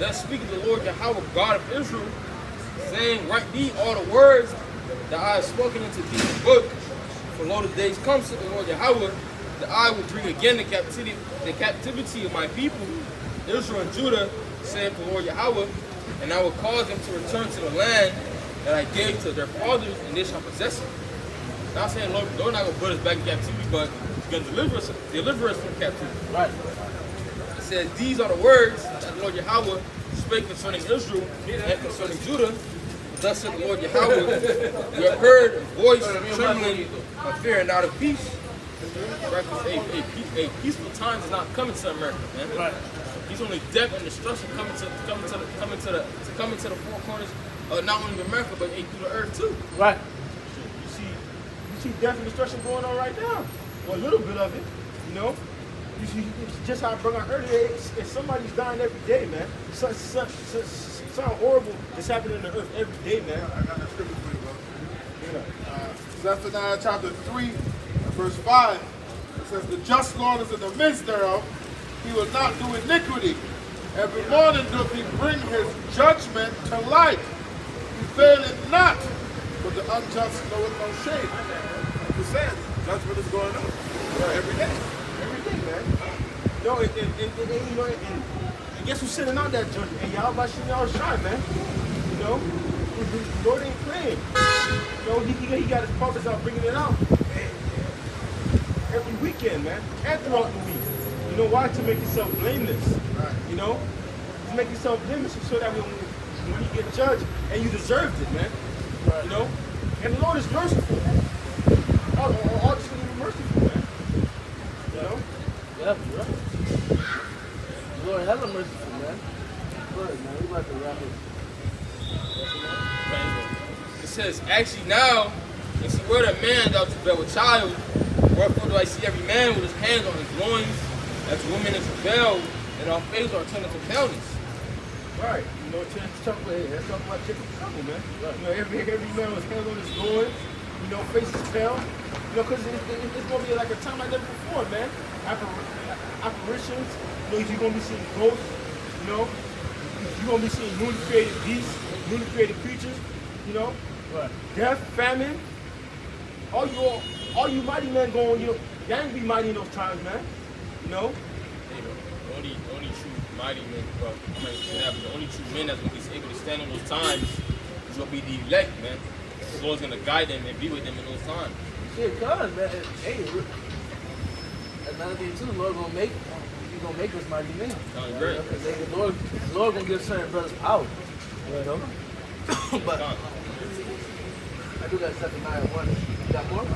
thus speaketh the Lord Yahweh, God of Israel, saying, write thee all the words that I have spoken into thee in the book. For lo, the days come, said the Lord Yahweh, that I will bring again the captivity of my people, Israel and Judah, saith the Lord Yahweh, and I will cause them to return to the land that I gave to their fathers, and they shall possess it. Not saying Lord not going to put us back in captivity, but He's going to deliver us from captivity. Right. It says, these are the words that the Lord Yahweh spake concerning Israel and concerning Judah. Thus said the Lord Yahweh, you have heard a voice trembling of fear and not of peace. A peaceful time is not coming to America, man. Right. He's only death and destruction coming to the four corners of not only America but through the earth too. Right. You see death and destruction going on right now. Well, a little bit of it, you know. You see, it's just how I brought out earlier. It's somebody's dying every day, man. Something horrible is happening on the earth every day, man. I got that scripture for you, brother. Zephaniah chapter 3, verse 5. It says, the just Lord is in the midst thereof. He will not do iniquity. Every morning doth he bring his judgment to light. He faileth not, but the unjust knoweth no shame. Like you said, judgment is going on every day. Every day, man. No, and guess who's sending out that judgment? And y'all about shooting y'all shot, man. You know? The Lord ain't playing. You know, he got his prophets out bringing it out. Every weekend, man. And throughout the week. You know why? To make yourself blameless. Right. You know? To make yourself blameless so that when you get judged, and you deserved it, man. You know? And the Lord is merciful. All this is merciful, man. You know? Yeah, you're right. Lord, hella merciful, man. Good, man. We about to wrap it. It says, actually now, and see where the man thou to bear with child, wherefore do I see every man with his hands on his loins, as women in travail, and our faces are turned into counties. Right. You know, let's talk about chicken trouble, man. Right. You know, every man with his hands on his loins, you know, faces pale. You know, because it's going to be like a time like never before, man. Apparitions, you know, you're going to be seeing ghosts, you know. You're going to be seeing newly created beasts, newly created creatures, you know. Right. Death, famine. All you mighty men going, you know, y'all ain't be mighty in those times, man. You know? The only true mighty men, well, I'm not saying that, but the only true men that's going to be able to stand in those times is going to be the elect, man. The Lord's going to guide them and be with them in those times. Shit, cuz, man. Hey, another thing too, the Lord gonna make us mighty men. Sounds great. Because the Lord gonna give certain brothers power. You know? But I do got Zephaniah 1. You got more?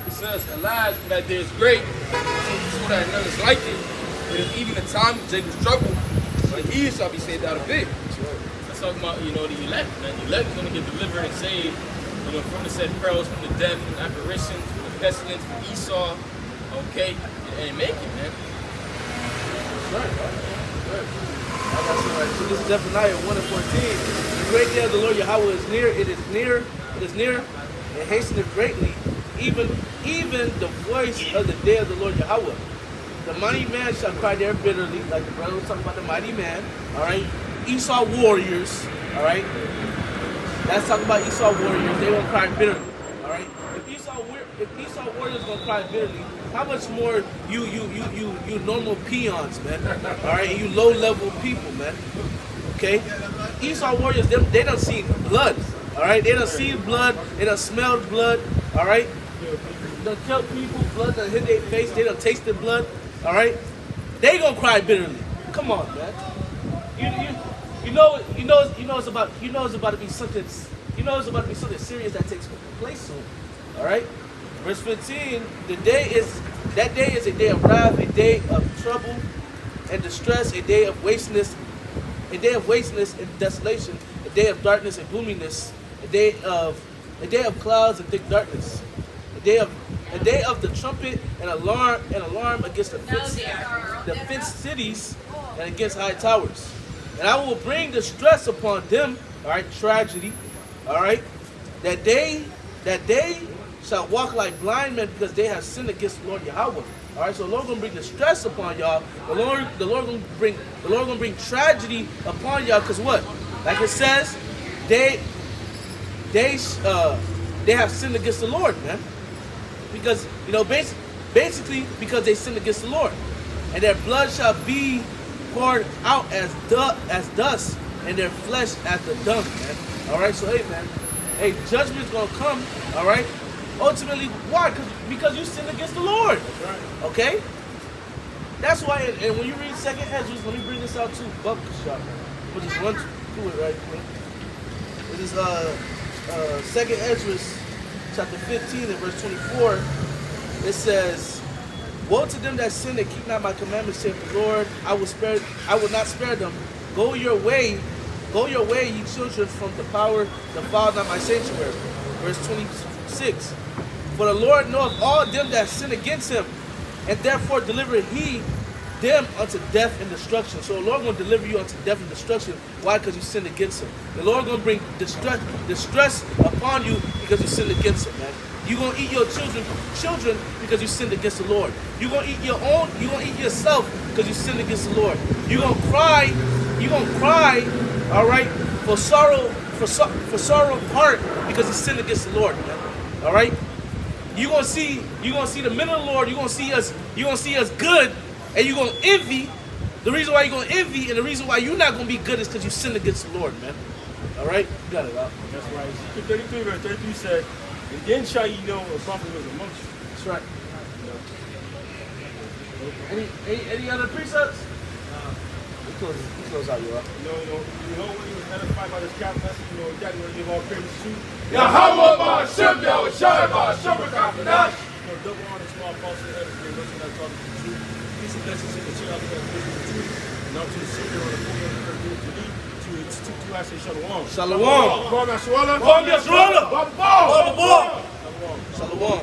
It says, alas, for that day is great, so that none is like it. It is even the time of Jacob's trouble, but he shall be saved out of it. That's talking about, you know, the elect, man. The elect is going to get delivered and saved, you know, from the said perils, from the death, from the apparitions, from the pestilence, from Esau, okay, and make it, man. Right. I got some right. So this is Zephaniah 1 and 14. The great day of the Lord Yahweh is near. It is near. It hasteneth greatly. Even the voice of the day of the Lord Yahweh. The mighty man shall cry there bitterly, like the brother was talking about the mighty man. All right. Esau warriors. All right. That's talking about Esau warriors. They won't cry bitterly. All right. If Esau warriors gonna cry bitterly, how much more you normal peons, man? All right, and you low level people, man. Okay. Esau warriors, they done seen blood. All right. They done seen blood. They done smelled blood. All right. They done killed people. Blood done hit their face. They done tasted blood. All right. They gonna cry bitterly. Come on, man. You know it's about to be something. You know it's about to be something serious that takes place soon. All right. Verse 15. That day is a day of wrath, a day of trouble and distress, a day of wasteness, and desolation, a day of darkness and gloominess, a day of A day of clouds and thick darkness. A day of the trumpet and alarm against the fenced cities and against high towers. And I will bring distress upon them, all right, tragedy, all right, that they shall walk like blind men because they have sinned against the Lord Yahweh. All right, so the Lord gonna bring distress upon y'all. The Lord gonna bring tragedy upon y'all, because what? Like it says, they have sinned against the Lord, man. Because basically because they sinned against the Lord, and their blood shall be poured out as dust, and their flesh as the dung, man. All right, so hey, man, hey, judgment's gonna come. All right. Ultimately, why? Because you sinned against the Lord. Okay? That's why, and when you read 2nd Ezra, let me bring this out too. Buckshot. We'll just run through it right quick. It is 2nd Ezra, chapter 15 and verse 24. It says, "Woe to them that sin and keep not my commandments, saith the Lord. I will not spare them. Go your way, ye children, from the power, defile not my sanctuary." Verse 26. "For the Lord knoweth all them that sin against him, and therefore deliver he them unto death and destruction." So the Lord gonna deliver you unto death and destruction. Why? Because you sinned against him. The Lord gonna bring distress upon you because you sinned against him, man. You gonna eat your children because you sinned against the Lord. You gonna eat your own. You gonna eat yourself because you sinned against the Lord. You gonna cry. All right, for sorrow of heart because you sinned against the Lord, man. All right. You're gonna see the men of the Lord. You're gonna see us good, and you're gonna envy. The reason why you're gonna envy and the reason why you're not gonna be good is because you sinned against the Lord, man. All right, you got it, Al. That's right. Ezekiel 33 verse 33 said, "And then shall ye know a prophet was amongst you." That's right. Any other precepts? We close out, you all. You know when he was edified by this cap message, exactly what to give all praise to. Yahweh Ba'Shem, Yahweh Shai Ba'Shem, Rakakadash. Double honor to our apostle and everything, those that talk the truth. Peace and blessings to the children out there that live in the truth. And out to the city on the 400 to I say shalom. Shalom. Kwame Yashuala. Kwame Yashuala. Baba Ball. Shalom.